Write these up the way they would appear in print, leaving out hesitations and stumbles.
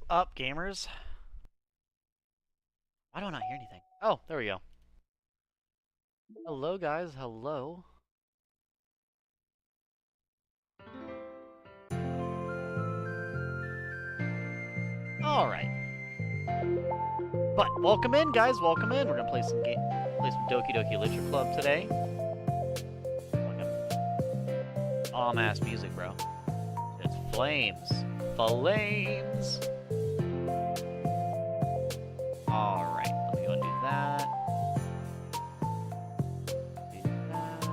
up, gamers? Why do I not hear anything? Oh, there we go. Hello, guys. Hello. Alright. But, welcome in, guys. Welcome in. We're gonna play some Doki Doki Literature Club today. Fucking bomb-ass music, bro. It's flames. Flames! Alright, let me go and do that. Do that.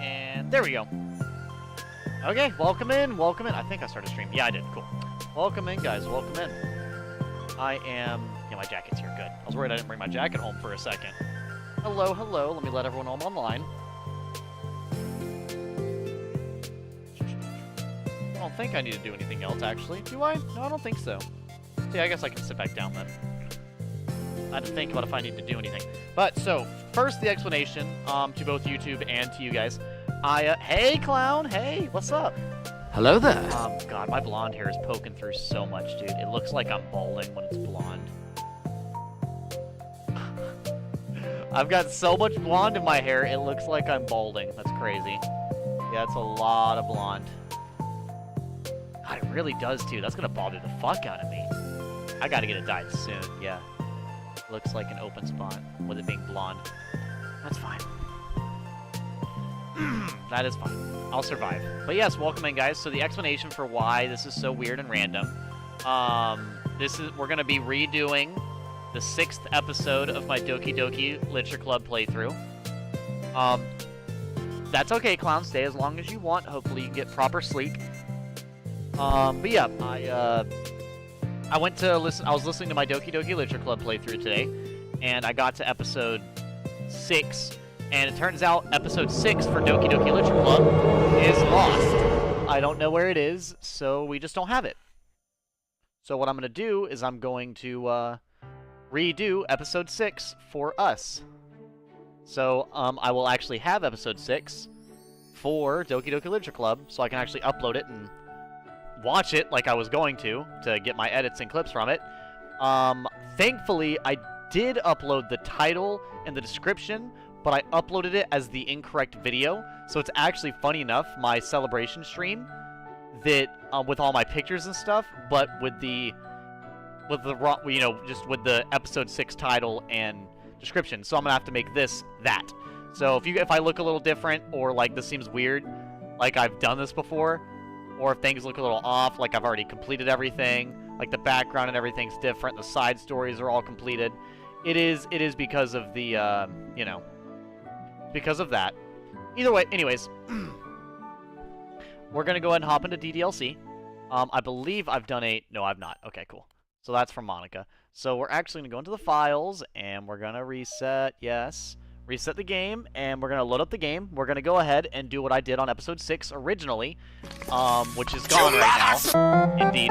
And there we go. Okay, welcome in, welcome in. I think I started stream. Yeah, I did. Cool. Welcome in, guys. Welcome in. I am... Yeah, my jacket's here. Good. I was worried I didn't bring my jacket home for a second. Hello, hello. Let me let everyone know I'm online. I don't think I need to do anything else, actually. Do I? No, I don't think so. See, I guess I can sit back down then. I had to think about if I need to do anything. But, so, first the explanation to both YouTube and to you guys. Hey, clown! Hey, what's up? Hello there. God, my blonde hair is poking through so much, dude. It looks like I'm balding when it's blonde. I've got so much blonde in my hair, it looks like I'm balding. That's crazy. Yeah, it's a lot of blonde. God, it really does, too. That's gonna bother the fuck out of me. I gotta get it dyed soon, yeah. Looks like an open spot with it being blonde. That's fine. That is fine. I'll survive. But yes, welcome in, guys. So the explanation for why this is so weird and random. We're gonna be redoing the 6th episode of my Doki Doki Literature Club playthrough. That's okay, clown. Stay as long as you want. Hopefully you can get proper sleep. But yeah, I went to listen. I was listening to my Doki Doki Literature Club playthrough today, and I got to episode 6. And it turns out episode 6 for Doki Doki Literature Club is lost. I don't know where it is, so we just don't have it. So what I'm going to do is I'm going to redo episode 6 for us. So I will actually have episode 6 for Doki Doki Literature Club, so I can actually upload it and watch it like I was going to get my edits and clips from it. Thankfully, I did upload the title and the description, but I uploaded it as the incorrect video. So it's actually, funny enough, my celebration stream that with all my pictures and stuff, but with the just with the episode 6 title and description. So I'm gonna have to make this that. So if I look a little different, or like this seems weird, like I've done this before, or if things look a little off, like I've already completed everything, like the background and everything's different, the side stories are all completed. It is because of the because of that. Either way, anyways, we're gonna go ahead and hop into DDLC. I believe I've done no, I've not. Okay, cool. So that's from Monica. So we're actually gonna go into the files, and we're gonna reset the game, and we're gonna load up the game. We're gonna go ahead and do what I did on episode 6 originally, which is gone right now. Indeed.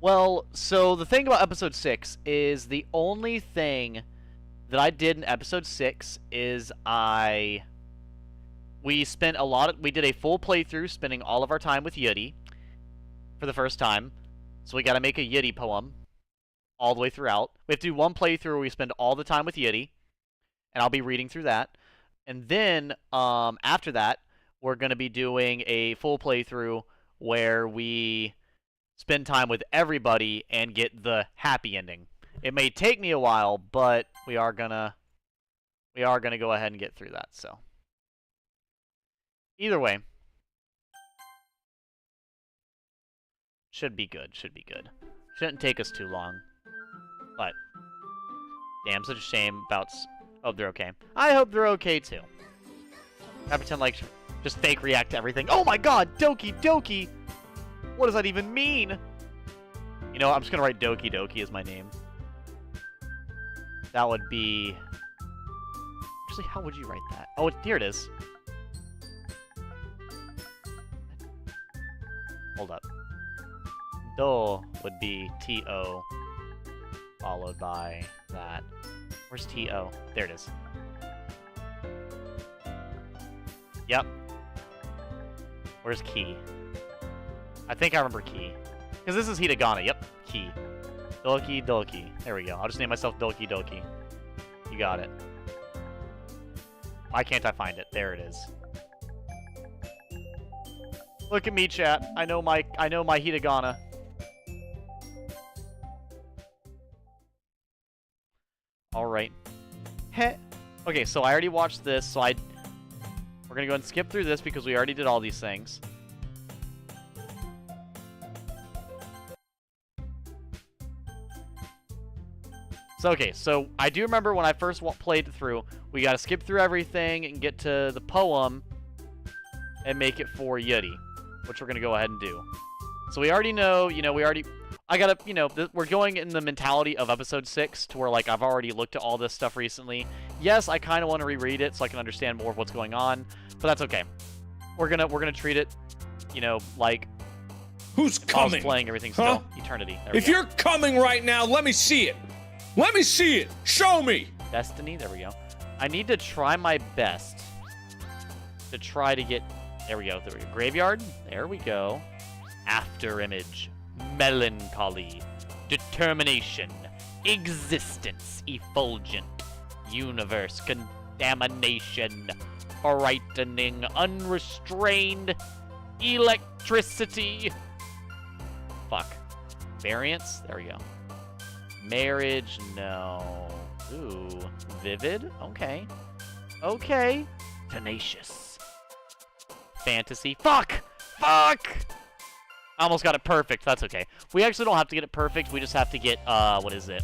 Well, so the thing about episode 6 is the only thing that I did in episode 6 is we did a full playthrough, spending all of our time with Yuri for the first time. So we got to make a Yuri poem all the way throughout. We have to do one playthrough where we spend all the time with Yuri, and I'll be reading through that. And then after that, we're going to be doing a full playthrough where we spend time with everybody and get the happy ending. It may take me a while, but we are gonna go ahead and get through that. So either way, should be good. Should be good. Shouldn't take us too long. But damn, such a shame about. Oh, they're okay. I hope they're okay too. I pretend like just fake react to everything. Oh my God, Doki Doki. What does that even mean? You know, I'm just gonna write Doki Doki as my name. That would be... Actually, how would you write that? Oh, here it is. Hold up. Do would be T-O, followed by that. Where's T-O? There it is. Yep. Where's Key? I think I remember Key. Because this is Hitagana. Yep, Key. Doki Doki. There we go. I'll just name myself Doki Doki. You got it. Why can't I find it? There it is. Look at me, chat. I know my Hitagana. Alright. Heh. Okay, so I already watched this, so we're gonna go ahead and skip through this because we already did all these things. So, okay, so I do remember when I first played through, we gotta skip through everything and get to the poem and make it for Yuri, which we're gonna go ahead and do. So we already know, we're going in the mentality of episode 6 to where, like, I've already looked at all this stuff recently. Yes, I kind of want to reread it so I can understand more of what's going on, but that's okay. We're gonna treat it, like who's coming? Playing everything still. Eternity. If you're coming right now, let me see it. Let me see it. Show me. Destiny. There we go. I need to try my best to try to get. There we go. There we go. Graveyard. There we go. After image. Melancholy. Determination. Existence. Effulgent. Universe. Contamination. Frightening. Unrestrained. Electricity. Fuck. Variance. There we go. Marriage. No. Ooh. Vivid. Okay. Okay. Tenacious. Fantasy. Fuck! Fuck! I almost got it perfect. That's okay. We actually don't have to get it perfect. We just have to get, what is it?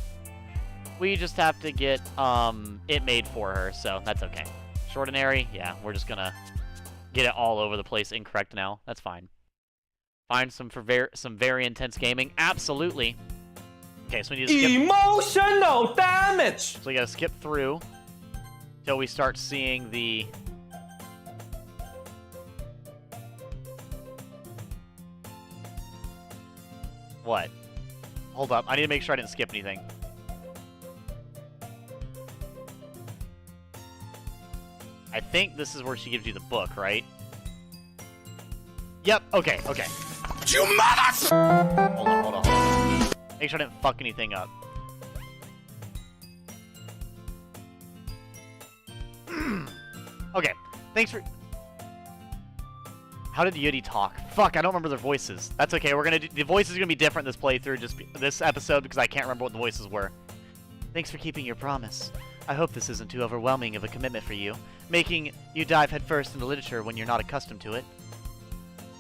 We just have to get, it made for her, so that's okay. Extraordinary? Yeah, we're just gonna get it all over the place incorrect now. That's fine. Find some very intense gaming? Absolutely. Okay, so we need to skip... Emotional damage! So we gotta skip through till we start seeing the... What? Hold up. I need to make sure I didn't skip anything. I think this is where she gives you the book, right? Yep. Okay. Okay. You mother... Hold on. Make sure I didn't fuck anything up. Okay. Thanks for... How did Yuri talk? Fuck, I don't remember their voices. That's okay. We're gonna do... The voices are gonna be different this playthrough, this episode, because I can't remember what the voices were. Thanks for keeping your promise. I hope this isn't too overwhelming of a commitment for you, making you dive headfirst into literature when you're not accustomed to it.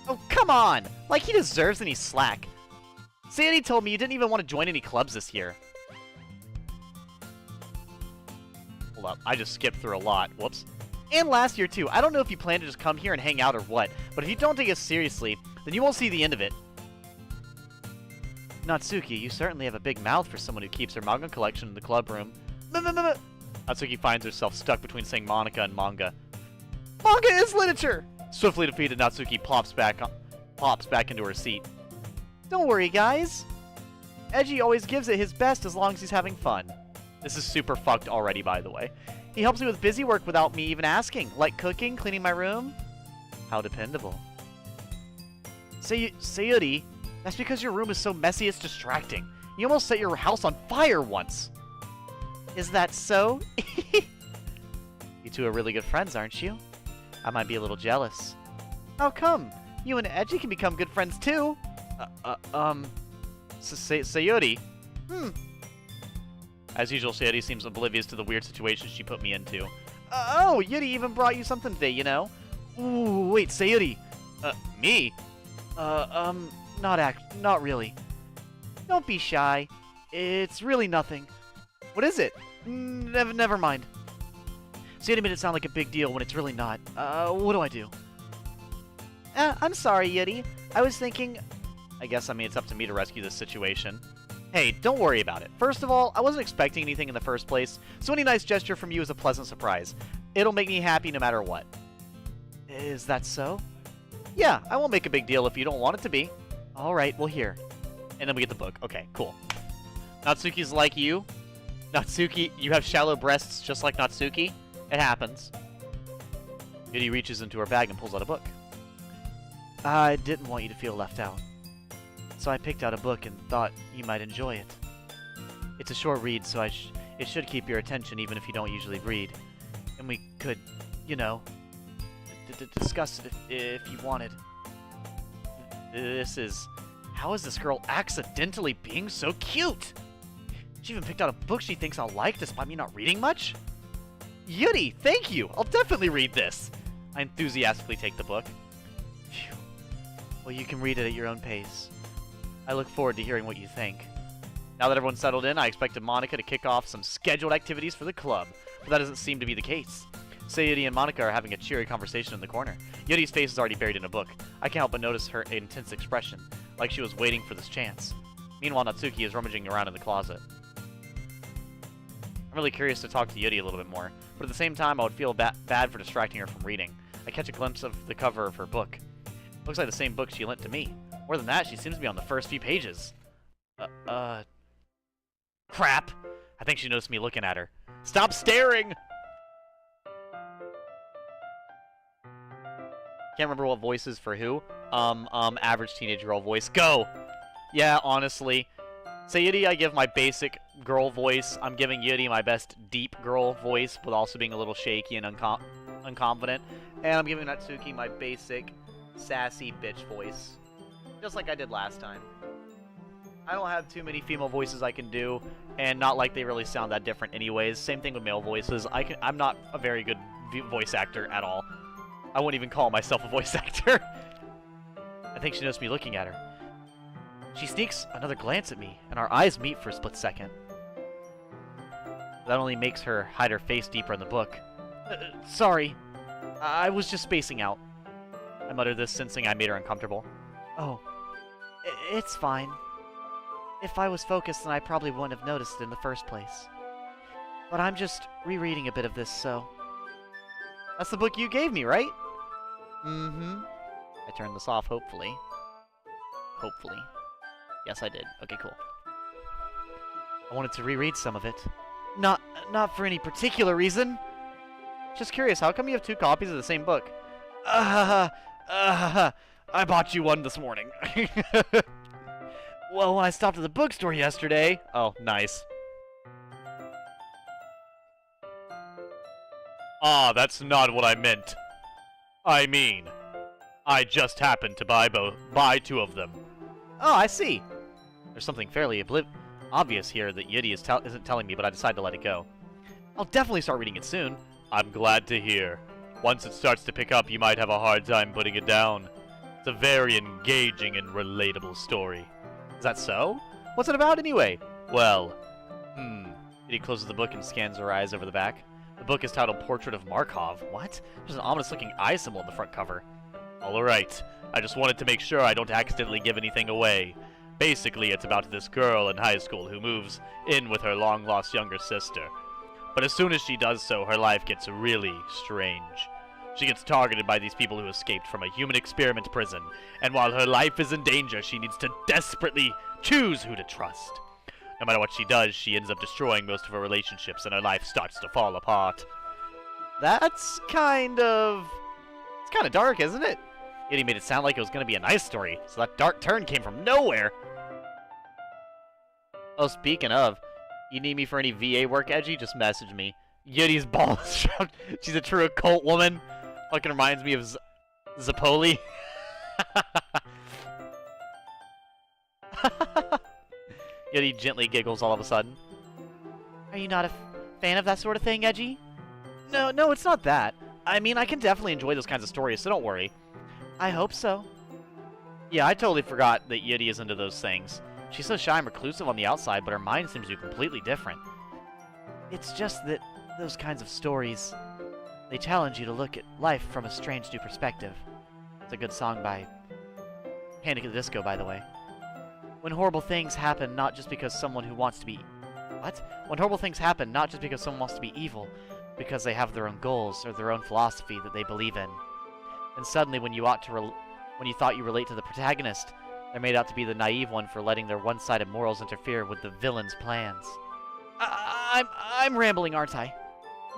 Oh, come on! Like, he deserves any slack. Sandy told me you didn't even want to join any clubs this year. Hold up, I just skipped through a lot. Whoops. And last year, too. I don't know if you plan to just come here and hang out or what, but if you don't take us seriously, then you won't see the end of it. Natsuki, you certainly have a big mouth for someone who keeps her manga collection in the club room. Natsuki finds herself stuck between saying Monica and manga. Manga is literature! Swiftly defeated, Natsuki plops back into her seat. Don't worry, guys. Edgy always gives it his best as long as he's having fun. This is super fucked already, by the way. He helps me with busy work without me even asking, like cooking, cleaning my room. How dependable. Sayuri, that's because your room is so messy it's distracting. You almost set your house on fire once. Is that so? You two are really good friends, aren't you? I might be a little jealous. How come? You and Edgy can become good friends too. Sayuri. As usual, Sayuri seems oblivious to the weird situation she put me into. Oh, Yuri even brought you something today, you know? Ooh, wait, Sayuri. Me? Not really. Don't be shy. It's really nothing. What is it? Never mind. Sayuri made it sound like a big deal when it's really not. What do I do? I'm sorry, Yuri. I was thinking... I guess, it's up to me to rescue this situation. Hey, don't worry about it. First of all, I wasn't expecting anything in the first place, so any nice gesture from you is a pleasant surprise. It'll make me happy no matter what. Is that so? Yeah, I won't make a big deal if you don't want it to be. Alright, well here. And then we get the book. Okay, cool. Natsuki's like you. Natsuki, you have shallow breasts just like Natsuki. It happens. Yuri reaches into her bag and pulls out a book. I didn't want you to feel left out, so I picked out a book and thought you might enjoy it. It's a short read, so it should keep your attention even if you don't usually read. And we could, you know, discuss it if you wanted. This is... How is this girl accidentally being so cute? She even picked out a book she thinks I'll like despite me not reading much? Yuri, thank you! I'll definitely read this! I enthusiastically take the book. Phew. Well, you can read it at your own pace. I look forward to hearing what you think. Now that everyone's settled in, I expected Monica to kick off some scheduled activities for the club, but that doesn't seem to be the case. Sayuri and Monica are having a cheery conversation in the corner. Yuri's face is already buried in a book. I can't help but notice her intense expression, like she was waiting for this chance. Meanwhile, Natsuki is rummaging around in the closet. I'm really curious to talk to Yuri a little bit more, but at the same time, I would feel bad for distracting her from reading. I catch a glimpse of the cover of her book. Looks like the same book she lent to me. More than that, she seems to be on the first few pages. Crap! I think she noticed me looking at her. Stop staring! Can't remember what voice is for who. Average teenage girl voice. Go! Yeah, honestly. Sayuri, I give my basic girl voice. I'm giving Yuri my best deep girl voice, with also being a little shaky and unconfident. And I'm giving Natsuki my basic sassy bitch voice. Just like I did last time. I don't have too many female voices I can do, and not like they really sound that different anyways. Same thing with male voices. I'm not a very good voice actor at all. I wouldn't even call myself a voice actor. I think she noticed me looking at her. She sneaks another glance at me, and our eyes meet for a split second. That only makes her hide her face deeper in the book. Sorry. I was just spacing out. I muttered this, sensing I made her uncomfortable. Oh. It's fine. If I was focused, then I probably wouldn't have noticed it in the first place. But I'm just rereading a bit of this, so... That's the book you gave me, right? Mm-hmm. I turned this off, hopefully. Hopefully. Yes, I did. Okay, cool. I wanted to reread some of it. Not for any particular reason. Just curious, how come you have two copies of the same book? I bought you one this morning. Well, when I stopped at the bookstore yesterday... Oh, nice. Ah, that's not what I meant. I mean, I just happened to buy two of them. Oh, I see. There's something fairly obvious here that Yuri isn't telling me, but I decided to let it go. I'll definitely start reading it soon. I'm glad to hear. Once it starts to pick up, you might have a hard time putting it down. It's a very engaging and relatable story. Is that so? What's it about anyway? Well, Yuri closes the book and scans her eyes over the back. The book is titled Portrait of Markov. What? There's an ominous-looking eye symbol on the front cover. Alright. I just wanted to make sure I don't accidentally give anything away. Basically, it's about this girl in high school who moves in with her long-lost younger sister. But as soon as she does so, her life gets really strange. She gets targeted by these people who escaped from a human experiment prison, and while her life is in danger, she needs to desperately choose who to trust. No matter what she does, she ends up destroying most of her relationships, and her life starts to fall apart. That's kind of... It's kind of dark, isn't it? Yet he made it sound like it was going to be a nice story, so that dark turn came from nowhere. Oh, speaking of, you need me for any VA work, Edgy? Just message me. Yuri's balls shoved. She's a true occult woman. Fucking reminds me of Zapoli. Yuri gently giggles all of a sudden. Are you not a fan of that sort of thing, Edgy? No, it's not that. I mean, I can definitely enjoy those kinds of stories, so don't worry. I hope so. Yeah, I totally forgot that Yuri is into those things. She's so shy and reclusive on the outside, but her mind seems to be completely different. It's just that those kinds of stories, they challenge you to look at life from a strange new perspective. It's a good song by Panic at the Disco, by the way. When horrible things happen, not just because someone who wants to be... What? When horrible things happen, not just because someone wants to be evil, because they have their own goals or their own philosophy that they believe in. And suddenly, when you thought you relate to the protagonist, they're made out to be the naive one for letting their one-sided morals interfere with the villain's plans. I'm rambling, aren't I?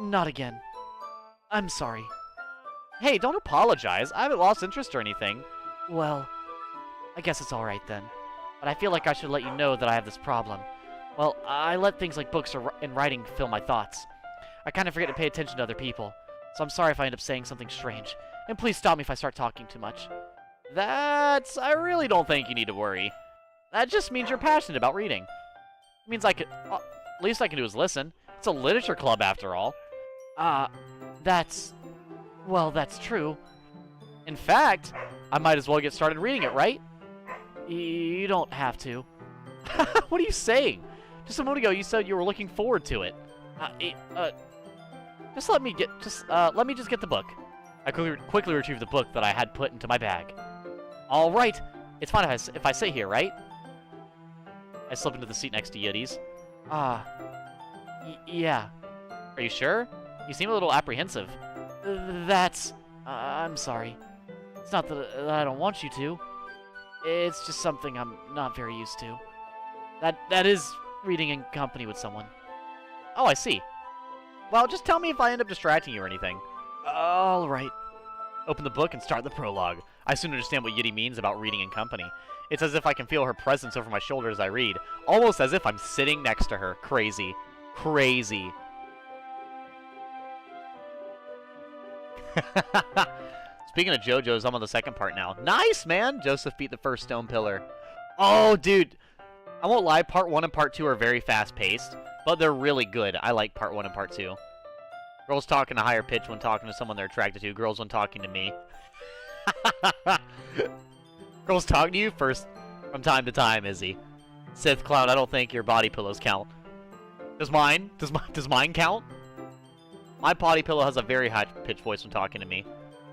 Not again. I'm sorry. Hey, don't apologize. I haven't lost interest or anything. Well, I guess it's alright then. But I feel like I should let you know that I have this problem. Well, I let things like books and writing fill my thoughts. I kind of forget to pay attention to other people. So I'm sorry if I end up saying something strange. And please stop me if I start talking too much. I really don't think you need to worry. That just means you're passionate about reading. It means least I can do is listen. It's a literature club after all. That's true. In fact, I might as well get started reading it, right? You don't have to. What are you saying? Just a moment ago you said you were looking forward to it. Let me just get the book. I quickly retrieved the book that I had put into my bag. All right. It's fine if I sit here, right? I slipped into the seat next to Yuri's. Yeah. Are you sure? You seem a little apprehensive. I'm sorry. It's not that I don't want you to. It's just something I'm not very used to. That is reading in company with someone. Oh, I see. Well, just tell me if I end up distracting you or anything. All right. Open the book and start the prologue. I soon understand what Yuri means about reading in company. It's as if I can feel her presence over my shoulder as I read. Almost as if I'm sitting next to her. Crazy. Crazy. Speaking of JoJo's, I'm on the second part now. Nice, man! Joseph beat the first stone pillar. Oh, dude. I won't lie, part 1 and part 2 are very fast-paced, but they're really good. I like part 1 and part 2. Girls talk in a higher pitch when talking to someone they're attracted to. Girls when talking to me. Girls talking to you first from time to time, Izzy. Sith Clown, I don't think your body pillows count. Does mine? Does mine count? My potty pillow has a very high-pitched voice when talking to me.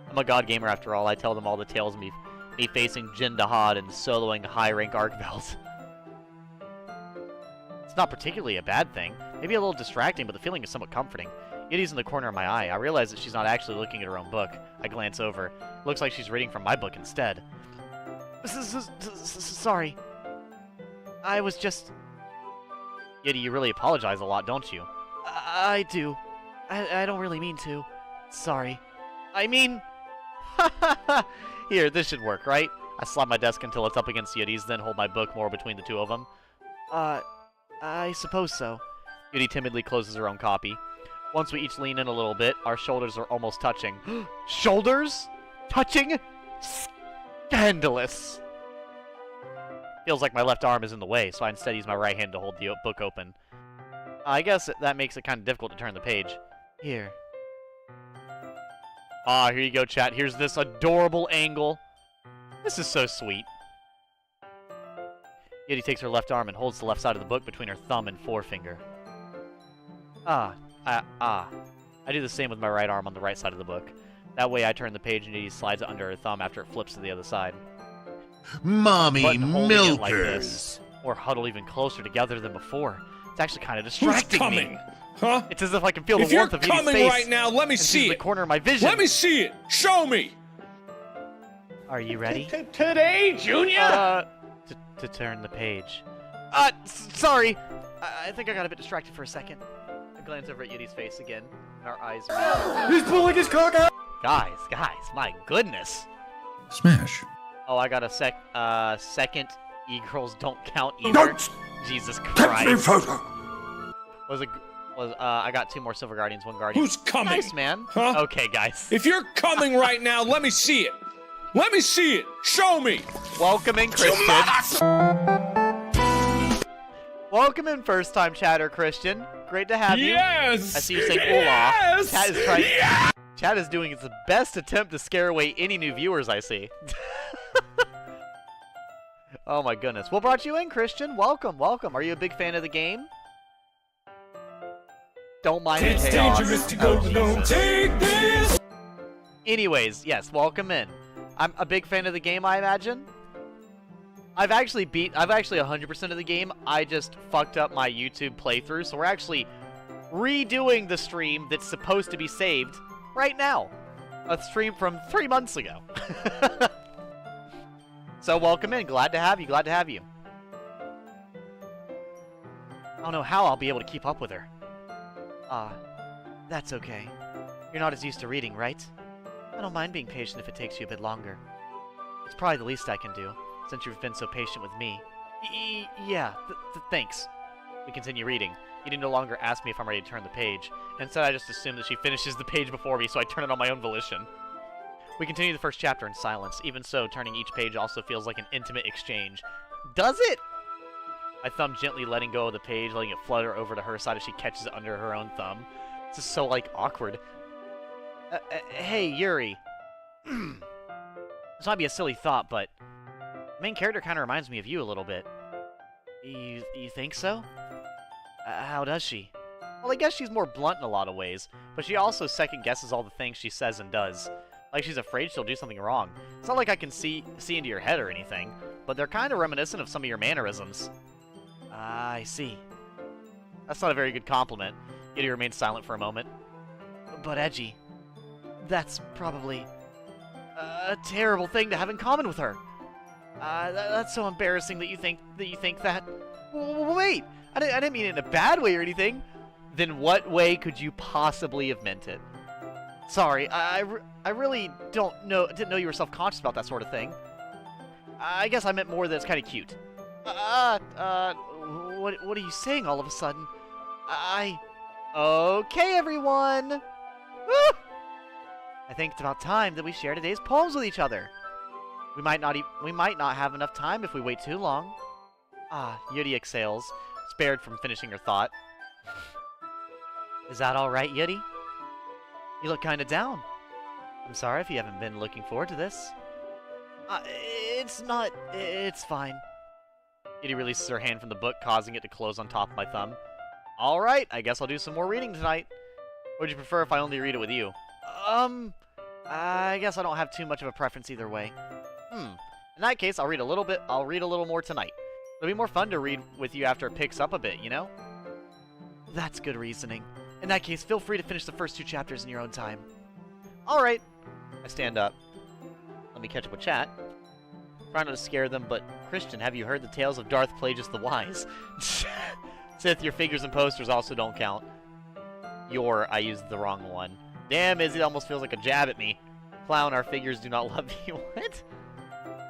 I'm a god gamer after all. I tell them all the tales of me facing Jin Dahad and soloing high-rank Arcveld. It's not particularly a bad thing. Maybe a little distracting, but the feeling is somewhat comforting. Yuri's in the corner of my eye. I realize that she's not actually looking at her own book. I glance over. It looks like she's reading from my book instead. Sorry. I was just... Yuri, you really apologize a lot, don't you? I do. I don't really mean to. Sorry. I mean... Here, this should work, right? I slap my desk until it's up against Yuri's, then hold my book more between the two of them. I suppose so. Yuri timidly closes her own copy. Once we each lean in a little bit, our shoulders are almost touching. Shoulders? Touching? Scandalous! Feels like my left arm is in the way, so I instead use my right hand to hold the book open. I guess that makes it kind of difficult to turn the page. Here. Here you go, chat. Here's this adorable angle. This is so sweet. Yuri takes her left arm and holds the left side of the book between her thumb and forefinger. I do the same with my right arm on the right side of the book. That way I turn the page and Yuri slides it under her thumb after it flips to the other side. Mommy milkers! Like this, or huddle even closer together than before. It's actually kind of distracting coming? me. Huh? It's as if I can feel the If warmth you're of Yuri's coming face right now, let me and see she's in it. the corner of my vision. Let me see it. Show me. Are you ready? Today, Junior? To turn the page. Sorry. I think I got a bit distracted for a second. I glance over at Yuri's face again, and our eyes meet. He's pulling his cock out! Guys, my goodness. Smash. Oh, I got a second e-girls don't count either. Jesus Christ. Photo. I got 2 more Silver Guardians, 1 Guardian. Who's coming? Nice, man. Huh? Okay, guys. If you're coming right now, let me see it. Let me see it. Show me. Welcome in, Christian. Welcome in, first-time chatter, Christian. Great to have you. Yes. I see you saying yes. Chad is trying. Yeah. Chad is doing its best attempt to scare away any new viewers I see. Oh my goodness. What brought you in, Christian? Welcome, welcome. Are you a big fan of the game? Don't mind the chaos. Dangerous to go alone. Take this. Anyways, yes, welcome in. I'm a big fan of the game, I imagine. I've actually 100% of the game. I just fucked up my YouTube playthrough, so we're actually redoing the stream that's supposed to be saved right now. A stream from 3 months ago. So welcome in. Glad to have you. Glad to have you. I don't know how I'll be able to keep up with her. That's okay. You're not as used to reading, right? I don't mind being patient if it takes you a bit longer. It's probably the least I can do, since you've been so patient with me. Yeah, thanks. We continue reading. Yuri no longer asks me if I'm ready to turn the page. Instead, I just assume that she finishes the page before me, so I turn it on my own volition. We continue the first chapter in silence. Even so, turning each page also feels like an intimate exchange. Does it? My thumb gently letting go of the page, letting it flutter over to her side as she catches it under her own thumb. This is so, like, awkward. Hey, Yuri. This might be a silly thought, but the main character kind of reminds me of you a little bit. You think so? How does she? Well, I guess she's more blunt in a lot of ways, but she also second-guesses all the things she says and does. Like she's afraid she'll do something wrong. It's not like I can see into your head or anything, but they're kind of reminiscent of some of your mannerisms. I see. That's not a very good compliment. Yuri remains silent for a moment. But Edgy, that's probably a terrible thing to have in common with her. That's so embarrassing that you think that. Wait, I didn't mean it in a bad way or anything. Then what way could you possibly have meant it? Sorry, I really didn't know you were self-conscious about that sort of thing. I guess I meant more that it's kind of cute. What are you saying all of a sudden? Okay, everyone! Woo! I think it's about time that we share today's poems with each other. We might not have enough time if we wait too long. Yuri exhales, spared from finishing her thought. Is that alright, Yuri? You look kinda down. I'm sorry if you haven't been looking forward to this. It's fine. Yuri releases her hand from the book, causing it to close on top of my thumb. Alright, I guess I'll do some more reading tonight. Would you prefer if I only read it with you? I guess I don't have too much of a preference either way. In that case, I'll read a little more tonight. It'll be more fun to read with you after it picks up a bit, you know? That's good reasoning. In that case, feel free to finish the first 2 chapters in your own time. Alright. I stand up. Let me catch up with chat. Try not to scare them, but Christian, have you heard the tales of Darth Plagueis the Wise? Sith, your figures and posters also don't count. I used the wrong one. Damn, Izzy, that almost feels like a jab at me. Clown, our figures do not love you. What?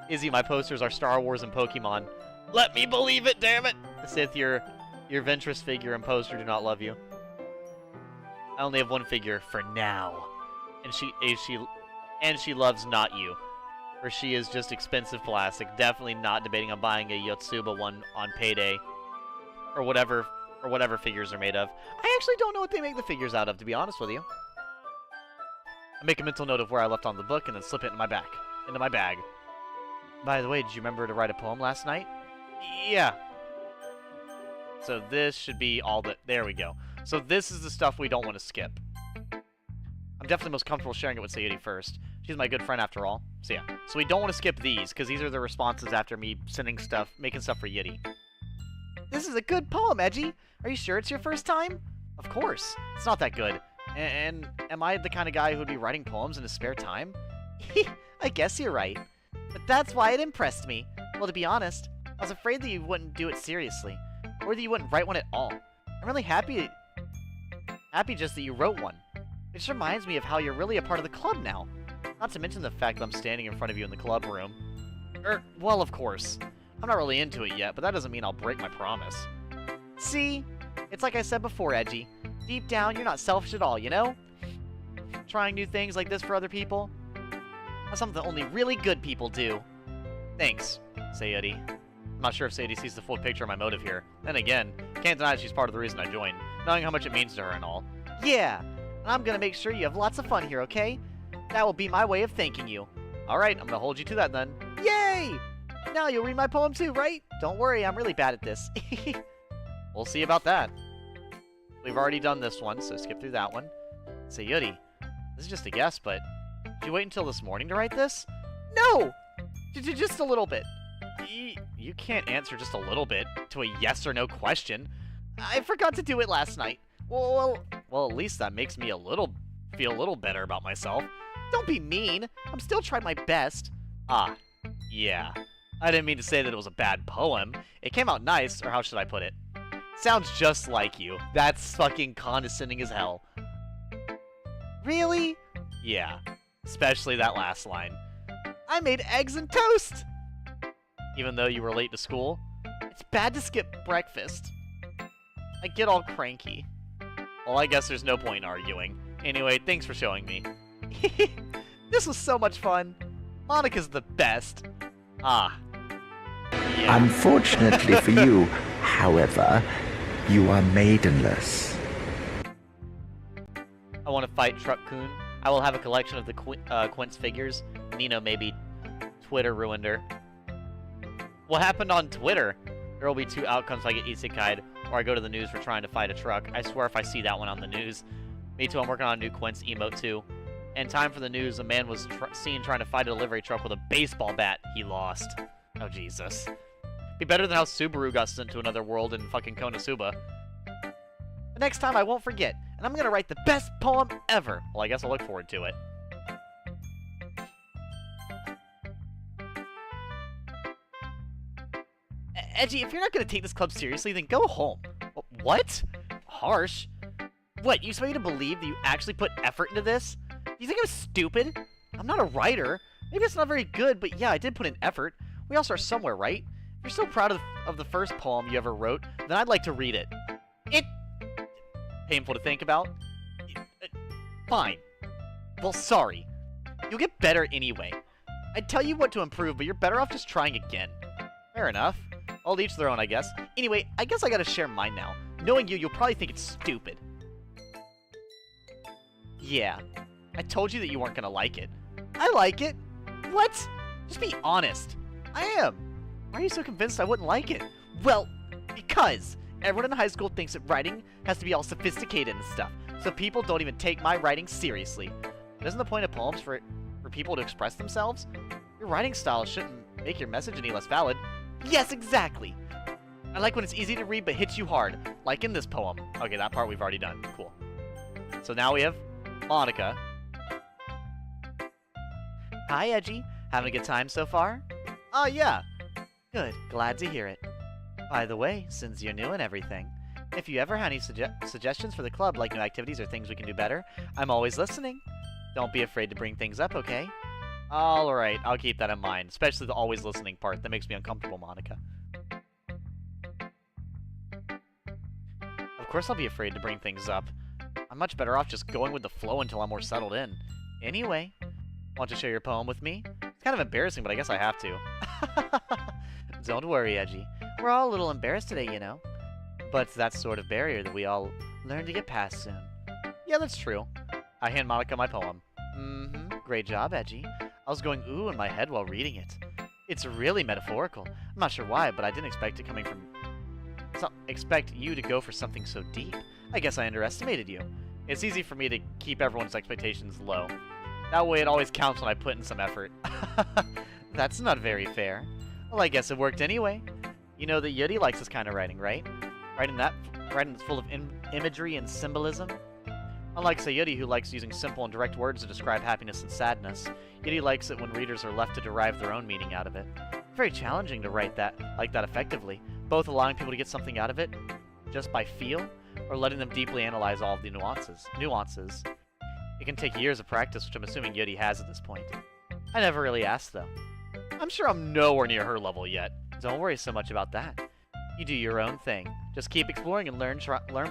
Izzy, my posters are Star Wars and Pokemon. Let me believe it, damn it! Sith, your Ventress figure and poster do not love you. I only have one figure for now. And she loves not you. For she is just expensive plastic. Definitely not debating on buying a Yotsuba one on payday. Or whatever figures are made of. I actually don't know what they make the figures out of, to be honest with you. I make a mental note of where I left on the book and then slip it into my bag. By the way, did you remember to write a poem last night? Yeah. So this should be all the... There we go. So this is the stuff we don't want to skip. I'm definitely most comfortable sharing it with Sayuri first. She's my good friend after all. So yeah. So we don't want to skip these, because these are the responses after me making stuff for Yuri. This is a good poem, Edgy. Are you sure it's your first time? Of course. It's not that good. And am I the kind of guy who'd be writing poems in his spare time? I guess you're right. But that's why it impressed me. Well, to be honest, I was afraid that you wouldn't do it seriously. Or that you wouldn't write one at all. I'm really happy just that you wrote one. It just reminds me of how you're really a part of the club now. Not to mention the fact that I'm standing in front of you in the club room. Well, of course. I'm not really into it yet, but that doesn't mean I'll break my promise. See? It's like I said before, Edgy. Deep down, you're not selfish at all, you know? Trying new things like this for other people? That's something that only really good people do. Thanks, Sayuri. I'm not sure if Sadie sees the full picture of my motive here. Then again, can't deny she's part of the reason I joined, knowing how much it means to her and all. Yeah, and I'm gonna make sure you have lots of fun here, okay? That will be my way of thanking you. Alright, I'm gonna hold you to that then. Yay! Now you'll read my poem too, right? Don't worry, I'm really bad at this. We'll see about that. We've already done this one, so skip through that one. Sayuri, this is just a guess, but did you wait until this morning to write this? No! Just a little bit. You can't answer just a little bit to a yes or no question. I forgot to do it last night. Well, at least that makes me feel a little better about myself. Don't be mean. I'm still trying my best. Yeah. I didn't mean to say that it was a bad poem. It came out nice, or how should I put it? Sounds just like you. That's fucking condescending as hell. Really? Yeah. Especially that last line. I made eggs and toast! Even though you were late to school, it's bad to skip breakfast. I get all cranky. Well, I guess there's no point in arguing. Anyway, thanks for showing me. This was so much fun. Monica's the best. Ah. Yeah. Unfortunately for you, however, you are maidenless. I want to fight Truck-kun. I will have a collection of the Quince figures. Nino maybe Twitter ruined her. What happened on Twitter? There will be 2 outcomes if I get isekai'd, or I go to the news for trying to fight a truck. I swear if I see that one on the news. Me too, I'm working on a new Quince emote too. In time for the news, a man was seen trying to fight a delivery truck with a baseball bat. He lost. Oh, Jesus. Be better than how Subaru got sent to another world in fucking Konosuba. The next time I won't forget, and I'm gonna write the best poem ever. Well, I guess I'll look forward to it. Edgy, if you're not gonna take this club seriously, then go home. What? Harsh? What, you expect me to believe that you actually put effort into this? You think I'm stupid? I'm not a writer. Maybe it's not very good, but yeah, I did put in effort. We all start somewhere, right? If you're so proud of the first poem you ever wrote, then I'd like to read it. Painful to think about? Fine. Well, sorry. You'll get better anyway. I'd tell you what to improve, but you're better off just trying again. Fair enough. All to each their own, I guess. Anyway, I guess I gotta share mine now. Knowing you, you'll probably think it's stupid. Yeah. I told you that you weren't gonna like it. I like it. What? Just be honest. I am. Why are you so convinced I wouldn't like it? Well, because everyone in high school thinks that writing has to be all sophisticated and stuff, so people don't even take my writing seriously. Isn't the point of poems for people to express themselves? Your writing style shouldn't make your message any less valid. Yes, exactly! I like when it's easy to read but hits you hard, like in this poem. Okay, that part we've already done. Cool. So now we have Monica. Hi, Edgy. Having a good time so far? Oh, yeah. Good. Glad to hear it. By the way, since you're new and everything, if you ever have any suggestions for the club, like new activities or things we can do better, I'm always listening. Don't be afraid to bring things up, okay? Alright, I'll keep that in mind, especially the always listening part. That makes me uncomfortable, Monica. Of course I'll be afraid to bring things up. I'm much better off just going with the flow until I'm more settled in. Anyway, want to share your poem with me? It's kind of embarrassing, but I guess I have to. Don't worry, Edgy. We're all a little embarrassed today, you know. But it's that sort of barrier that we all learn to get past soon. Yeah, that's true. I hand Monica my poem. Great job, Edgy. I was going ooh in my head while reading it. It's really metaphorical. I'm not sure why, but I didn't expect it coming from... expect you to go for something so deep. I guess I underestimated you. It's easy for me to keep everyone's expectations low. That way it always counts when I put in some effort. That's not very fair. Well, I guess it worked anyway. You know that Yuri likes this kind of writing, right? Writing that's full of imagery and symbolism. Unlike Sayuri, who likes using simple and direct words to describe happiness and sadness, Yuri likes it when readers are left to derive their own meaning out of it. It's very challenging to write like that effectively, both allowing people to get something out of it just by feel, or letting them deeply analyze all of the nuances. It can take years of practice, which I'm assuming Yuri has at this point. I never really asked, though. I'm sure I'm nowhere near her level yet. Don't worry so much about that. You do your own thing. Just keep exploring and learn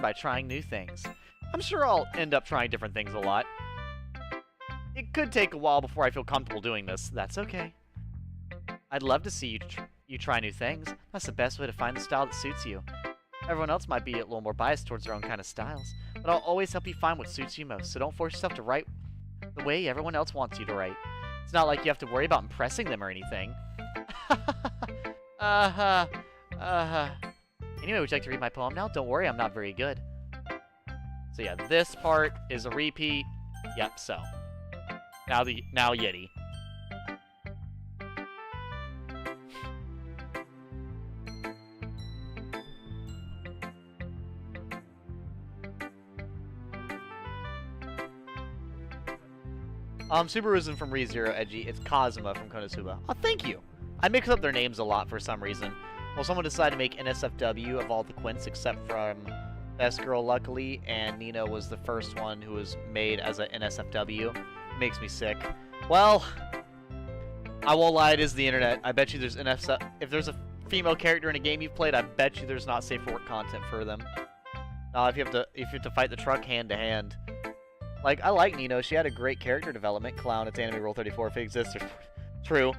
by trying new things. I'm sure I'll end up trying different things a lot. It could take a while before I feel comfortable doing this. That's okay. I'd love to see you try new things. That's the best way to find the style that suits you. Everyone else might be a little more biased towards their own kind of styles, but I'll always help you find what suits you most, so don't force yourself to write the way everyone else wants you to write. It's not like you have to worry about impressing them or anything. Anyway, would you like to read my poem now? Don't worry, I'm not very good. So yeah, this part is a repeat. Yep, so. Now Yeti. Subaru isn't from ReZero, Edgy. It's Kazuma from Konosuba. Oh, thank you. I mix up their names a lot for some reason. Well, someone decided to make NSFW of all the Quints except from Best Girl, luckily, and Nina was the first one who was made as a NSFW. makes me sick. Well, I won't lie, it is the internet. I bet you there's if there's a female character in a game you've played, I bet you there's not safe for work content for them. If you have to fight the truck hand to hand. Like, I like Nino. She had a great character development. Clown, it's anime Rule 34 if it exists. True.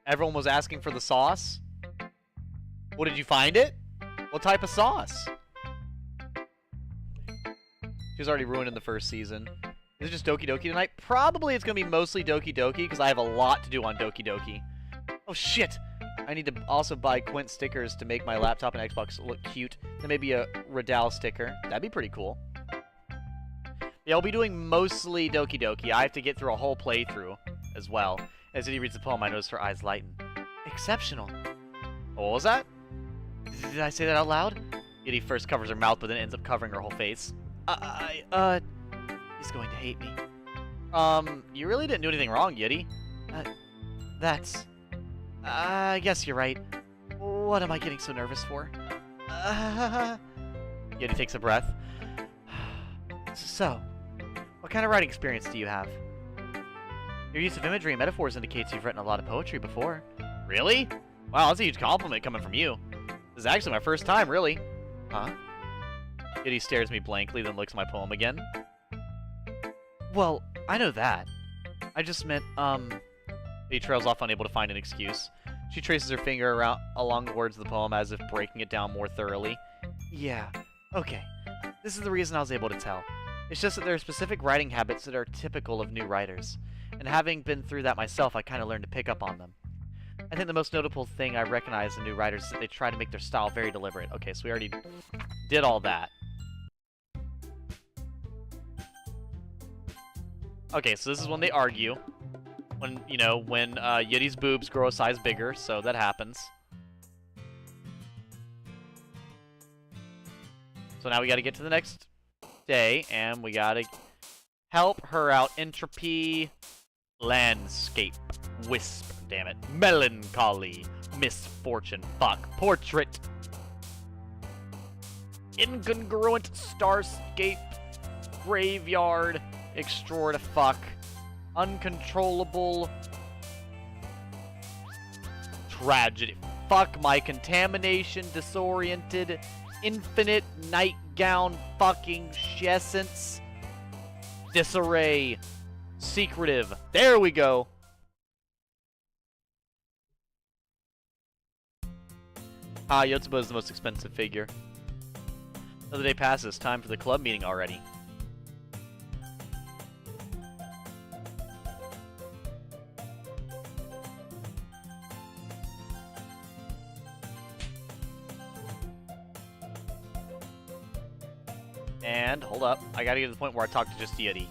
Everyone was asking for the sauce. Well, did you find it? What type of sauce? She was already ruined in the first season. Is it just Doki Doki tonight? Probably it's going to be mostly Doki Doki, because I have a lot to do on Doki Doki. Oh, shit! I need to also buy Quint stickers to make my laptop and Xbox look cute. Then maybe a Radal sticker. That'd be pretty cool. Yeah, I'll be doing mostly Doki Doki. I have to get through a whole playthrough as well. As he reads the poem, I notice her eyes lighten. Exceptional. What was that? Did I say that out loud? Yuri first covers her mouth, but then ends up covering her whole face. He's going to hate me. You really didn't do anything wrong, Yuri. I guess you're right. What am I getting so nervous for? Yuri takes a breath. So, what kind of writing experience do you have? Your use of imagery and metaphors indicates you've written a lot of poetry before. Really? Wow, that's a huge compliment coming from you. This is actually my first time, really. Huh? Yuri stares me blankly, then looks at my poem again. Well, I know that. I just meant, He trails off, unable to find an excuse. She traces her finger around along the words of the poem as if breaking it down more thoroughly. Yeah, okay. This is the reason I was able to tell. It's just that there are specific writing habits that are typical of new writers. And having been through that myself, I kind of learned to pick up on them. I think the most notable thing I recognize in new writers is that they try to make their style very deliberate. Okay, so we already did all that. Okay, so this is when they argue. When, you know, when Yuri's boobs grow a size bigger, so that happens. So now we gotta get to the next day, and we gotta help her out. Entropy, landscape, wisp, damn it, melancholy, misfortune, fuck, portrait, incongruent, starscape, graveyard, extort, fuck, uncontrollable, tragedy, fuck my contamination, disoriented, infinite nightgown, fucking essence, disarray, secretive. There we go. Yotsuba is the most expensive figure. Another day passes. Time for the club meeting already. And, hold up, I gotta get to the point where I talk to just Yuri.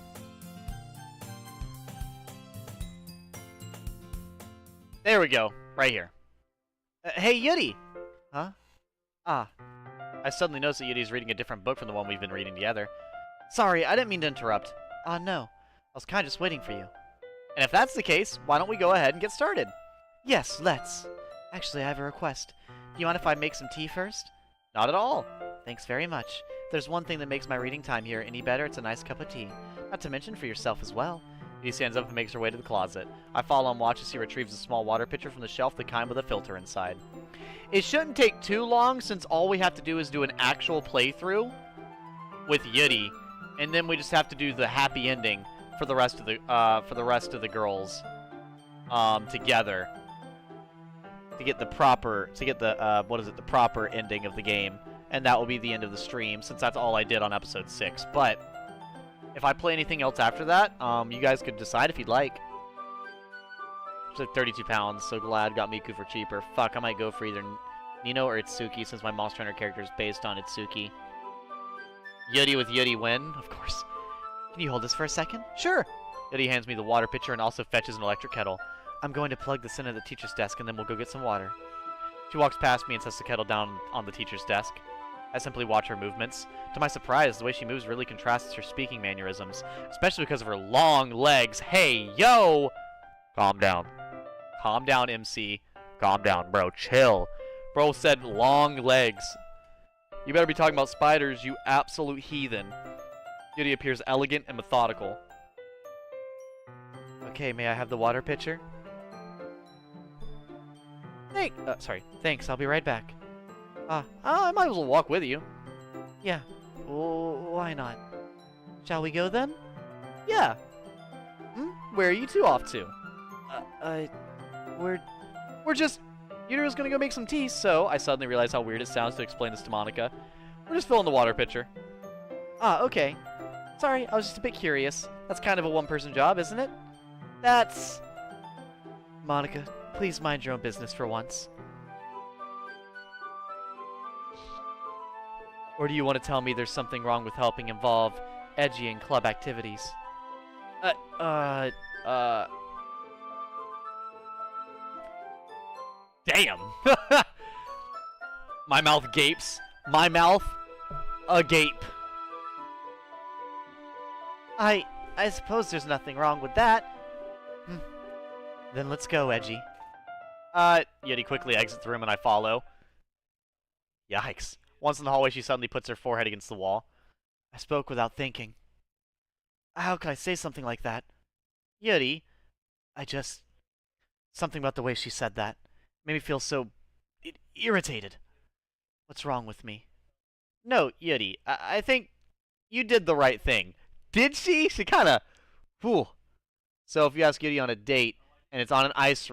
There we go, right here. Hey, Yuri! Huh? Ah. I suddenly noticed that Yuri's reading a different book from the one we've been reading together. Sorry, I didn't mean to interrupt. No. I was kinda just waiting for you. And if that's the case, why don't we go ahead and get started? Yes, let's. Actually, I have a request. Do you mind if I make some tea first? Not at all. Thanks very much. If there's one thing that makes my reading time here any better, it's a nice cup of tea. Not to mention for yourself as well. He stands up and makes her way to the closet. I follow and watch as he retrieves a small water pitcher from the shelf, the kind with a filter inside. It shouldn't take too long, since all we have to do is do an actual playthrough with Yuri, and then we just have to do the happy ending for the rest of the girls together to get the proper the proper ending of the game, and that will be the end of the stream, since that's all I did on episode 6. But if I play anything else after that, you guys could decide if you'd like. It's like 32 pounds, so glad got Miku for cheaper. Fuck, I might go for either Nino or Itsuki, since my Monster Hunter character is based on Itsuki. Yuri with Yuri win, of course. Can you hold this for a second? Sure! Yuri hands me the water pitcher and also fetches an electric kettle. I'm going to plug this in at the teacher's desk, and then we'll go get some water. She walks past me and sets the kettle down on the teacher's desk. I simply watch her movements. To my surprise, the way she moves really contrasts her speaking mannerisms, especially because of her long legs. Hey, yo! Calm down. Calm down, MC. Calm down, bro. Chill. Bro said long legs. You better be talking about spiders, you absolute heathen. Yuri appears elegant and methodical. Okay, may I have the water pitcher? Thanks, I'll be right back. I might as well walk with you. Yeah, why not? Shall we go then? Yeah. Where are you two off to? We're just... Yuri was gonna go make some tea, so I suddenly realized how weird it sounds to explain this to Monica. We're just filling the water pitcher. Okay. Sorry, I was just a bit curious. That's kind of a one-person job, isn't it? That's... Monica, please mind your own business for once. Or do you want to tell me there's something wrong with helping involve edgy in club activities? Damn! My mouth gapes. My mouth agape. I suppose there's nothing wrong with that. Then let's go, Edgy. Yeti quickly exits the room and I follow. Yikes. Once in the hallway, she suddenly puts her forehead against the wall. I spoke without thinking. How could I say something like that? Yuri, something about the way she said that made me feel so irritated. What's wrong with me? No, Yuri, I think you did the right thing. Did she? She kinda... Whew. So if you ask Yuri on a date, and it's on an ice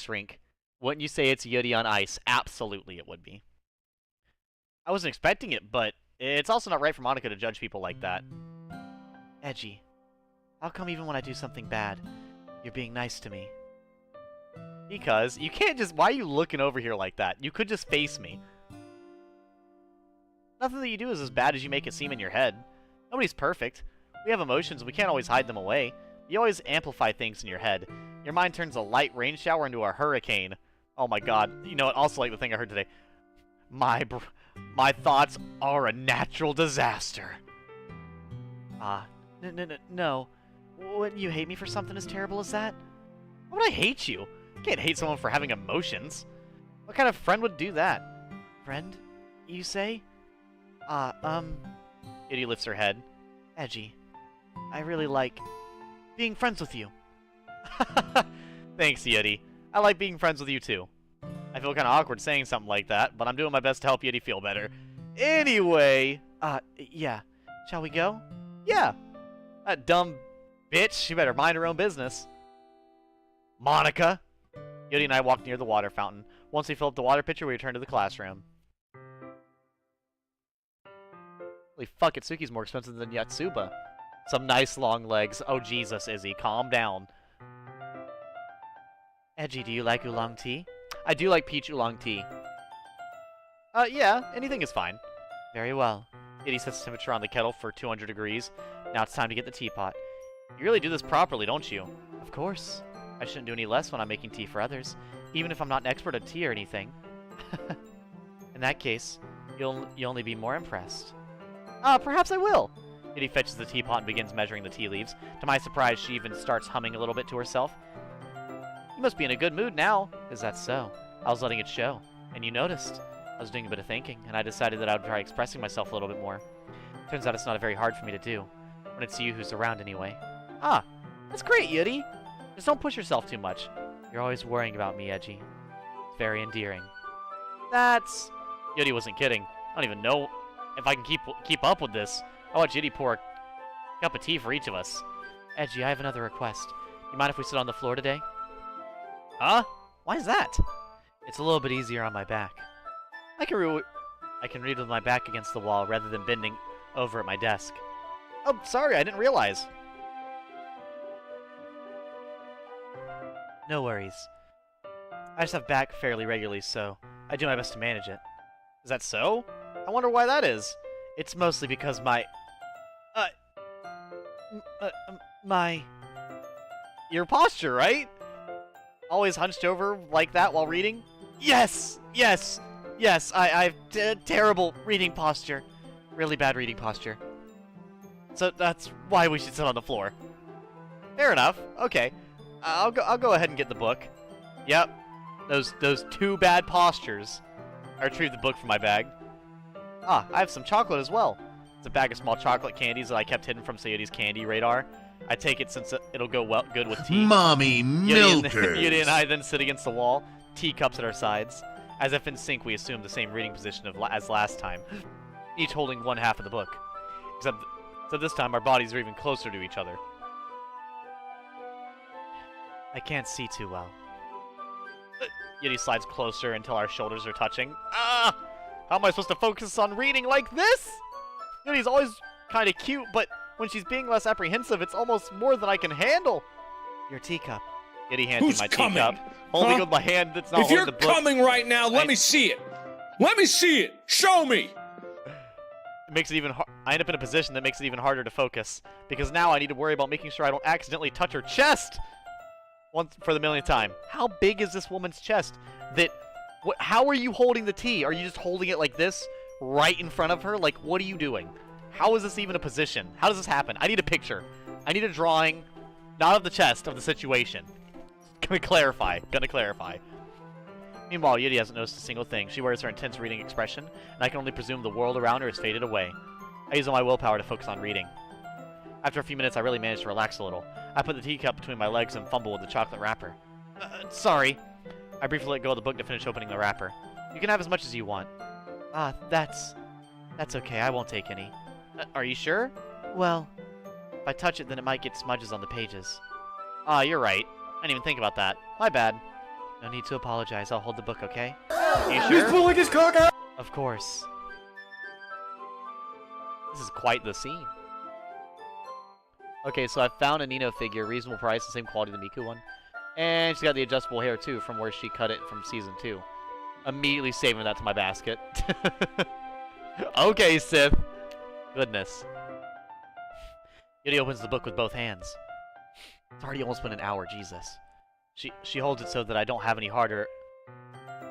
rink, wouldn't you say it's Yuri on ice? Absolutely it would be. I wasn't expecting it, but it's also not right for Monica to judge people like that. Edgy, how come even when I do something bad, you're being nice to me? Because you can't just... Why are you looking over here like that? You could just face me. Nothing that you do is as bad as you make it seem in your head. Nobody's perfect. We have emotions and we can't always hide them away. You always amplify things in your head. Your mind turns a light rain shower into a hurricane. Oh my god. You know what? Also like the thing I heard today. My thoughts are a natural disaster. No. Wouldn't you hate me for something as terrible as that? Why would I hate you? I can't hate someone for having emotions. What kind of friend would do that? Friend? You say? Yuri lifts her head. Edgy. I really like being friends with you. Thanks, Yuri. I like being friends with you, too. I feel kind of awkward saying something like that, but I'm doing my best to help Yuri feel better. Anyway... yeah. Shall we go? Yeah. That dumb bitch, she better mind her own business. Monica! Yuri and I walked near the water fountain. Once we fill up the water pitcher, we return to the classroom. Holy fuck, Itsuki's more expensive than Yatsuba. Some nice long legs. Oh, Jesus, Izzy. Calm down. Edgy, do you like oolong tea? I do like peach oolong tea. Yeah, anything is fine. Very well. Yuri sets the temperature on the kettle for 200 degrees. Now it's time to get the teapot. You really do this properly, don't you? Of course. I shouldn't do any less when I'm making tea for others, even if I'm not an expert at tea or anything. In that case, you'll only be more impressed. Perhaps I will. Yuri fetches the teapot and begins measuring the tea leaves. To my surprise, she even starts humming a little bit to herself. You must be in a good mood now. Is that so? I was letting it show. And you noticed. I was doing a bit of thinking, and I decided that I would try expressing myself a little bit more. Turns out it's not very hard for me to do. When it's you who's around anyway. That's great, Yuri. Just don't push yourself too much. You're always worrying about me, Edgy. It's very endearing. That's... Yuri wasn't kidding. I don't even know if I can keep up with this. I'll watch Yuri pour a cup of tea for each of us. Edgy, I have another request. You mind if we sit on the floor today? Huh? Why is that? It's a little bit easier on my back. I can read with my back against the wall rather than bending over at my desk. Oh, sorry, I didn't realize. No worries. I just have back fairly regularly, so I do my best to manage it. Is that so? I wonder why that is. It's mostly because your posture, right? Always hunched over like that while reading? Yes! Yes! Yes, I've terrible reading posture. Really bad reading posture. So that's why we should sit on the floor. Fair enough. Okay. I'll go ahead and get the book. Yep. Those two bad postures. I retrieved the book from my bag. Ah, I have some chocolate as well. It's a bag of small chocolate candies that I kept hidden from Sayuri's candy radar. I take it since it'll go good with tea. Mommy milkers. Yuri and I then sit against the wall, teacups at our sides. As if in sync, we assume the same reading position as last time, each holding one half of the book. Except this time, our bodies are even closer to each other. I can't see too well. Yuri slides closer until our shoulders are touching. Ah! How am I supposed to focus on reading like this? Yuri's always kind of cute, but when she's being less apprehensive, it's almost more than I can handle. Your teacup. Yuri hands me my teacup, holding with my hand that's not holding the book. If you're coming right now, let me see it. Let me see it. Show me. It makes it even I end up in a position that makes it even harder to focus, because now I need to worry about making sure I don't accidentally touch her chest. Once for the millionth time. How big is this woman's chest? How are you holding the tea? Are you just holding it like this, right in front of her? Like, what are you doing? How is this even a position? How does this happen? I need a picture. I need a drawing, not of the chest, of the situation. Gonna clarify. Meanwhile, Yuri hasn't noticed a single thing. She wears her intense reading expression, and I can only presume the world around her has faded away. I use all my willpower to focus on reading. After a few minutes, I really managed to relax a little. I put the teacup between my legs and fumble with the chocolate wrapper. Sorry. I briefly let go of the book to finish opening the wrapper. You can have as much as you want. That's okay. I won't take any. Are you sure? Well, if I touch it, then it might get smudges on the pages. You're right. I didn't even think about that. My bad. No need to apologize. I'll hold the book, okay? You sure? He's pulling his cock out! Of course. This is quite the scene. Okay, so I found a Nino figure, reasonable price, the same quality as the Miku one. And she's got the adjustable hair, too, from where she cut it from Season 2. Immediately saving that to my basket. Okay, Sith. Goodness. Yuri opens the book with both hands. It's already almost been an hour, Jesus. She holds it so that I don't have any harder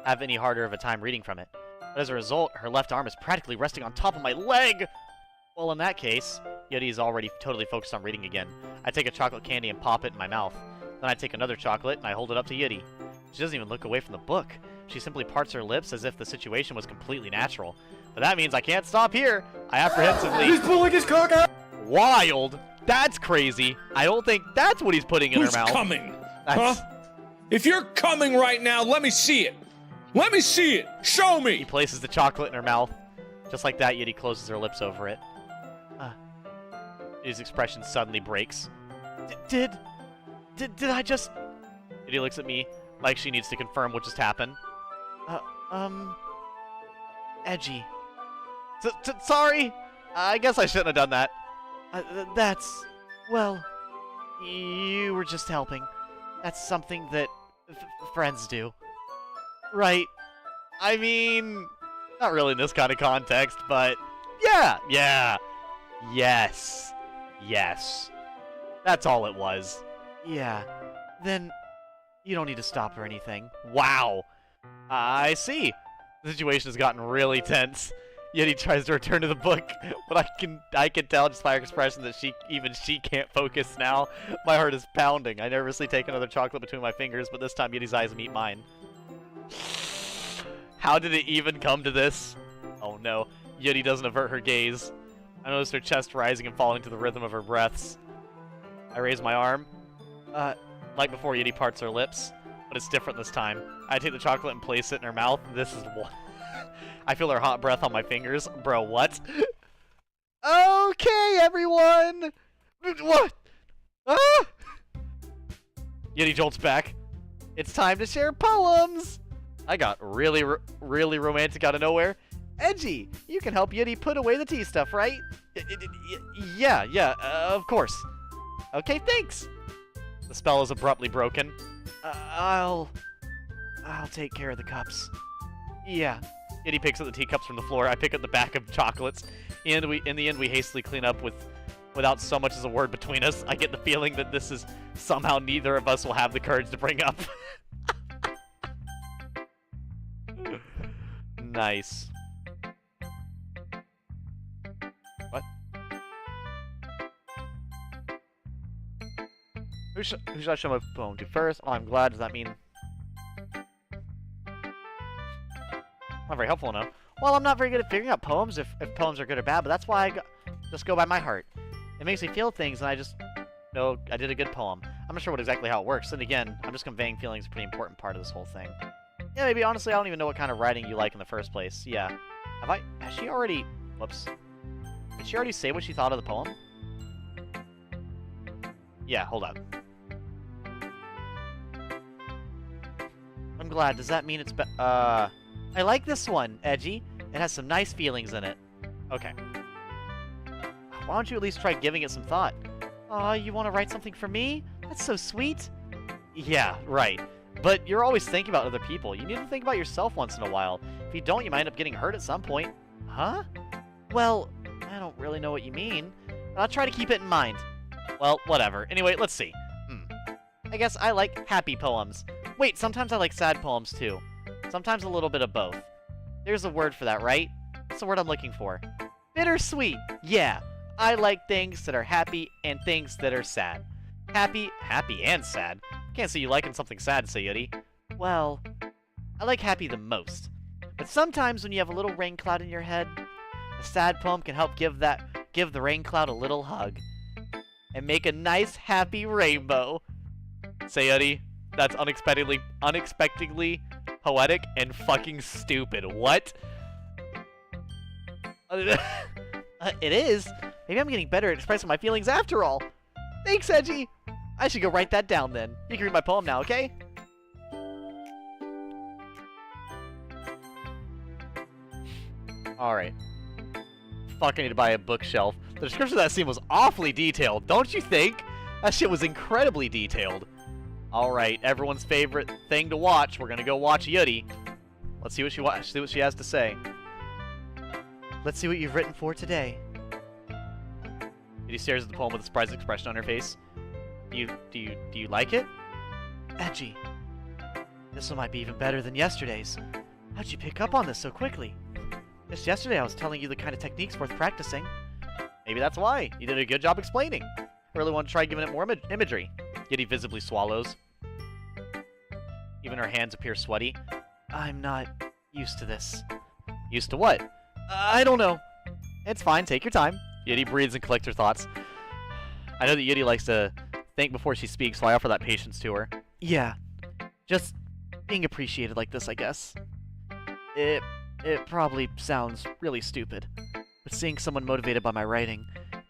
of a time reading from it. But as a result, her left arm is practically resting on top of my leg! Well, in that case, Yuri is already totally focused on reading again. I take a chocolate candy and pop it in my mouth. Then I take another chocolate and I hold it up to Yuri. She doesn't even look away from the book. She simply parts her lips as if the situation was completely natural. But that means I can't stop here. I apprehensively... He's pulling his cock out! Wild! That's crazy. I don't think that's what he's putting in her mouth. Who's coming? Huh? If you're coming right now, let me see it. Let me see it. Show me. He places the chocolate in her mouth. Just like that, Yuri closes her lips over it. His expression suddenly breaks. Did I just... Yuri looks at me like she needs to confirm what just happened. Edgy. Sorry. I guess I shouldn't have done that. Well, you were just helping. That's something that friends do. Right. I mean, not really in this kind of context, but yeah. Yes. That's all it was. Yeah. Then you don't need to stop or anything. Wow. I see. The situation has gotten really tense. Yet he tries to return to the book, but I can tell just by her expression that even she can't focus now. My heart is pounding. I nervously take another chocolate between my fingers, but this time Yeti's eyes meet mine. How did it even come to this? Oh no, Yeti doesn't avert her gaze. I notice her chest rising and falling to the rhythm of her breaths. I raise my arm. Like before, Yeti parts her lips, but it's different this time. I take the chocolate and place it in her mouth. This is what... I feel her hot breath on my fingers. Bro, what? Okay, everyone! What? Ah! Yeti jolts back. It's time to share poems! I got really romantic out of nowhere. Edgy, you can help Yeti put away the tea stuff, right? Yeah, of course. Okay, thanks. The spell is abruptly broken. I'll take care of the cups. Yeah. Yeti picks up the teacups from the floor. I pick up the back of chocolates. And in the end, we hastily clean up without so much as a word between us. I get the feeling that this is somehow neither of us will have the courage to bring up. Nice. What? Who should I show my poem to first? Oh, I'm glad. Does that mean Not very helpful, no. Well, I'm not very good at figuring out poems, if poems are good or bad, but that's why I just go by my heart. It makes me feel things, and I just know I did a good poem. I'm not sure exactly how it works, and again, I'm just conveying feelings, a pretty important part of this whole thing. Yeah, maybe, honestly, I don't even know what kind of writing you like in the first place. Yeah. Has she already... Whoops. Did she already say what she thought of the poem? Yeah, hold on. I'm glad. Does that mean it's I like this one, Edgy. It has some nice feelings in it. Okay. Why don't you at least try giving it some thought? Aw, you want to write something for me? That's so sweet. Yeah, right. But you're always thinking about other people. You need to think about yourself once in a while. If you don't, you might end up getting hurt at some point. Huh? Well, I don't really know what you mean. But I'll try to keep it in mind. Well, whatever. Anyway, let's see. I guess I like happy poems. Wait, sometimes I like sad poems too. Sometimes a little bit of both. There's a word for that, right? That's the word I'm looking for. Bittersweet. Yeah. I like things that are happy and things that are sad. Happy and sad. Can't see you liking something sad, Sayuri. Well, I like happy the most. But sometimes when you have a little rain cloud in your head, a sad poem can help give the rain cloud a little hug. And make a nice, happy rainbow. Sayuri, that's unexpectedly poetic and fucking stupid. What? It is. Maybe I'm getting better at expressing my feelings after all. Thanks, Edgy. I should go write that down then. You can read my poem now, okay? Alright. Fuck, I need to buy a bookshelf. The description of that scene was awfully detailed, don't you think? That shit was incredibly detailed. Alright, everyone's favorite thing to watch. We're gonna go watch Yuri. Let's see what she has to say. Let's see what you've written for today. Yuri stares at the poem with a surprised expression on her face. Do you like it? Edgy. This one might be even better than yesterday's. How'd you pick up on this so quickly? Just yesterday I was telling you the kind of techniques worth practicing. Maybe that's why. You did a good job explaining. I really want to try giving it more imagery. Yuri visibly swallows. Even her hands appear sweaty. I'm not used to this. Used to what? I don't know. It's fine, take your time. Yuri breathes and collects her thoughts. I know that Yuri likes to think before she speaks, so I offer that patience to her. Yeah. Just being appreciated like this, I guess. It probably sounds really stupid, but seeing someone motivated by my writing,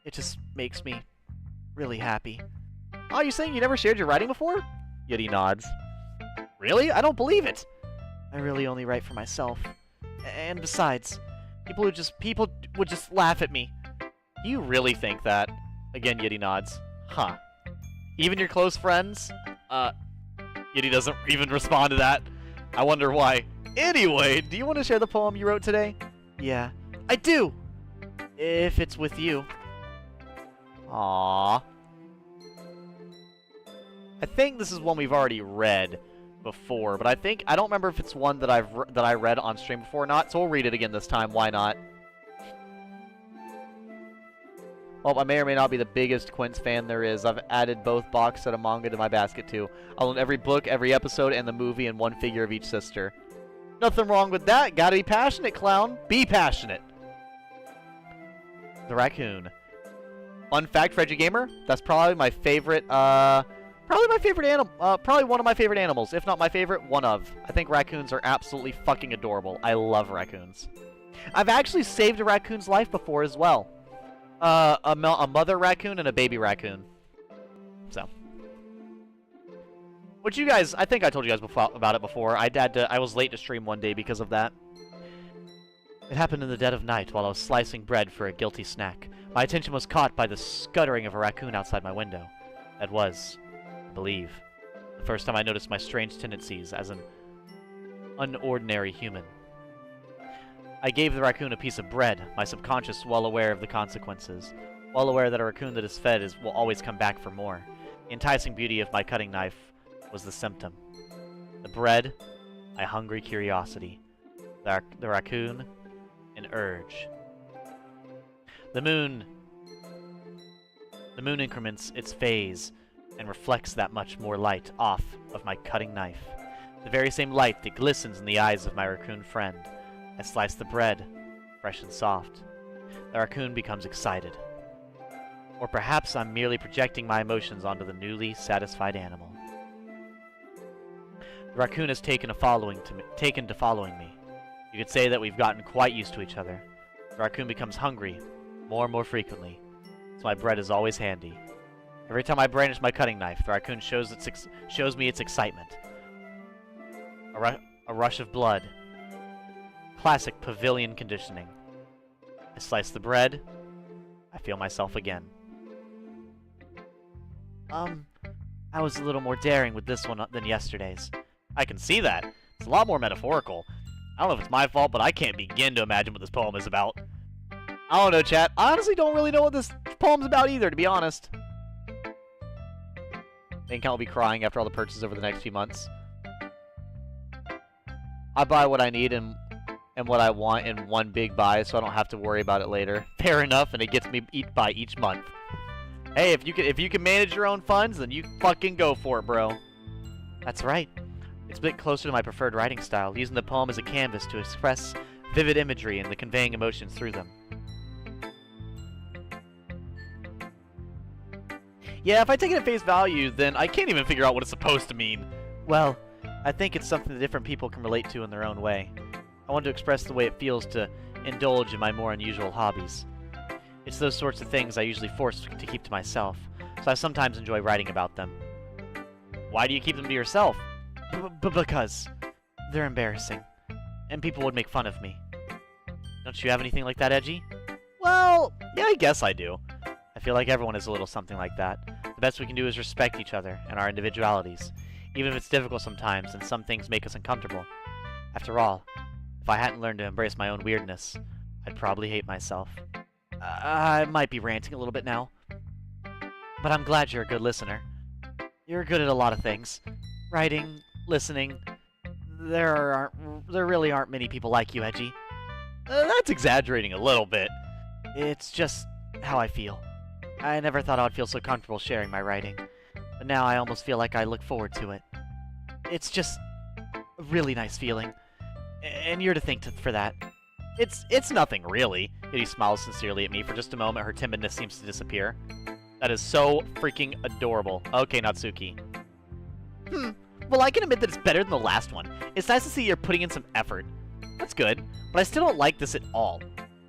it just makes me really happy. Oh, you saying you never shared your writing before? Yuri nods. Really? I don't believe it! I really only write for myself. And besides, people would just laugh at me. Do you really think that? Again, Yuri nods. Huh. Even your close friends? Yuri doesn't even respond to that. I wonder why. Anyway, do you want to share the poem you wrote today? Yeah, I do! If it's with you. Aww. I think this is one we've already read before, but I don't remember if it's one that I read on stream before or not, so we'll read it again this time. Why not? Well, I may or may not be the biggest Quince fan there is. I've added both box set of manga to my basket too. I'll own every book, every episode, and the movie, and one figure of each sister. Nothing wrong with that. Gotta be passionate, clown. Be passionate. The raccoon. Fun fact for Edgy Gamer, that's probably my favorite, probably one of my favorite animals, if not my favorite, one of. I think raccoons are absolutely fucking adorable. I love raccoons. I've actually saved a raccoon's life before as well. A mother raccoon and a baby raccoon. So. Which you guys, I think I told you guys about it before. I was late to stream one day because of that. It happened in the dead of night while I was slicing bread for a guilty snack. My attention was caught by the scuttering of a raccoon outside my window. That was, I believe, the first time I noticed my strange tendencies as an unordinary human. I gave the raccoon a piece of bread, my subconscious well aware of the consequences, well aware that a raccoon that is fed will always come back for more. The enticing beauty of my cutting knife was the symptom. The bread, my hungry curiosity. The raccoon, an urge. The moon increments its phase and reflects that much more light off of my cutting knife. The very same light that glistens in the eyes of my raccoon friend. I slice the bread, fresh and soft. The raccoon becomes excited. Or perhaps I'm merely projecting my emotions onto the newly satisfied animal. The raccoon has taken to following me. You could say that we've gotten quite used to each other. The raccoon becomes hungry more and more frequently, so my bread is always handy. Every time I brandish my cutting knife, the raccoon shows me its excitement. A rush of blood. Classic pavilion conditioning. I slice the bread. I feel myself again. I was a little more daring with this one than yesterday's. I can see that. It's a lot more metaphorical. I don't know if it's my fault, but I can't begin to imagine what this poem is about. I don't know, chat. I honestly don't really know what this poem's about either, to be honest. Bank account will be crying after all the purchases over the next few months. I buy what I need and what I want in one big buy, so I don't have to worry about it later. Fair enough, and it gets me by each month. Hey, if you can manage your own funds, then you fucking go for it, bro. That's right. It's a bit closer to my preferred writing style, using the poem as a canvas to express vivid imagery and the conveying emotions through them. Yeah, if I take it at face value, then I can't even figure out what it's supposed to mean. Well, I think it's something that different people can relate to in their own way. I want to express the way it feels to indulge in my more unusual hobbies. It's those sorts of things I usually force to keep to myself, so I sometimes enjoy writing about them. Why do you keep them to yourself? Because they're embarrassing, and people would make fun of me. Don't you have anything like that, Edgy? Well, yeah, I guess I do. I feel like everyone is a little something like that. The best we can do is respect each other and our individualities, even if it's difficult sometimes and some things make us uncomfortable. After all, if I hadn't learned to embrace my own weirdness, I'd probably hate myself. I might be ranting a little bit now, but I'm glad you're a good listener. You're good at a lot of things. Writing, listening. There really aren't many people like you, Edgy. That's exaggerating a little bit. It's just how I feel. I never thought I would feel so comfortable sharing my writing, but now I almost feel like I look forward to it. It's just a really nice feeling, and you're to thank for that. It's nothing, really. Yuri smiles sincerely at me. For just a moment, her timidness seems to disappear. That is so freaking adorable. Okay, Natsuki. Well, I can admit that it's better than the last one. It's nice to see you're putting in some effort. That's good, but I still don't like this at all.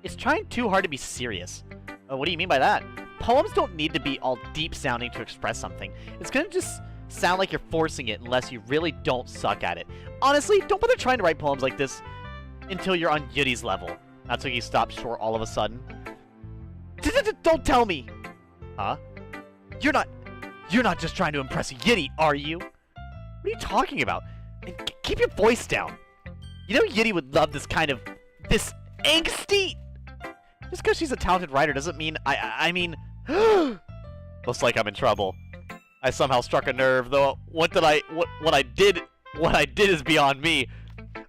It's trying too hard to be serious. What do you mean by that? Poems don't need to be all deep-sounding to express something. It's gonna just sound like you're forcing it unless you really don't suck at it. Honestly, don't bother trying to write poems like this until you're on Yuri's level. Natsuki stops short all of a sudden. Don't tell me! Huh? You're not just trying to impress Yuri, are you? What are you talking about? And keep your voice down. You know Yuri would love this angsty... Just because she's a talented writer doesn't mean I mean... Looks like I'm in trouble. I somehow struck a nerve, though what I did is beyond me.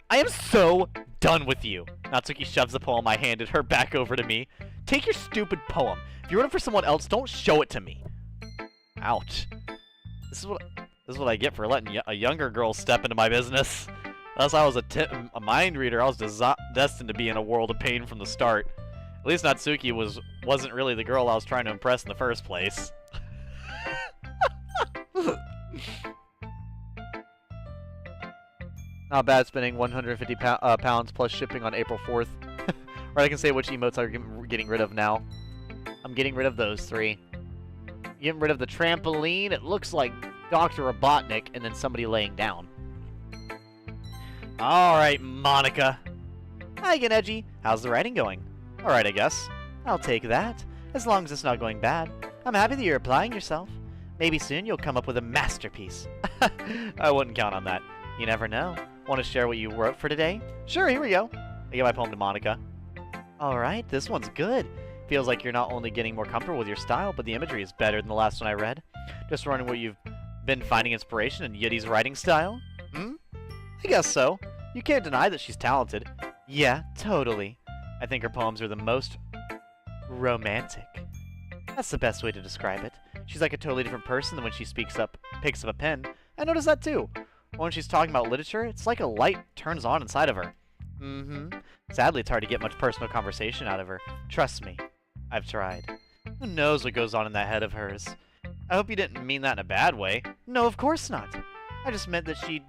I am so done with you. Natsuki shoves the poem I handed her back over to me. Take your stupid poem. If you wrote it for someone else, don't show it to me. Ouch. This is what I get for letting a younger girl step into my business. Unless I was a mind reader, I was destined to be in a world of pain from the start. At least Natsuki wasn't really the girl I was trying to impress in the first place. Not bad spending 150 pounds plus shipping on April 4th. Or I can say which emotes I'm getting rid of now. I'm getting rid of those 3. Getting rid of the trampoline. It looks like Dr. Robotnik and then somebody laying down. Alright, Monica. Hi again, Edgy. How's the writing going? Alright, I guess. I'll take that. As long as it's not going bad. I'm happy that you're applying yourself. Maybe soon you'll come up with a masterpiece. I wouldn't count on that. You never know. Want to share what you wrote for today? Sure, here we go. I give my poem to Monica. Alright, this one's good. Feels like you're not only getting more comfortable with your style, but the imagery is better than the last one I read. Just wondering where you've been finding inspiration in Yuri's writing style? I guess so. You can't deny that she's talented. Yeah, totally. I think her poems are the most romantic. That's the best way to describe it. She's like a totally different person than when she picks up a pen. I noticed that too. When she's talking about literature, it's like a light turns on inside of her. Mm-hmm. Sadly, it's hard to get much personal conversation out of her. Trust me. I've tried. Who knows what goes on in that head of hers? I hope you didn't mean that in a bad way. No, of course not. I just meant that she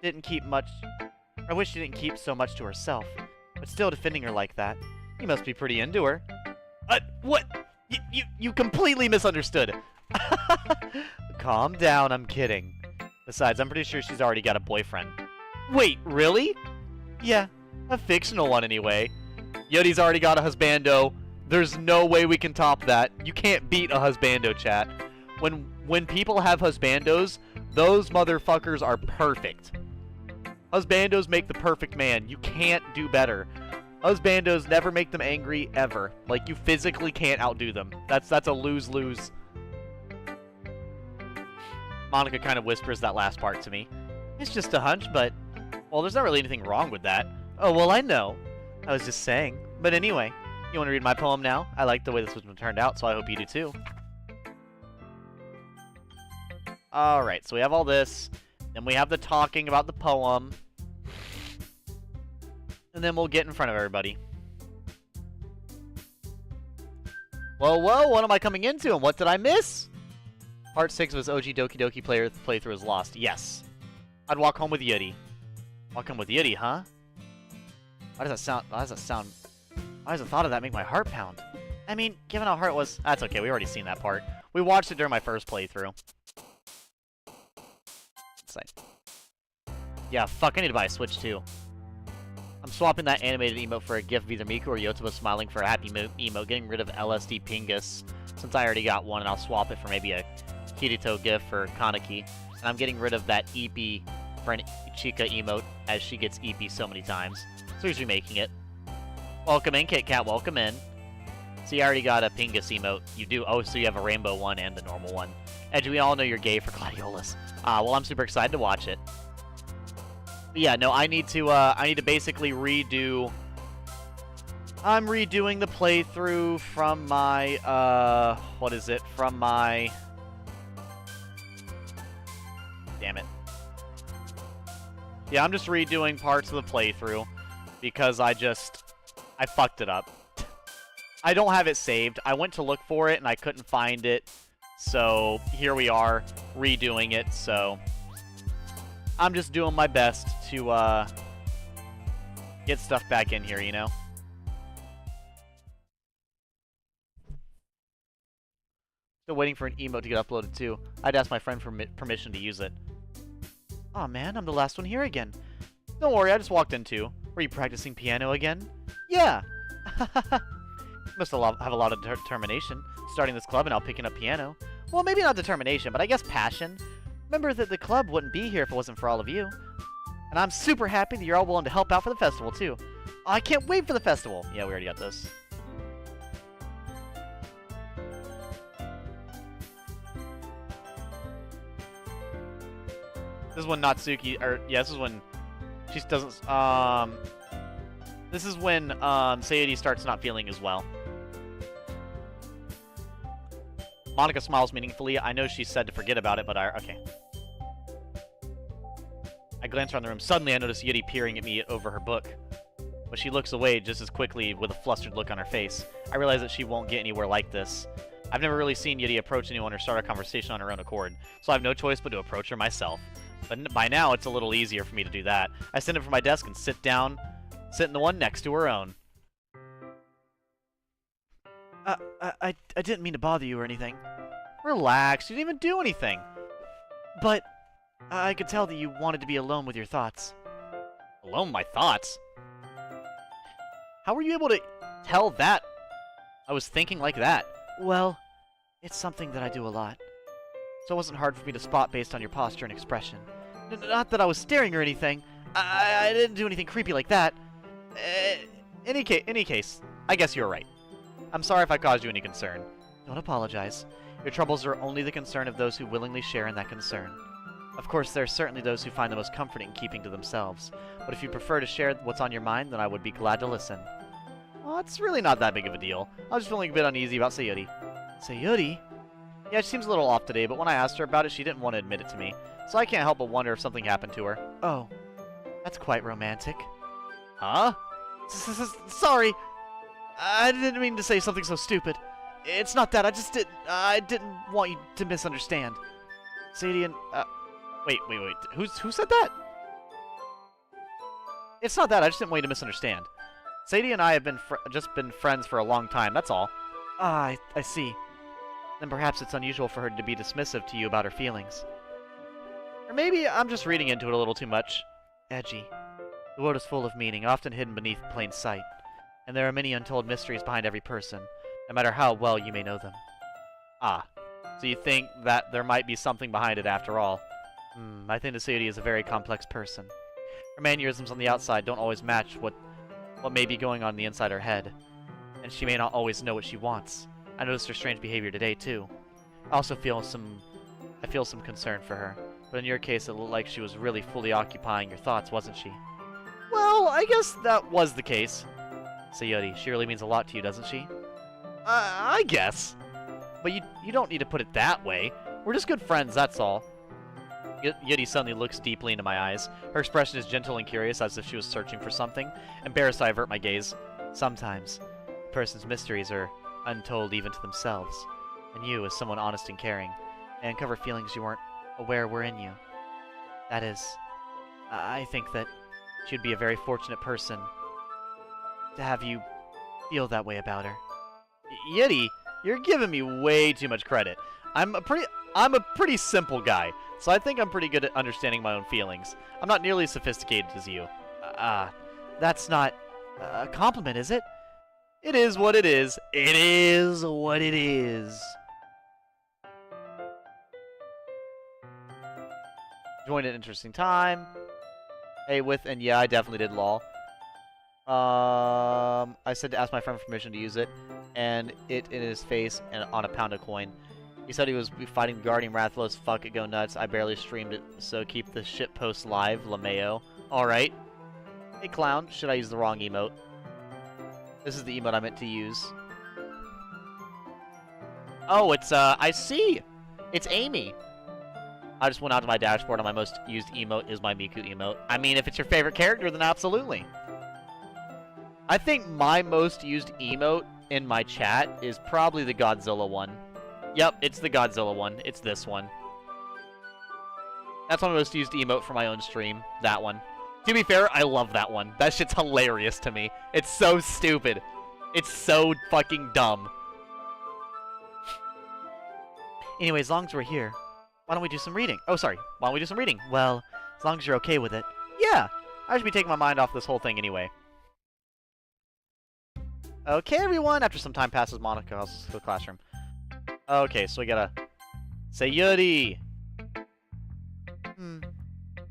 didn't keep much... I wish she didn't keep so much to herself. But still defending her like that. You must be pretty into her. What? You completely misunderstood. Calm down, I'm kidding. Besides, I'm pretty sure she's already got a boyfriend. Wait, really? Yeah, a fictional one anyway. Yuri's already got a husbando. There's no way we can top that. You can't beat a husbando, chat. When people have husbandos, those motherfuckers are perfect. Husbandos make the perfect man. You can't do better. Husbandos never make them angry, ever. Like, you physically can't outdo them. That's a lose-lose. Monica kind of whispers that last part to me. It's just a hunch, but... Well, there's not really anything wrong with that. Oh, well, I know. I was just saying. But anyway, you want to read my poem now? I like the way this one turned out, so I hope you do too. Alright, so we have all this. Then we have the talking about the poem. And then we'll get in front of everybody. Whoa, whoa, what am I coming into and what did I miss? Part 6 of his OG Doki Doki playthrough is lost. Yes. I'd walk home with Yuri. Walk home with Yuri, huh? Why does the thought of that make my heart pound? I mean, given how hard it was... That's okay, we already seen that part. We watched it during my first playthrough. Yeah, fuck, I need to buy a Switch too. I'm swapping that animated emote for a GIF of either Miku or Yotsuba smiling for a happy emote, getting rid of LSD Pingus, since I already got one, and I'll swap it for maybe a Kirito GIF for Kaneki. And I'm getting rid of that Eepee for an Ichika emote, as she gets Eepee so many times. So he's remaking it. Welcome in, Kit Kat, welcome in. So you already got a Pingus emote. You do, oh, so you have a rainbow one and the normal one. Edge, we all know you're gay for Gladiolus. Well, I'm super excited to watch it. But yeah, no, I need to basically redo... I'm redoing the playthrough from my, what is it? From my... Damn it. Yeah, I'm just redoing parts of the playthrough because I fucked it up. I don't have it saved. I went to look for it and I couldn't find it. So here we are, redoing it, so... I'm just doing my best to, get stuff back in here, you know? Still waiting for an emote to get uploaded, too. I'd ask my friend for permission to use it. Aw, man, I'm the last one here again. Don't worry, I just walked in, too. Were you practicing piano again? Yeah! Must have a lot of determination, starting this club and now picking up piano. Well, maybe not determination, but I guess passion. Remember that the club wouldn't be here if it wasn't for all of you. And I'm super happy that you're all willing to help out for the festival, too. Oh, I can't wait for the festival! Yeah, we already got this. This is when Natsuki, or, yeah, this is when she doesn't, this is when, Sayuri starts not feeling as well. Monica smiles meaningfully. I know she said to forget about it, but okay. I glance around the room. Suddenly, I notice Yuri peering at me over her book. But she looks away just as quickly with a flustered look on her face. I realize that she won't get anywhere like this. I've never really seen Yuri approach anyone or start a conversation on her own accord, so I have no choice but to approach her myself. But by now, it's a little easier for me to do that. I stand up from my desk and sit down, sit in the one next to her own. I didn't mean to bother you or anything. Relax, you didn't even do anything. But I could tell that you wanted to be alone with your thoughts. Alone with my thoughts? How were you able to tell that I was thinking like that? Well, it's something that I do a lot. So it wasn't hard for me to spot based on your posture and expression. Not that I was staring or anything. I didn't do anything creepy like that. Any case, I guess you're right. I'm sorry if I caused you any concern. Don't apologize. Your troubles are only the concern of those who willingly share in that concern. Of course, there are certainly those who find the most comfort in keeping to themselves. But if you prefer to share what's on your mind, then I would be glad to listen. Well, it's really not that big of a deal. I was just feeling a bit uneasy about Sayuri. Sayuri? Yeah, she seems a little off today, but when I asked her about it, she didn't want to admit it to me. So I can't help but wonder if something happened to her. Oh, that's quite romantic. Huh? Sorry. I didn't mean to say something so stupid. It's not that. I didn't want you to misunderstand. Sadie and wait. Who said that? It's not that. I just didn't want you to misunderstand. Sadie and I have just been friends for a long time. That's all. Ah, I see. Then perhaps it's unusual for her to be dismissive to you about her feelings. Or maybe I'm just reading into it a little too much. Edgy. The world is full of meaning, often hidden beneath plain sight. And there are many untold mysteries behind every person, no matter how well you may know them. Ah, so you think that there might be something behind it after all? I think the Sadie is a very complex person. Her mannerisms on the outside don't always match what may be going on in the inside her head. And she may not always know what she wants. I noticed her strange behavior today, too. I also feel some concern for her. But in your case, it looked like she was really fully occupying your thoughts, wasn't she? Well, I guess that was the case. Sayuri, she really means a lot to you, doesn't she? I guess. But you don't need to put it that way. We're just good friends, that's all. Yuri suddenly looks deeply into my eyes. Her expression is gentle and curious, as if she was searching for something. Embarrassed, I avert my gaze. Sometimes, a person's mysteries are untold even to themselves. And you, as someone honest and caring, may uncover feelings you weren't aware were in you. That is, I think that she'd be a very fortunate person to have you feel that way about her. Yuri, you're giving me way too much credit. I'm a pretty simple guy, so I think I'm pretty good at understanding my own feelings. I'm not nearly as sophisticated as you. That's not a compliment, is it? It is what it is. It is what it is. Joined an interesting time. Hey, and yeah, I definitely did lol. I said to ask my friend for permission to use it, and it in his face and on a pound of coin. He said he was fighting Guardian Rathalos. Fuck it, go nuts. I barely streamed it, so keep the shitpost live, LeMayo. Alright. Hey, clown. Should I use the wrong emote? This is the emote I meant to use. Oh, it's, I see! It's Amy. I just went out to my dashboard, and my most used emote is my Miku emote. I mean, if it's your favorite character, then absolutely. I think my most used emote in my chat is probably the Godzilla one. Yep, it's the Godzilla one. It's this one. That's my most used emote for my own stream. That one. To be fair, I love that one. That shit's hilarious to me. It's so stupid. It's so fucking dumb. Anyway, as long as we're here, why don't we do some reading? Oh, sorry. Why don't we do some reading? Well, as long as you're okay with it. Yeah, I should be taking my mind off this whole thing anyway. Okay, everyone. After some time passes, Monica goes to the classroom. Okay, so we gotta say Yuri.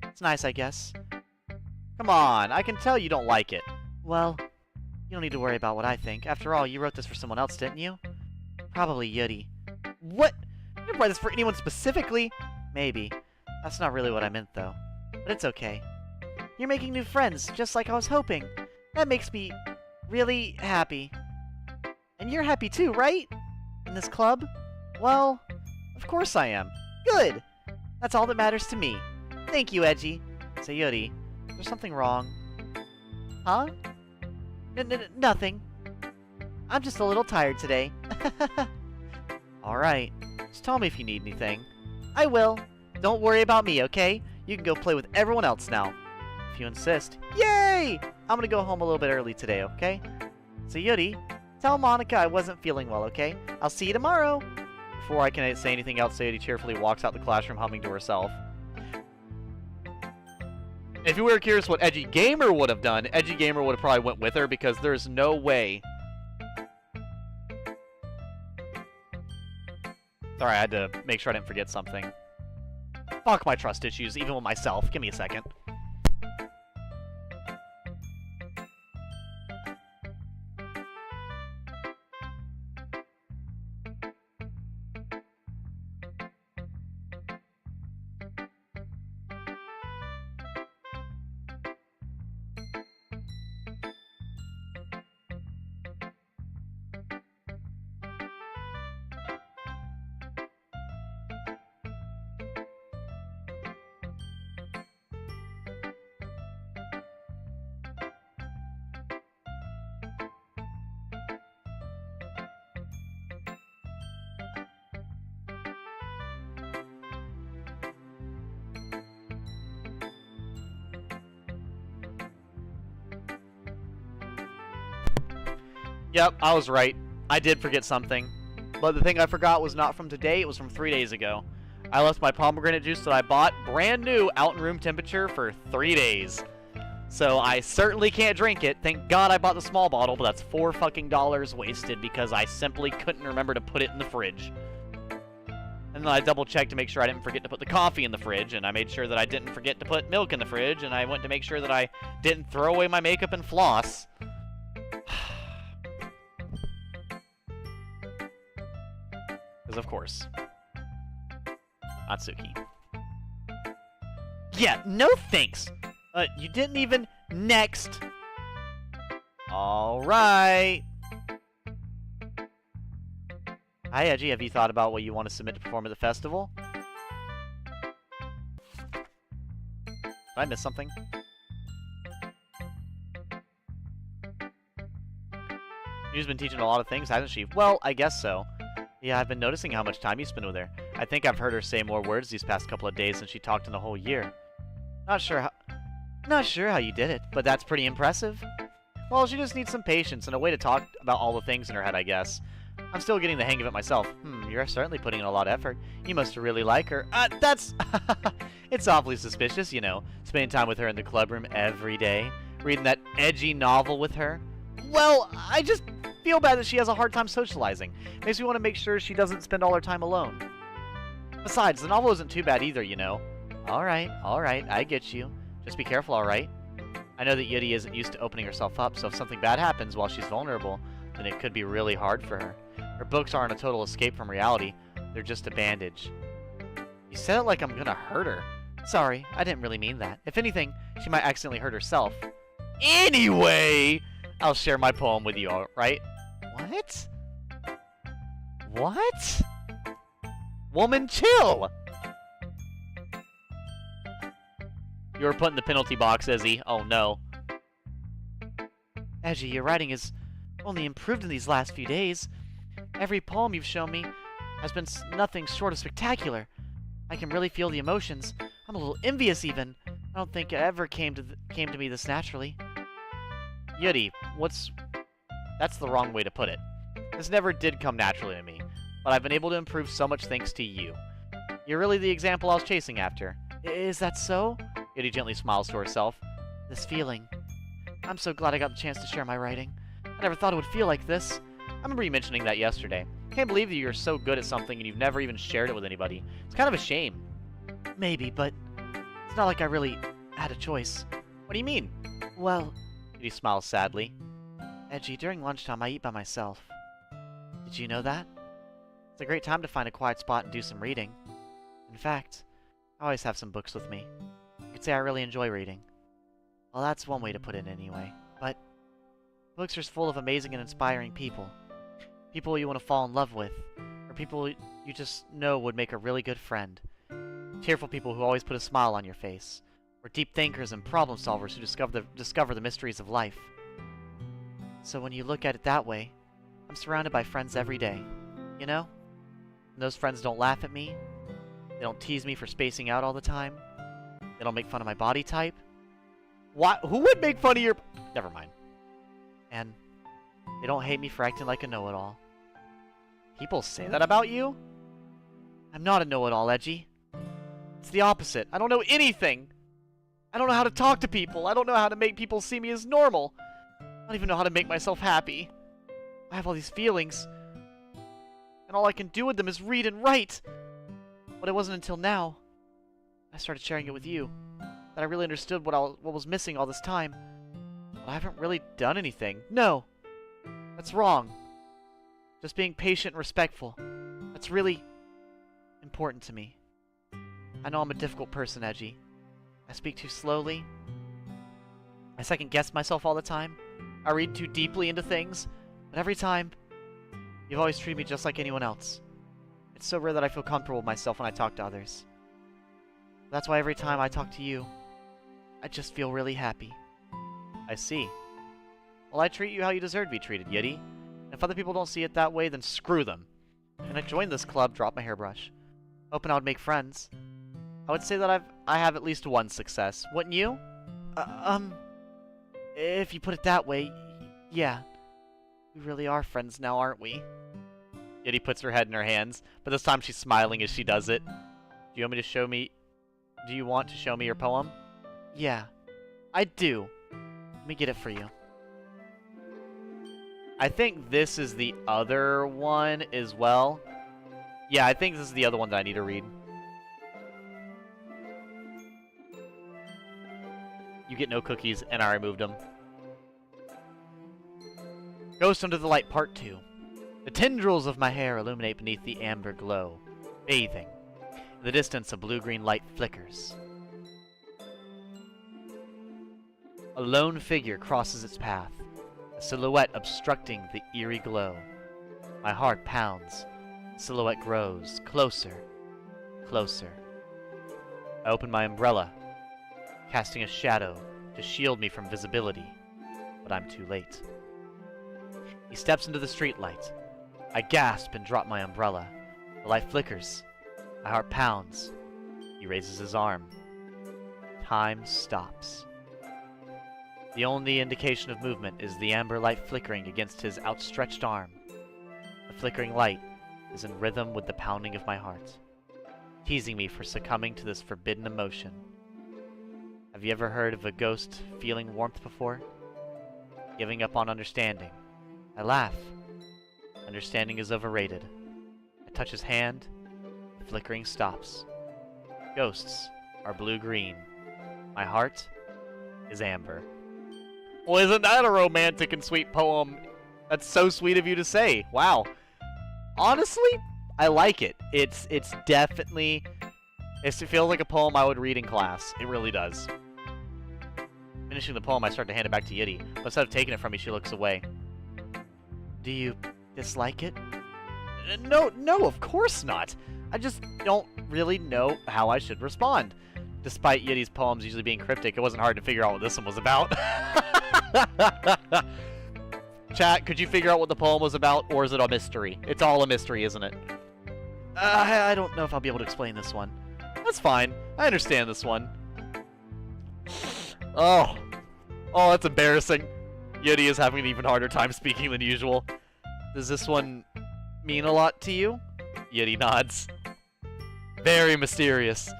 It's nice, I guess. Come on, I can tell you don't like it. Well, you don't need to worry about what I think. After all, you wrote this for someone else, didn't you? Probably Yuri. What? You didn't write this for anyone specifically? Maybe. That's not really what I meant, though. But it's okay. You're making new friends, just like I was hoping. That makes me really happy. And you're happy too, right? In this club? Well, of course I am. Good! That's all that matters to me. Thank you, Edgy. Sayuri, is there something wrong? Huh? Nothing. I'm just a little tired today. Alright. Just tell me if you need anything. I will. Don't worry about me, okay? You can go play with everyone else now. If you insist. Yay! I'm gonna go home a little bit early today, okay? Sayuri, tell Monica I wasn't feeling well, okay? I'll see you tomorrow. Before I can say anything else, Sayuri cheerfully walks out the classroom humming to herself. If you were curious what Edgy Gamer would have done, Edgy Gamer would have probably went with her because there's no way. Sorry, I had to make sure I didn't forget something. Fuck my trust issues, even with myself. Give me a second. Yep, I was right. I did forget something. But the thing I forgot was not from today, it was from 3 days ago. I left my pomegranate juice that I bought brand new out in room temperature for 3 days. So I certainly can't drink it. Thank God I bought the small bottle, but that's $4 fucking wasted because I simply couldn't remember to put it in the fridge. And then I double checked to make sure I didn't forget to put the coffee in the fridge, and I made sure that I didn't forget to put milk in the fridge, and I went to make sure that I didn't throw away my makeup and floss. Because of course. Atsuki. Yeah, no thanks! You didn't even... Next! Alright! Hi, Edgy. Have you thought about what you want to submit to perform at the festival? Did I miss something? She's been teaching a lot of things, hasn't she? Well, I guess so. Yeah, I've been noticing how much time you spend with her. I think I've heard her say more words these past couple of days than she talked in a whole year. Not sure how you did it, but that's pretty impressive. Well, she just needs some patience and a way to talk about all the things in her head, I guess. I'm still getting the hang of it myself. You're certainly putting in a lot of effort. You must really like her. That's... It's awfully suspicious, you know, spending time with her in the clubroom every day, reading that edgy novel with her. Well, I just feel bad that she has a hard time socializing. Makes me want to make sure she doesn't spend all her time alone. Besides, the novel isn't too bad either, you know. Alright, I get you. Just be careful, alright? I know that Yuri isn't used to opening herself up, so if something bad happens while she's vulnerable, then it could be really hard for her. Her books aren't a total escape from reality. They're just a bandage. You said it like I'm gonna hurt her. Sorry, I didn't really mean that. If anything, she might accidentally hurt herself. Anyway, I'll share my poem with you, alright? What? What? Woman, chill! You were put in the penalty box, Izzy. Oh no. Edgy, your writing has only improved in these last few days. Every poem you've shown me has been nothing short of spectacular. I can really feel the emotions. I'm a little envious even. I don't think it ever came to me this naturally. Yuri, that's the wrong way to put it. This never did come naturally to me, but I've been able to improve so much thanks to you. You're really the example I was chasing after. Is that so? Yuri gently smiles to herself. This feeling. I'm so glad I got the chance to share my writing. I never thought it would feel like this. I remember you mentioning that yesterday. Can't believe that you're so good at something and you've never even shared it with anybody. It's kind of a shame. Maybe, but it's not like I really had a choice. What do you mean? Well, Yuri smiles sadly. Edgy, during lunchtime I eat by myself. Did you know that? It's a great time to find a quiet spot and do some reading. In fact, I always have some books with me. You could say I really enjoy reading. Well, that's one way to put it anyway. But books are full of amazing and inspiring people. People you want to fall in love with. Or people you just know would make a really good friend. Cheerful people who always put a smile on your face. Or deep thinkers and problem solvers who discover the mysteries of life. So when you look at it that way, I'm surrounded by friends every day. You know? And those friends don't laugh at me. They don't tease me for spacing out all the time. They don't make fun of my body type. What? Who would make fun of your... Never mind. And they don't hate me for acting like a know-it-all. People say that about you? I'm not a know-it-all, Edgy. It's the opposite. I don't know anything. I don't know how to talk to people. I don't know how to make people see me as normal. I don't even know how to make myself happy. I have all these feelings. And all I can do with them is read and write. But it wasn't until now I started sharing it with you that I really understood what was missing all this time. But I haven't really done anything. No! That's wrong. Just being patient and respectful. That's really important to me. I know I'm a difficult person, Edgy. I speak too slowly. I second-guess myself all the time. I read too deeply into things. But every time, you've always treated me just like anyone else. It's so rare that I feel comfortable with myself when I talk to others. That's why every time I talk to you, I just feel really happy. I see. Well, I treat you how you deserve to be treated, Yuri. If other people don't see it that way, then screw them. And I joined this club, dropped my hairbrush. Hoping I would make friends. I would say that I have at least one success. Wouldn't you? If you put it that way, yeah. We really are friends now, aren't we? Yeti puts her head in her hands, but this time she's smiling as she does it. Do you want to show me your poem? Yeah, I do. Let me get it for you. I think this is the other one as well. Yeah, I think this is the other one that I need to read. You get no cookies, and I removed them. Ghost Under the Light Part 2. The tendrils of my hair illuminate beneath the amber glow, bathing. In the distance, a blue-green light flickers. A lone figure crosses its path, a silhouette obstructing the eerie glow. My heart pounds. The silhouette grows closer, closer. I open my umbrella, casting a shadow to shield me from visibility, but I'm too late. He steps into the streetlight. I gasp and drop my umbrella. The light flickers. My heart pounds. He raises his arm. Time stops. The only indication of movement is the amber light flickering against his outstretched arm. The flickering light is in rhythm with the pounding of my heart, teasing me for succumbing to this forbidden emotion. Have you ever heard of a ghost feeling warmth before? Giving up on understanding. I laugh. Understanding is overrated. I touch his hand. The flickering stops. Ghosts are blue-green. My heart is amber. Well, isn't that a romantic and sweet poem? That's so sweet of you to say. Wow. Honestly, I like it. It's definitely... It feels like a poem I would read in class. It really does. Finishing the poem, I start to hand it back to Yuri, but instead of taking it from me, she looks away. Do you dislike it? No, of course not. I just don't really know how I should respond. Despite Yuri's poems usually being cryptic, it wasn't hard to figure out what this one was about. Chat, could you figure out what the poem was about, or is it a mystery? It's all a mystery, isn't it? I don't know if I'll be able to explain this one. That's fine. I understand this one. Oh, that's embarrassing. Yuri is having an even harder time speaking than usual. Does this one mean a lot to you? Yuri nods. Very mysterious.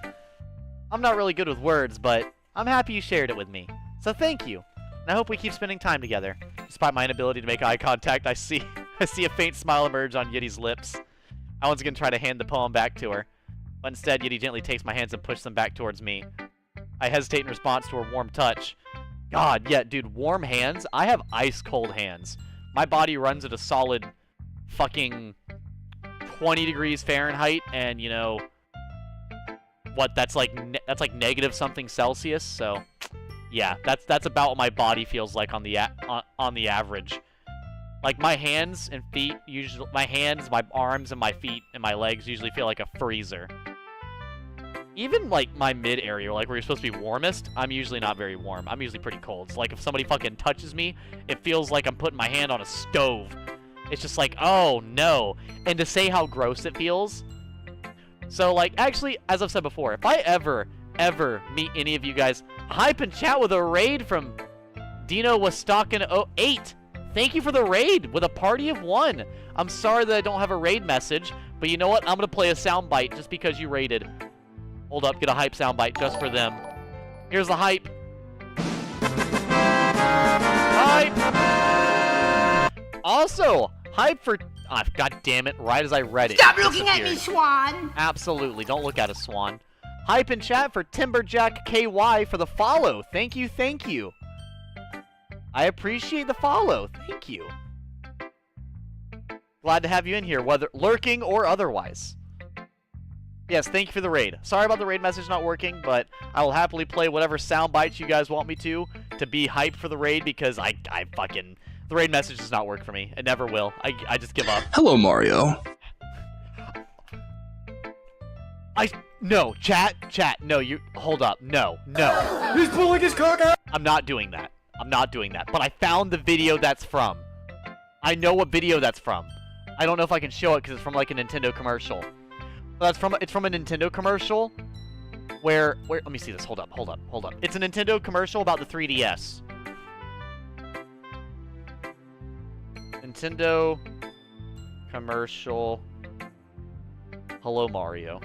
I'm not really good with words, but I'm happy you shared it with me. So thank you. And I hope we keep spending time together. Despite my inability to make eye contact, I see a faint smile emerge on Yuri's lips. I once again try to hand the poem back to her, but instead Yuri gently takes my hands and pushes them back towards me. I hesitate in response to her warm touch. God, yeah, dude, warm hands? I have ice-cold hands. My body runs at a solid fucking 20 degrees Fahrenheit, and, you know, what, that's like negative something Celsius, so... Yeah, that's about what my body feels like on the average. Like, my hands and feet usually... My hands, my arms, and my feet and my legs usually feel like a freezer. Even, like, my mid-area, like, where you're supposed to be warmest, I'm usually not very warm. I'm usually pretty cold. So, like, if somebody fucking touches me, it feels like I'm putting my hand on a stove. It's just like, oh, no. And to say how gross it feels... So, like, actually, as I've said before, if I ever meet any of you guys, hype and chat with a raid from Dino Wastakin08. Thank you for the raid with a party of 1. I'm sorry that I don't have a raid message, but you know what? I'm going to play a soundbite just because you raided. Hold up, get a hype soundbite just for them. Here's the hype. Hype! Also, hype for... Oh, God damn it, right as I read it. Stop looking at me, Swan! Absolutely, don't look at us, Swan. Hype in chat for Timberjack KY for the follow. Thank you, thank you. I appreciate the follow. Thank you. Glad to have you in here, whether lurking or otherwise. Yes, thank you for the raid. Sorry about the raid message not working, but I will happily play whatever sound bites you guys want me to be hyped for the raid, because I fucking... The raid message does not work for me. It never will. I just give up. Hello, Mario. No, chat, no, you, hold up, no. He's pulling his cock out! I'm not doing that. But I found the video that's from. I know what video that's from. I don't know if I can show it because it's from, like, a Nintendo commercial. But it's from a Nintendo commercial where, let me see this, hold up. It's a Nintendo commercial about the 3DS. Nintendo commercial. Hello, Mario.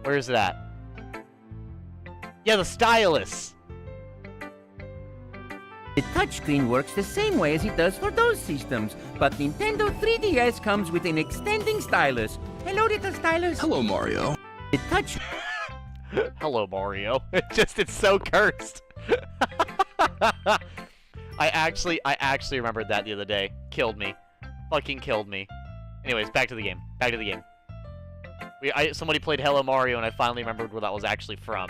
Where is it at? Yeah, the stylus. The touchscreen works the same way as it does for those systems, but Nintendo 3DS comes with an extending stylus. Hello, little stylus. Hello, Mario. The touch... Hello, Mario. It's so cursed. I actually remembered that the other day. Killed me. Fucking killed me. Anyways, back to the game. Back to the game. Somebody played Hello Mario, and I finally remembered where that was actually from.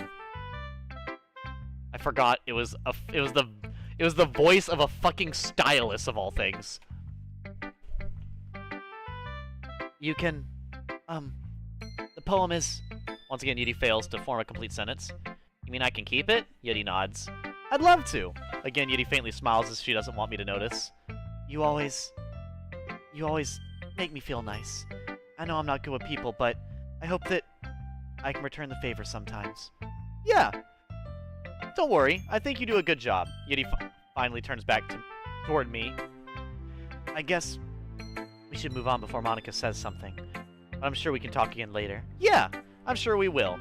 I forgot it was the voice of a fucking stylus of all things. You can, the poem is... Once again, Yuri fails to form a complete sentence. You mean I can keep it? Yuri nods. I'd love to. Again, Yuri faintly smiles as she doesn't want me to notice. You always make me feel nice. I know I'm not good with people, but I hope that I can return the favor sometimes. Yeah. Don't worry. I think you do a good job. Yuri finally turns back toward me. I guess we should move on before Monica says something. But I'm sure we can talk again later. Yeah, I'm sure we will.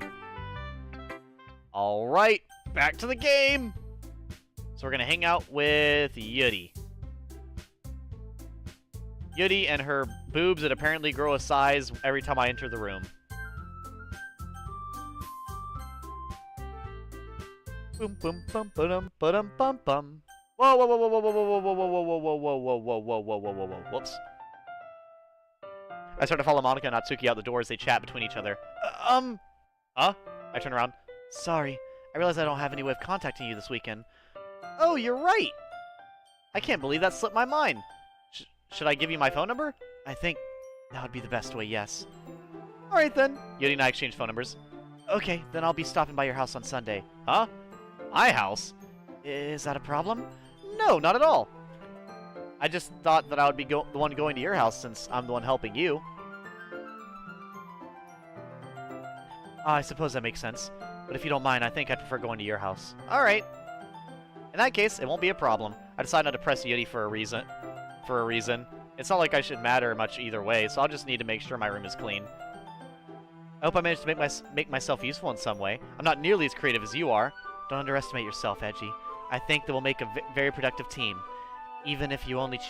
Alright, back to the game! So we're gonna hang out with Yuri. Yuri and her boobs that apparently grow a size every time I enter the room. Boom boom bum ba-dum ba-dum bum bum. Whoa whoa whoa whoa whoa whoa whoa whoa whoa whoa whoa whoa whoa whoa whoa whoa whoa whoa whoa. Whoops. I start to follow Monica and Natsuki out the door as they chat between each other. Huh? I turn around. Sorry, I realize I don't have any way of contacting you this weekend. Oh, you're right! I can't believe that slipped my mind. Should I give you my phone number? I think that would be the best way, yes. Alright then. Yuri and I exchange phone numbers. Okay, then I'll be stopping by your house on Sunday. Huh? My house? Is that a problem? No, not at all. I just thought that I would be the one going to your house since I'm the one helping you. I suppose that makes sense. But if you don't mind, I think I'd prefer going to your house. Alright. In that case, it won't be a problem. I decided not to press Yuri for a reason. It's not like I should matter much either way, so I'll just need to make sure my room is clean. I hope I managed to make myself useful in some way. I'm not nearly as creative as you are. Don't underestimate yourself, Edgy. I think that we'll make a very productive team. Even if you only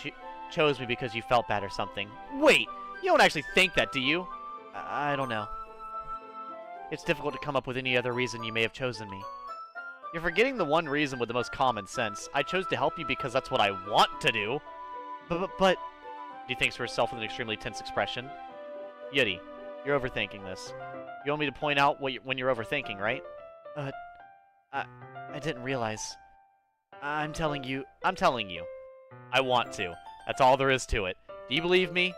chose me because you felt bad or something. Wait! You don't actually think that, do you? I don't know. It's difficult to come up with any other reason you may have chosen me. You're forgetting the one reason with the most common sense. I chose to help you because that's what I want to do. But... He thinks to herself with an extremely tense expression. Yuri, you're overthinking this. You want me to point out when you're overthinking, right? I didn't realize. I'm telling you. I want to. That's all there is to it. Do you believe me?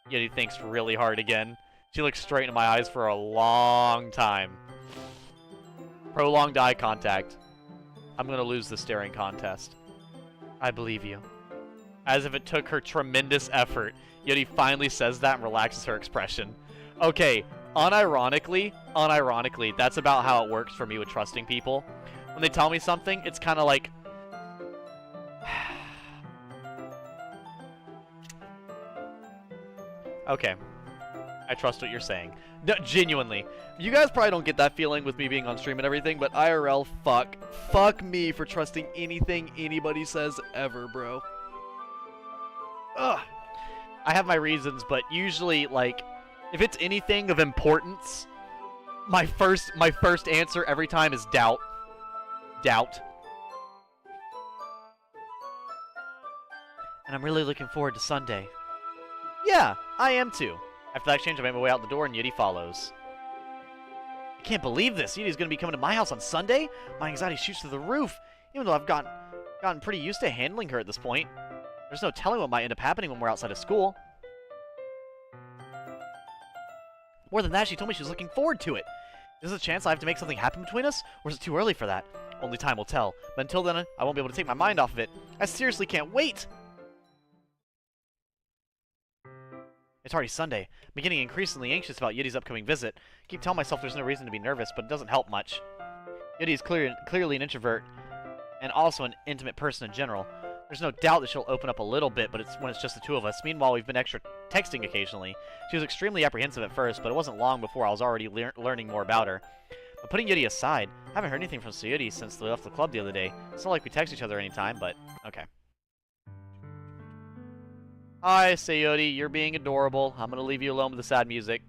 Yuri thinks really hard again. She looks straight into my eyes for a long time. Prolonged eye contact. I'm gonna lose the staring contest. I believe you. As if it took her tremendous effort, Yuri finally says that and relaxes her expression. Okay, unironically, that's about how it works for me with trusting people. When they tell me something, it's kind of like... Okay. I trust what you're saying. No, genuinely. You guys probably don't get that feeling with me being on stream and everything, but IRL, fuck me for trusting anything anybody says ever, bro. Ugh. I have my reasons, but usually, like, if it's anything of importance, my first answer every time is doubt. Doubt. And I'm really looking forward to Sunday. Yeah, I am too. After that exchange, I made my way out the door and Yuri follows. I can't believe this. Yuri's going to be coming to my house on Sunday? My anxiety shoots through the roof, even though I've gotten pretty used to handling her at this point. There's no telling what might end up happening when we're outside of school. More than that, she told me she was looking forward to it. Is there a chance I have to make something happen between us? Or is it too early for that? Only time will tell. But until then, I won't be able to take my mind off of it. I seriously can't wait! It's already Sunday. I'm getting increasingly anxious about Yuri's upcoming visit. I keep telling myself there's no reason to be nervous, but it doesn't help much. Yuri is clearly an introvert, and also an intimate person in general. There's no doubt that she'll open up a little bit, but it's when it's just the two of us. Meanwhile, we've been extra texting occasionally. She was extremely apprehensive at first, but it wasn't long before I was already learning more about her. But putting Yuri aside, I haven't heard anything from Sayuri since we left the club the other day. It's not like we text each other anytime, but okay. Hi, Sayuri, you're being adorable. I'm gonna leave you alone with the sad music.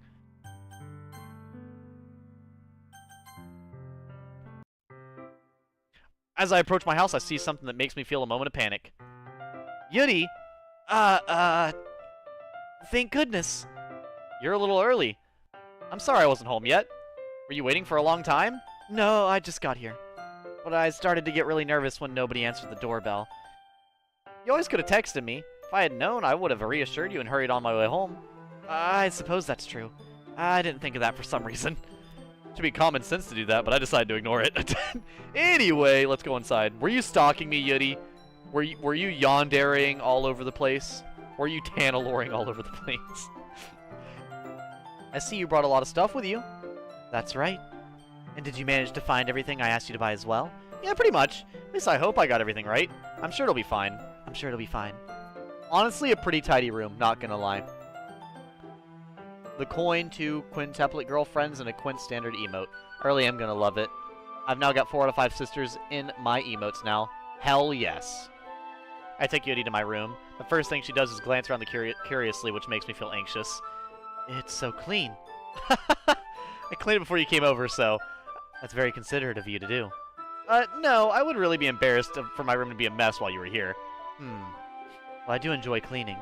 As I approach my house, I see something that makes me feel a moment of panic. Yuri? Thank goodness. You're a little early. I'm sorry I wasn't home yet. Were you waiting for a long time? No, I just got here. But I started to get really nervous when nobody answered the doorbell. You always could have texted me. If I had known, I would have reassured you and hurried on my way home. I suppose that's true. I didn't think of that for some reason. It should be common sense to do that, but I decided to ignore it. Anyway, let's go inside. Were you stalking me, Yuri? Were you yandereing all over the place? Were you tanaloring all over the place? I see you brought a lot of stuff with you. That's right. And did you manage to find everything I asked you to buy as well? Yeah, pretty much. At least I hope I got everything right. I'm sure it'll be fine. I'm sure it'll be fine. Honestly, a pretty tidy room, not gonna lie. The coin, 2 quintuplet girlfriends, and a quint standard emote. I really am gonna love it. I've now got 4 out of 5 sisters in my emotes now. Hell yes. I take Yuri to my room. The first thing she does is glance around curiously, which makes me feel anxious. It's so clean. I cleaned it before you came over, so that's very considerate of you to do. No, I would really be embarrassed for my room to be a mess while you were here. Well, I do enjoy cleaning.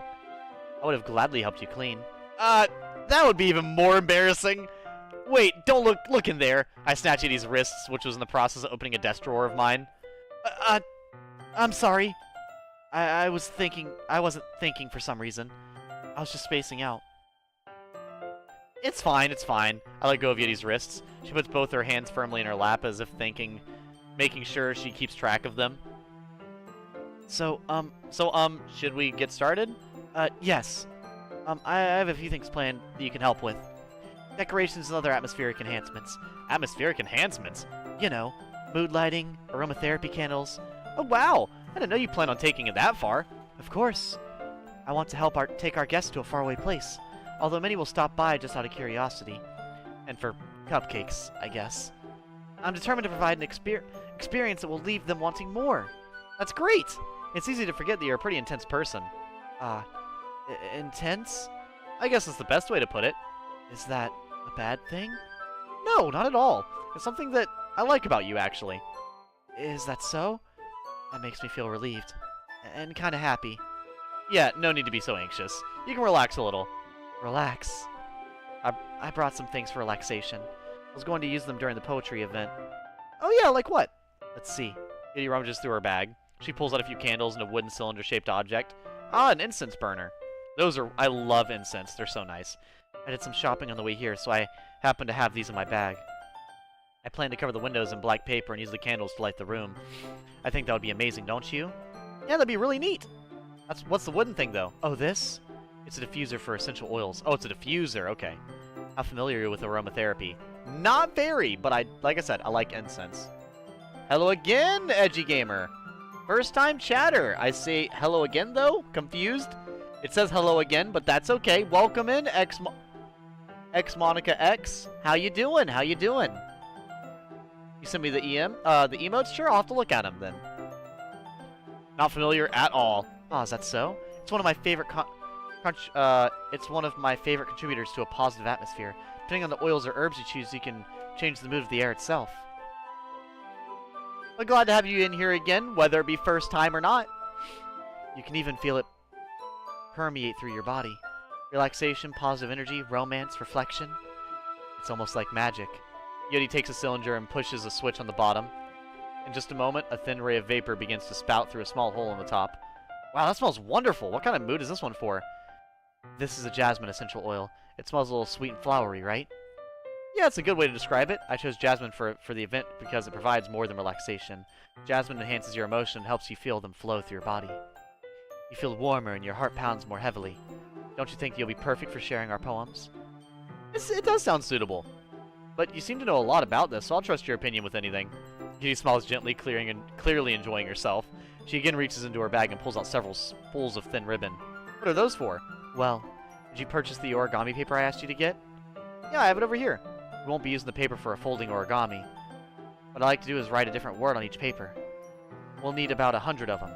I would have gladly helped you clean. That would be even more embarrassing. Wait, don't look in there. I snatch Eddie's wrists, which was in the process of opening a desk drawer of mine. I'm sorry. I wasn't thinking for some reason. I was just spacing out. It's fine, it's fine. I let go of Yeti's wrists. She puts both her hands firmly in her lap as if making sure she keeps track of them. So, should we get started? Yes. I have a few things planned that you can help with. Decorations and other atmospheric enhancements. Atmospheric enhancements? You know, mood lighting, aromatherapy candles. Oh, wow! I didn't know you planned on taking it that far. Of course. I want to help take our guests to a faraway place. Although many will stop by just out of curiosity. And for cupcakes, I guess. I'm determined to provide an experience that will leave them wanting more. That's great! It's easy to forget that you're a pretty intense person. Intense? I guess that's the best way to put it. Is that a bad thing? No, not at all. It's something that I like about you, actually. Is that so? That makes me feel relieved. And kind of happy. Yeah, no need to be so anxious. You can relax a little. Relax? I brought some things for relaxation. I was going to use them during the poetry event. Oh yeah, like what? Let's see. Kitty rummages through her bag. She pulls out a few candles and a wooden cylinder-shaped object. Ah, an incense burner. I love incense. They're so nice. I did some shopping on the way here, so I happen to have these in my bag. I plan to cover the windows in black paper and use the candles to light the room. I think that would be amazing, don't you? Yeah, that'd be really neat. What's the wooden thing, though? Oh, this? It's a diffuser for essential oils. Oh, it's a diffuser. Okay. How familiar are you with aromatherapy? Not very, but like I said, I like incense. Hello again, Edgy Gamer. First time chatter. I say hello again, though? Confused? It says hello again, but that's okay. Welcome in, X Monica X. How you doing? How you doing? You send me the emotes? Sure, I'll have to look at them then. Not familiar at all. Oh, is that so? It's one of my favorite it's one of my favorite contributors to a positive atmosphere. Depending on the oils or herbs you choose, you can change the mood of the air itself. I'm glad to have you in here again, whether it be first time or not. You can even feel it permeate through your body. Relaxation, positive energy, romance, reflection. It's almost like magic. Yeti takes a cylinder and pushes a switch on the bottom. In just a moment, a thin ray of vapor begins to spout through a small hole in the top. Wow, that smells wonderful. What kind of mood is this one for? This is a jasmine essential oil. It smells a little sweet and flowery, right? Yeah, it's a good way to describe it. I chose jasmine for the event because it provides more than relaxation. Jasmine enhances your emotion and helps you feel them flow through your body. You feel warmer and your heart pounds more heavily. Don't you think you'll be perfect for sharing our poems? It does sound suitable. But you seem to know a lot about this, so I'll trust your opinion with anything. Yuri smiles gently, clearly enjoying herself. She again reaches into her bag and pulls out several spools of thin ribbon. What are those for? Well, did you purchase the origami paper I asked you to get? Yeah, I have it over here. We won't be using the paper for a folding origami. What I like to do is write a different word on each paper. We'll need about 100 of them.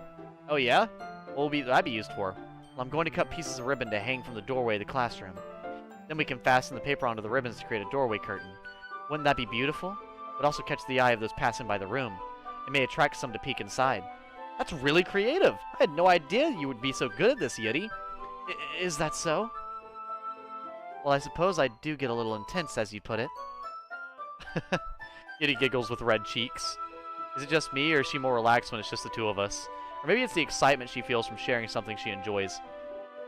Oh yeah? What will that be used for? Well, I'm going to cut pieces of ribbon to hang from the doorway of the classroom. Then we can fasten the paper onto the ribbons to create a doorway curtain. Wouldn't that be beautiful? It would also catch the eye of those passing by the room. It may attract some to peek inside. That's really creative! I had no idea you would be so good at this, Yuri. Is that so? Well, I suppose I do get a little intense, as you put it. Yuri giggles with red cheeks. Is it just me, or is she more relaxed when it's just the two of us? Or maybe it's the excitement she feels from sharing something she enjoys.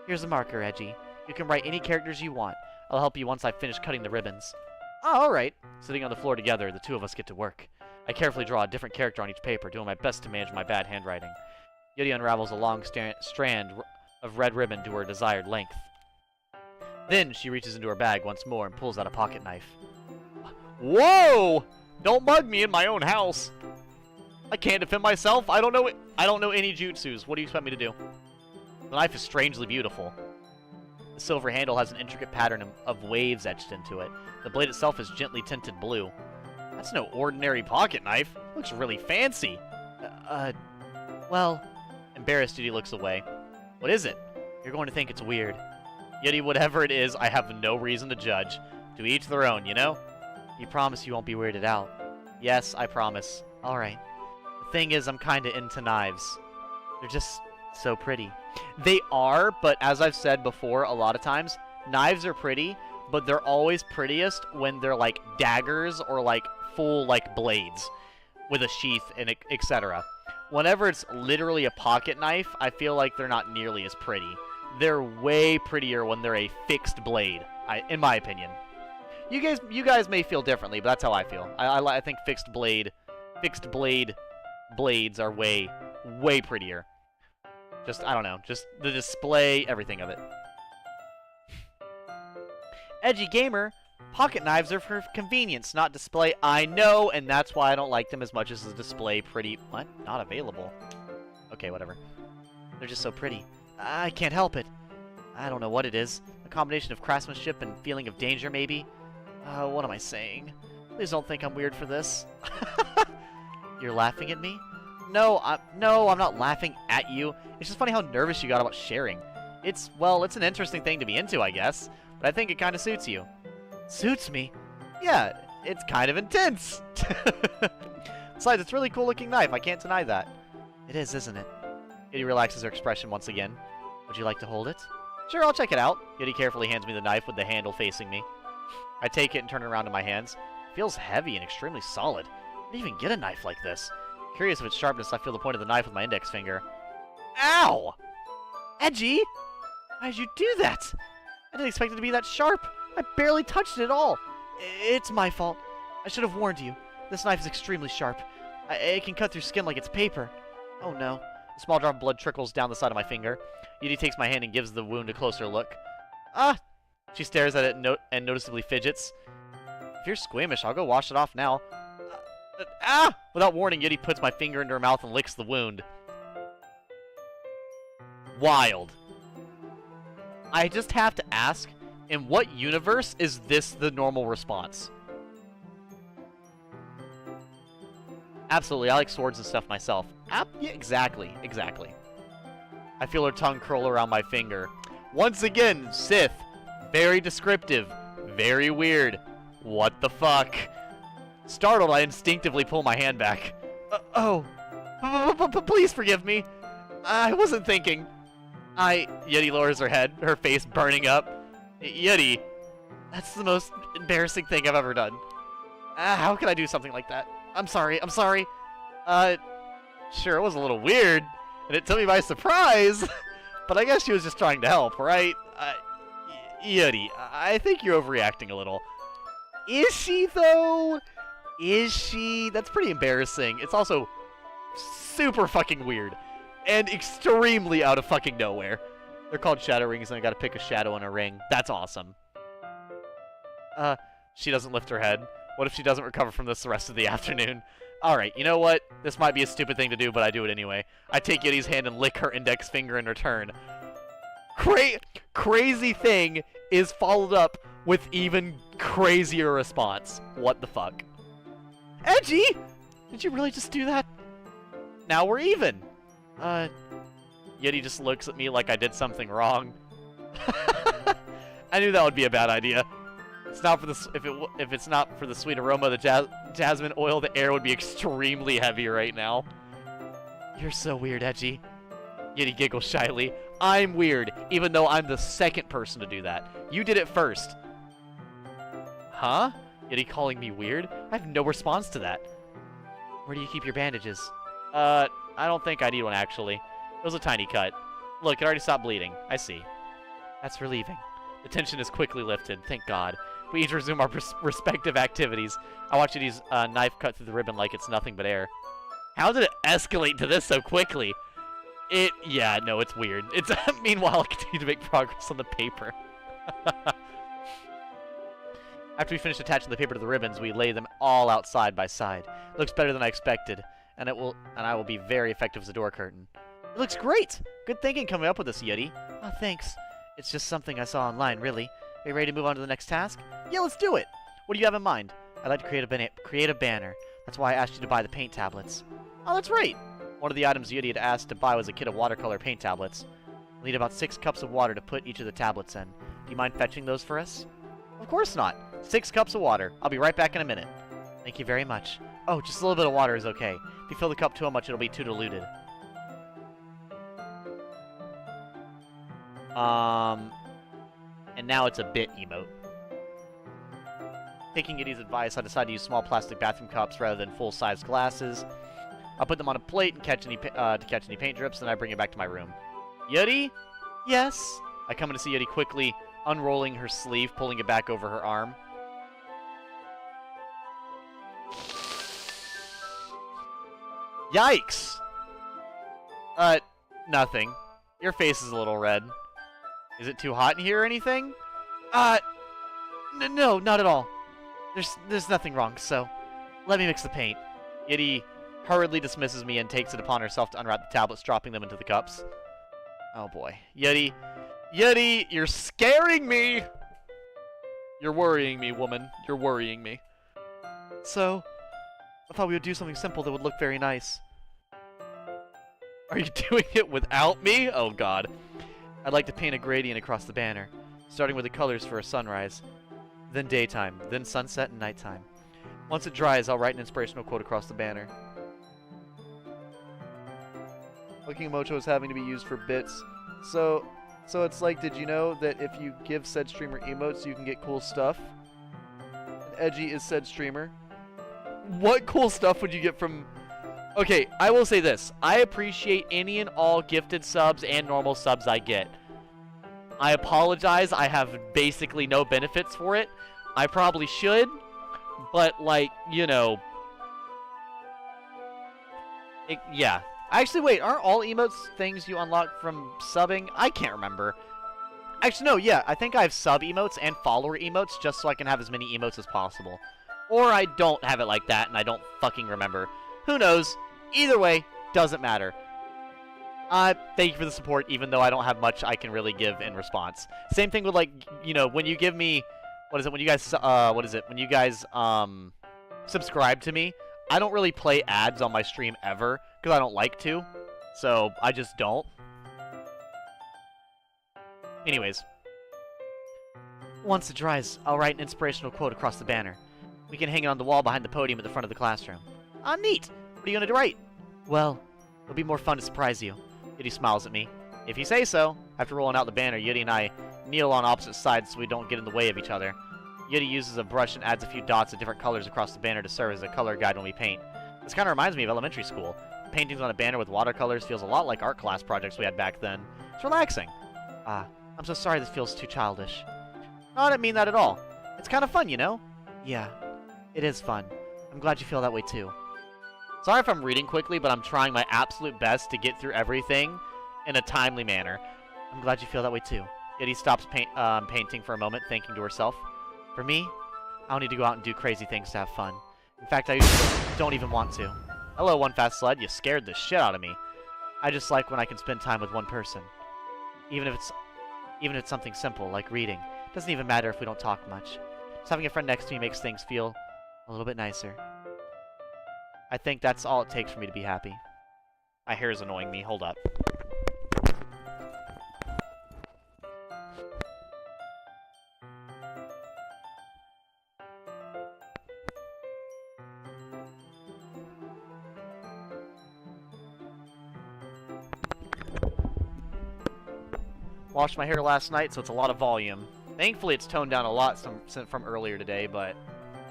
Here's a marker, Edgy. You can write any characters you want. I'll help you once I've finished cutting the ribbons. Oh, alright. Sitting on the floor together, the two of us get to work. I carefully draw a different character on each paper, doing my best to manage my bad handwriting. Yuri unravels a long strand of red ribbon to her desired length. Then she reaches into her bag once more and pulls out a pocket knife. Whoa! Don't mug me in my own house! I can't defend myself. I don't know any jutsus. What do you expect me to do? The knife is strangely beautiful. The silver handle has an intricate pattern of waves etched into it. The blade itself is gently tinted blue. That's no ordinary pocket knife. Looks really fancy. Well... Embarrassed, Yuri looks away. What is it? You're going to think it's weird. Yuri, whatever it is, I have no reason to judge. To each their own, you know? You promise you won't be weirded out. Yes, I promise. Alright. The thing is, I'm kinda into knives. They're just so pretty. They are, but as I've said before a lot of times, knives are pretty, but they're always prettiest when they're like daggers or like full like blades with a sheath and etc. Whenever it's literally a pocket knife, I feel like they're not nearly as pretty. They're way prettier when they're a fixed blade, in my opinion. You guys may feel differently, but that's how I feel. I think fixed blade blades are way prettier. Just, I don't know, just the display, everything of it. Edgy gamer, pocket knives are for convenience, not display. I know, and that's why I don't like them as much as the display pretty... What? Not available. Okay, whatever. They're just so pretty. I can't help it. I don't know what it is. A combination of craftsmanship and feeling of danger, maybe? What am I saying? Please don't think I'm weird for this. You're laughing at me? No, I'm not laughing at you. It's just funny how nervous you got about sharing. It's an interesting thing to be into, I guess. But I think it kind of suits you. Suits me? Yeah, it's kind of intense. Besides, it's a really cool looking knife. I can't deny that. It is, isn't it? Yuri relaxes her expression once again. Would you like to hold it? Sure, I'll check it out. Yuri carefully hands me the knife with the handle facing me. I take it and turn it around in my hands. It feels heavy and extremely solid. How do you even get a knife like this? Curious of its sharpness, I feel the point of the knife with my index finger. Ow! Edgy! Why did you do that? I didn't expect it to be that sharp. I barely touched it at all. It's my fault. I should have warned you. This knife is extremely sharp. It can cut through skin like it's paper. Oh no. A small drop of blood trickles down the side of my finger. Yuri takes my hand and gives the wound a closer look. Ah! She stares at it and noticeably fidgets. If you're squeamish, I'll go wash it off now. Ah! Without warning, Yuri puts my finger into her mouth and licks the wound. Wild. I just have to ask, in what universe is this the normal response? Absolutely, I like swords and stuff myself. Yeah, exactly. I feel her tongue curl around my finger. Once again, Sith. Very descriptive. Very weird. What the fuck? Startled, I instinctively pull my hand back. Please forgive me. I wasn't thinking. Yuri lowers her head, her face burning up. Yuri, that's the most embarrassing thing I've ever done. How could I do something like that? I'm sorry. Sure, it was a little weird, and it took me by surprise, but I guess she was just trying to help, right? Yuri, I think you're overreacting a little. Is she, though? Is she? That's pretty embarrassing. It's also super fucking weird, and extremely out of fucking nowhere. They're called shadow rings, and I gotta pick a shadow in a ring. That's awesome. She doesn't lift her head. What if she doesn't recover from this the rest of the afternoon? Alright, you know what? This might be a stupid thing to do, but I do it anyway. I take Yuri's hand and lick her index finger in return. Crazy thing is followed up with even crazier response. What the fuck? Edgy! Did you really just do that? Now we're even. Yeti just looks at me like I did something wrong. I knew that would be a bad idea. It's not for the if it's not for the sweet aroma of the jasmine oil, the air would be extremely heavy right now. You're so weird, Edgy. Yeti giggles shyly. I'm weird, even though I'm the second person to do that. You did it first. Huh? Yeti calling me weird? I have no response to that. Where do you keep your bandages? I don't think I need one, actually. It was a tiny cut. Look, it already stopped bleeding. I see. That's relieving. The tension is quickly lifted, thank God. We each resume our respective activities. I watch Yeti's knife cut through the ribbon like it's nothing but air. How did it escalate to this so quickly? Yeah, no, it's weird. It's meanwhile, I continue to make progress on the paper. After we finish attaching the paper to the ribbons, we lay them all out side by side. It looks better than I expected, and I will be very effective as a door curtain. It looks great! Good thinking coming up with this, Yeti. Oh, thanks. It's just something I saw online, really. Are you ready to move on to the next task? Yeah, let's do it! What do you have in mind? I'd like to create a banner. That's why I asked you to buy the paint tablets. Oh, that's right! One of the items Yeti had asked to buy was a kit of watercolor paint tablets. We'll need about 6 cups of water to put each of the tablets in. Do you mind fetching those for us? Of course not. 6 cups of water. I'll be right back in a minute. Thank you very much. Oh, just a little bit of water is okay. If you fill the cup too much, it'll be too diluted. And now it's a bit emote. Taking Yeti's advice, I decided to use small plastic bathroom cups rather than full-size glasses. I'll put them on a plate and catch any to catch any paint drips, then I bring it back to my room. Yeti? Yes? I come in to see Yeti quickly unrolling her sleeve, pulling it back over her arm. Yikes! Nothing. Your face is a little red. Is it too hot in here or anything? No, not at all. There's nothing wrong, so let me mix the paint. Yeti hurriedly dismisses me and takes it upon herself to unwrap the tablets, dropping them into the cups. Oh boy. Yeti, you're scaring me! You're worrying me, woman. You're worrying me. So, I thought we would do something simple that would look very nice. Are you doing it without me? Oh god. I'd like to paint a gradient across the banner, starting with the colors for a sunrise, then daytime, then sunset and nighttime. Once it dries, I'll write an inspirational quote across the banner. Looking emoji is having to be used for bits. So it's like, did you know that if you give said streamer emotes, you can get cool stuff? And Edgy is said streamer. What cool stuff would you get from... Okay, I will say this. I appreciate any and all gifted subs and normal subs I get. I apologize, I have basically no benefits for it. I probably should, but like, you know... yeah. Actually, wait, aren't all emotes things you unlock from subbing? I can't remember. Actually, no, yeah, I think I have sub emotes and follower emotes just so I can have as many emotes as possible. Or I don't have it like that and I don't fucking remember. Who knows? Either way, doesn't matter. Thank you for the support, even though I don't have much I can really give in response. Same thing with, like, you know, when you give me... What is it? When you guys... When you guys, subscribe to me, I don't really play ads on my stream ever, because I don't like to. So, I just don't. Anyways. Once it dries, I'll write an inspirational quote across the banner. We can hang it on the wall behind the podium at the front of the classroom. Ah, neat! What are you going to write? Well, it'll be more fun to surprise you. Yeti smiles at me. If you say so. After rolling out the banner, Yeti and I kneel on opposite sides so we don't get in the way of each other. Yeti uses a brush and adds a few dots of different colors across the banner to serve as a color guide when we paint. This kind of reminds me of elementary school. Paintings on a banner with watercolors feels a lot like art class projects we had back then. It's relaxing. I'm so sorry this feels too childish. No, I didn't mean that at all. It's kind of fun, you know? Yeah, it is fun. I'm glad you feel that way too. Sorry if I'm reading quickly, but I'm trying my absolute best to get through everything in a timely manner. I'm glad you feel that way too. Yeti stops painting for a moment, thinking to herself. For me, I don't need to go out and do crazy things to have fun. In fact, I usually don't even want to. Hello, One Fast Sled. You scared the shit out of me. I just like when I can spend time with one person. Even if it's something simple, like reading. It doesn't even matter if we don't talk much. Just having a friend next to me makes things feel a little bit nicer. I think that's all it takes for me to be happy. My hair is annoying me. Hold up. Washed my hair last night, so it's a lot of volume. Thankfully, it's toned down a lot from earlier today, but,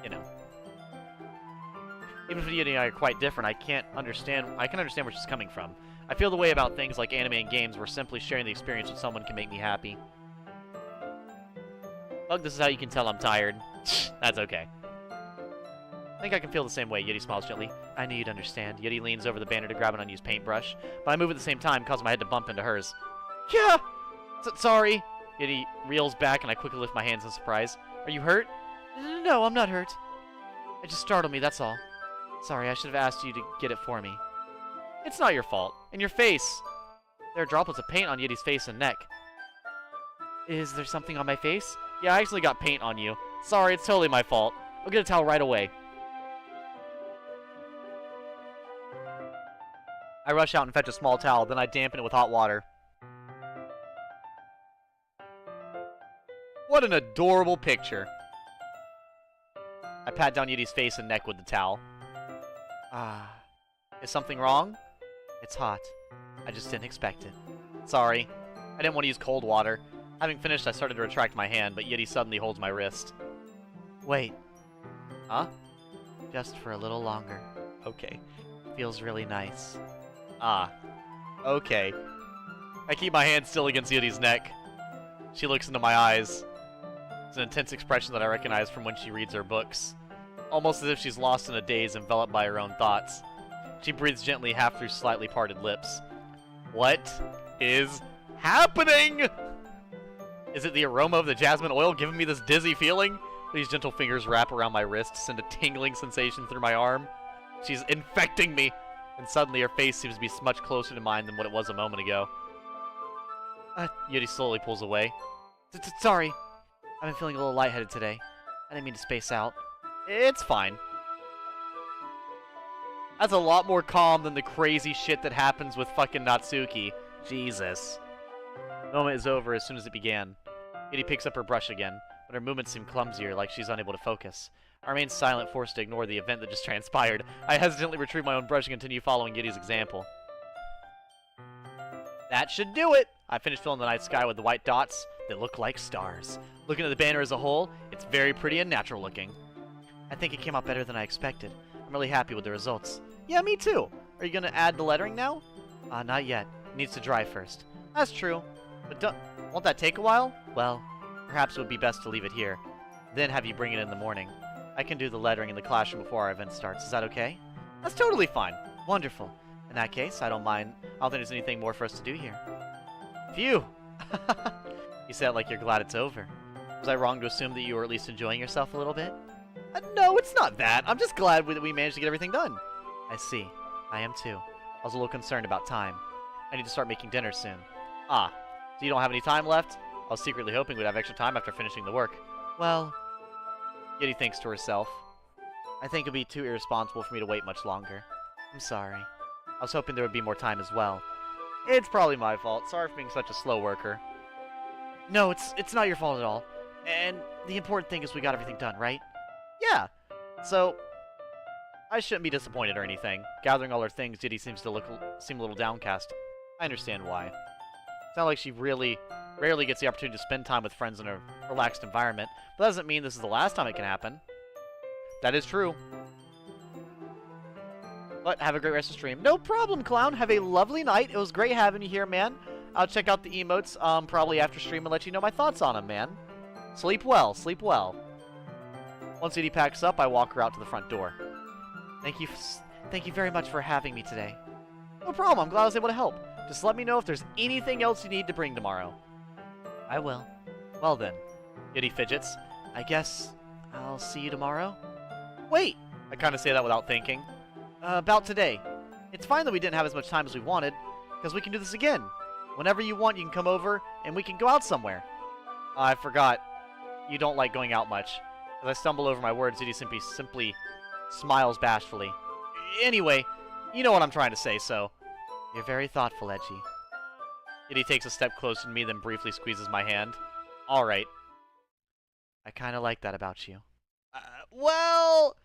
you know. Even if Yuri and I are quite different, I can understand where she's coming from. I feel the way about things like anime and games where simply sharing the experience with someone can make me happy. Bug, this is how you can tell I'm tired. That's okay. I think I can feel the same way. Yuri smiles gently. I knew you'd understand. Yuri leans over the banner to grab an unused paintbrush, but I move at the same time, causing my head to bump into hers. Yeah! Sorry. Yuri reels back, and I quickly lift my hands in surprise. Are you hurt? No, I'm not hurt. It just startled me, that's all. Sorry, I should have asked you to get it for me. It's not your fault. And your face. There are droplets of paint on Yuri's face and neck. Is there something on my face? Yeah, I actually got paint on you. Sorry, it's totally my fault. I'll get a towel right away. I rush out and fetch a small towel, then I dampen it with hot water. What an adorable picture. I pat down Yuri's face and neck with the towel. Is something wrong? It's hot. I just didn't expect it. Sorry. I didn't want to use cold water. Having finished, I started to retract my hand, but Yuri suddenly holds my wrist. Wait. Huh? Just for a little longer. Okay. Feels really nice. Okay. I keep my hand still against Yuri's neck. She looks into my eyes. It's an intense expression that I recognize from when she reads her books. Almost as if she's lost in a daze, enveloped by her own thoughts. She breathes gently, half through slightly parted lips. What is happening? Is it the aroma of the jasmine oil giving me this dizzy feeling? These gentle fingers wrap around my wrist, send a tingling sensation through my arm. She's infecting me, and suddenly her face seems to be much closer to mine than what it was a moment ago. Yuri slowly pulls away. Sorry. I've been feeling a little lightheaded today. I didn't mean to space out. It's fine. That's a lot more calm than the crazy shit that happens with fucking Natsuki. Jesus. The moment is over as soon as it began. Yuri picks up her brush again, but her movements seem clumsier, like she's unable to focus. I remain silent, forced to ignore the event that just transpired. I hesitantly retrieve my own brush and continue following Yuri's example. That should do it! I finished filling the night sky with the white dots that look like stars. Looking at the banner as a whole, it's very pretty and natural looking. I think it came out better than I expected. I'm really happy with the results. Yeah, me too. Are you gonna add the lettering now? Not yet. It needs to dry first. That's true. But won't that take a while? Well, perhaps it would be best to leave it here. Then have you bring it in the morning. I can do the lettering in the classroom before our event starts. Is that okay? That's totally fine. Wonderful. In that case, I don't mind. I don't think there's anything more for us to do here. Phew! You say it like you're glad it's over. Was I wrong to assume that you were at least enjoying yourself a little bit? No, it's not that. I'm just glad that we managed to get everything done. I see. I am too. I was a little concerned about time. I need to start making dinner soon. So you don't have any time left? I was secretly hoping we'd have extra time after finishing the work. Well... Yuri thinks to herself. I think it would be too irresponsible for me to wait much longer. I'm sorry. I was hoping there would be more time as well. It's probably my fault. Sorry for being such a slow worker. No, it's not your fault at all. And the important thing is we got everything done, right? Yeah. So, I shouldn't be disappointed or anything. Gathering all her things, Yuri seems a little downcast. I understand why. It's not like she rarely gets the opportunity to spend time with friends in a relaxed environment, but that doesn't mean this is the last time it can happen. That is true. But have a great rest of the stream. No problem, Clown. Have a lovely night. It was great having you here, man. I'll check out the emotes probably after stream and let you know my thoughts on them, man. Sleep well. Sleep well. Once Yuri packs up, I walk her out to the front door. Thank you very much for having me today. No problem. I'm glad I was able to help. Just let me know if there's anything else you need to bring tomorrow. I will. Well then. Yuri fidgets. I guess I'll see you tomorrow? Wait! I kind of say that without thinking. About today. It's fine that we didn't have as much time as we wanted, because we can do this again. Whenever you want, you can come over, and we can go out somewhere. I forgot. You don't like going out much. As I stumble over my words, Yuri simply smiles bashfully. Anyway, you know what I'm trying to say, so... You're very thoughtful, Edgy. Yuri takes a step closer to me, then briefly squeezes my hand. Alright. I kind of like that about you. Well...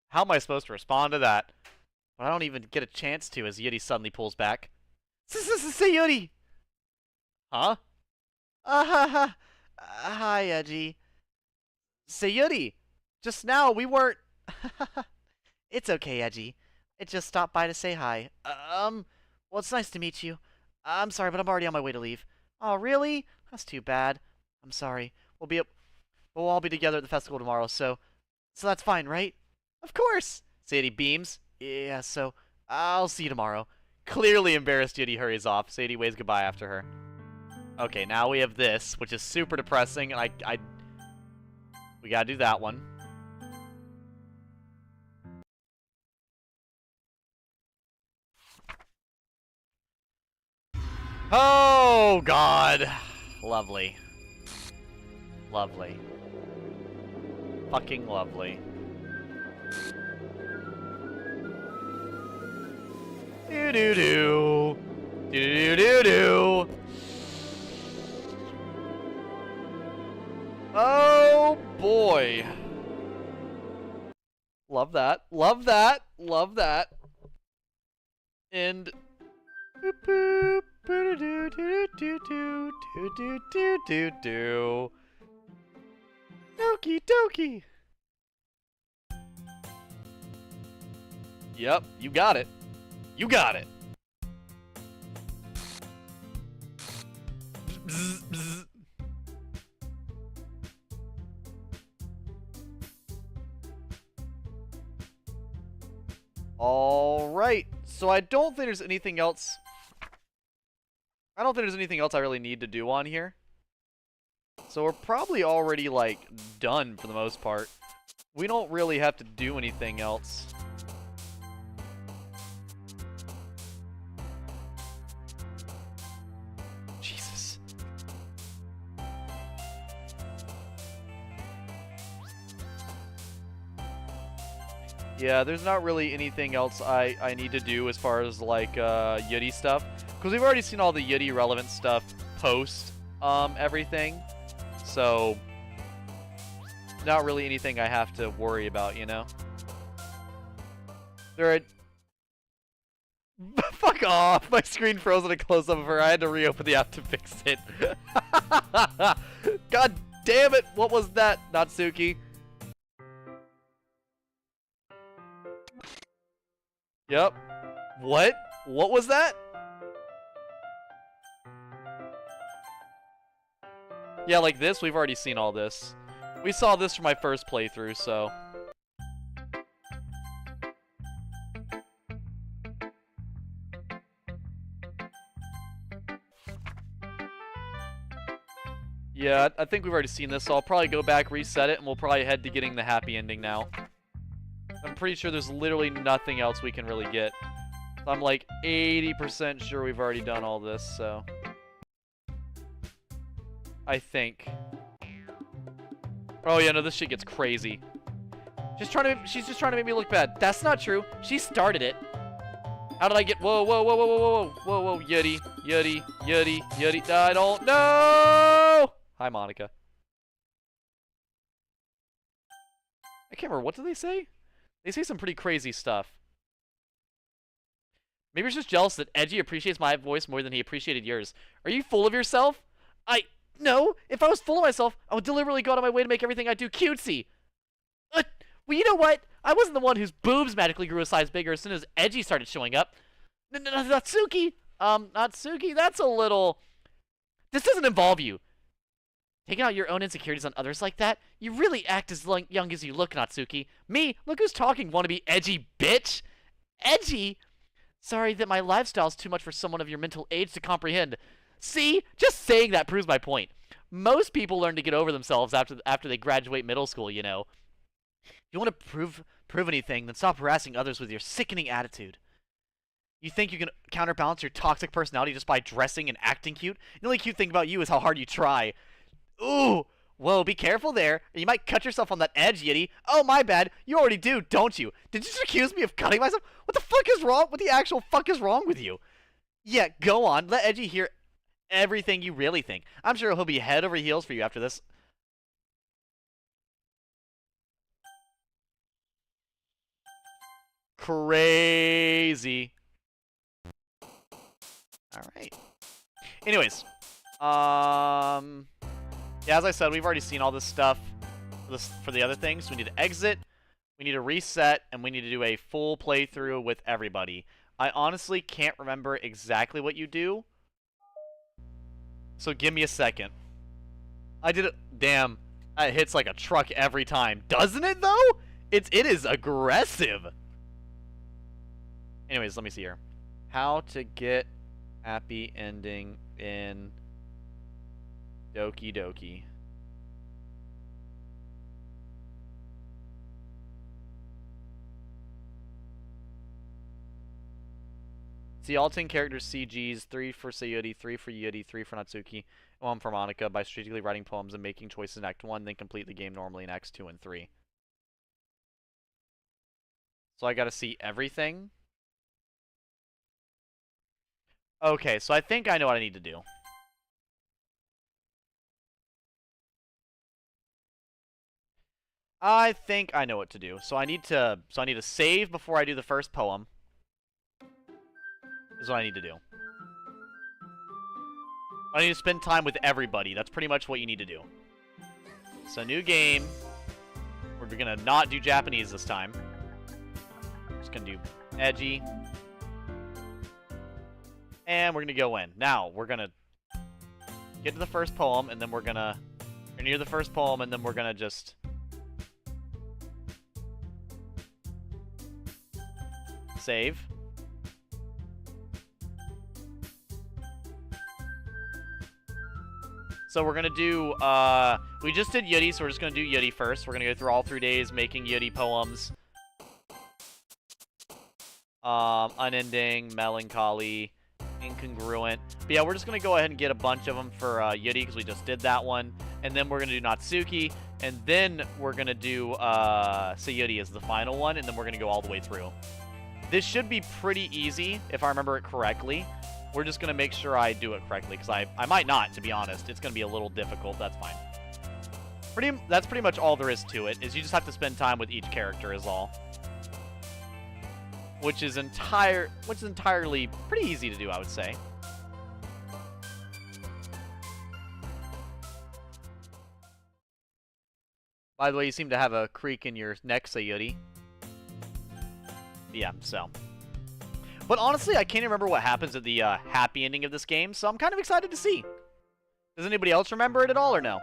How am I supposed to respond to that? But I don't even get a chance to as Yuri suddenly pulls back. Say Yuri! Huh? Hi, Edgy. Say Yuri! Just now, we weren't... It's okay, Edgy. It just stopped by to say hi. Well, it's nice to meet you. I'm sorry, but I'm already on my way to leave. Oh, really? That's too bad. I'm sorry. We'll all be together at the festival tomorrow, so that's fine, right? Of course! Sadie beams. Yeah, so I'll see you tomorrow. Clearly embarrassed, Yuri hurries off. Sadie waves goodbye after her. Okay, now we have this, which is super depressing, and we gotta do that one. Oh, God. Lovely. Lovely. Fucking lovely. Do-do-do. Do-do-do-do. Oh, boy. Love that. Love that. Love that. And... Boop, boop. Do-do-do-do-do-do-do-do-do. Doki Doki. Yep, you got it. You got it. Bzz, bzz. All right. So I don't think there's anything else. I don't think there's anything else I really need to do on here. So we're probably already, like, done for the most part. We don't really have to do anything else. Jesus. Yeah, there's not really anything else I need to do as far as, like, Yuri stuff. Because we've already seen all the Yuri relevant stuff post everything. So, not really anything I have to worry about, you know? There are... Fuck off! My screen froze in a close-up of her. I had to reopen the app to fix it. God damn it! What was that, Natsuki? Yep. What? What was that? Yeah, like this, we've already seen all this. We saw this for my first playthrough, so... Yeah, I think we've already seen this, so I'll probably go back, reset it, and we'll probably head to getting the happy ending now. I'm pretty sure there's literally nothing else we can really get. I'm like 80% sure we've already done all this, so... I think. Oh yeah, no, this shit gets crazy. She's just trying to make me look bad. That's not true. She started it. How did I get? Whoa, whoa, whoa, whoa, whoa, whoa, whoa, whoa, Yuri, Yuri, Yuri, Yuri. I don't know. Hi, Monica. I can't remember. What did they say? They say some pretty crazy stuff. Maybe it's just jealous that Edgy appreciates my voice more than he appreciated yours. Are you full of yourself? No, if I was full of myself, I would deliberately go out of my way to make everything I do cutesy. Well, you know what? I wasn't the one whose boobs magically grew a size bigger as soon as Edgy started showing up. Natsuki! Natsuki, that's a little... This doesn't involve you. Taking out your own insecurities on others like that? You really act as young as you look, Natsuki. Me? Look who's talking, wannabe Edgy bitch! Edgy? Sorry that my lifestyle's too much for someone of your mental age to comprehend. See? Just saying that proves my point. Most people learn to get over themselves after they graduate middle school, you know. you want to prove anything, then stop harassing others with your sickening attitude. You think you can counterbalance your toxic personality just by dressing and acting cute? The only cute thing about you is how hard you try. Ooh! Whoa, be careful there. You might cut yourself on that edge, Yuri. Oh, my bad. You already do, don't you? Did you just accuse me of cutting myself? What the fuck is wrong? What the actual fuck is wrong with you? Yeah, go on. Let Edgy hear everything you really think. I'm sure he'll be head over heels for you after this. Crazy. Alright. Anyways. Yeah, as I said, we've already seen all this stuff for the other things. We need to exit, we need to reset, and we need to do a full playthrough with everybody. I honestly can't remember exactly what you do. So give me a second. I did it. Damn. It hits like a truck every time. Doesn't it, though? It is aggressive. Anyways, let me see here. How to get happy ending in Doki Doki. See all 10 characters CGs, 3 for Sayuri, 3 for Yuri, 3 for Natsuki, and 1 for Monica by strategically writing poems and making choices in Act 1, then complete the game normally in Acts 2 and 3. So I gotta see everything. Okay, so I think I know what I need to do. I think I know what to do. So I need to save before I do the first poem. Is what I need to do. I need to spend time with everybody. That's pretty much what you need to do. So new game. We're gonna not do Japanese this time. Just gonna do Edgy. And we're gonna go in. Now, we're gonna get to the first poem, and then we're near the first poem, and then we're gonna just save. So we're gonna do, we just did Yuri, so we're just gonna do Yuri first. We're gonna go through all 3 days making Yuri poems. Unending, melancholy, incongruent. But yeah, we're just gonna go ahead and get a bunch of them for Yuri, because we just did that one. And then we're gonna do Natsuki, and then we're gonna do Sayuri as the final one, and then we're gonna go all the way through. This should be pretty easy, if I remember it correctly. We're just going to make sure I do it correctly, because I might not, to be honest. It's going to be a little difficult. That's fine. That's pretty much all there is to it, is you just have to spend time with each character is all. Which is entirely pretty easy to do, I would say. By the way, you seem to have a creak in your neck, Sayuri. Yeah, so. But honestly, I can't remember what happens at the happy ending of this game, so I'm kind of excited to see. Does anybody else remember it at all, or no?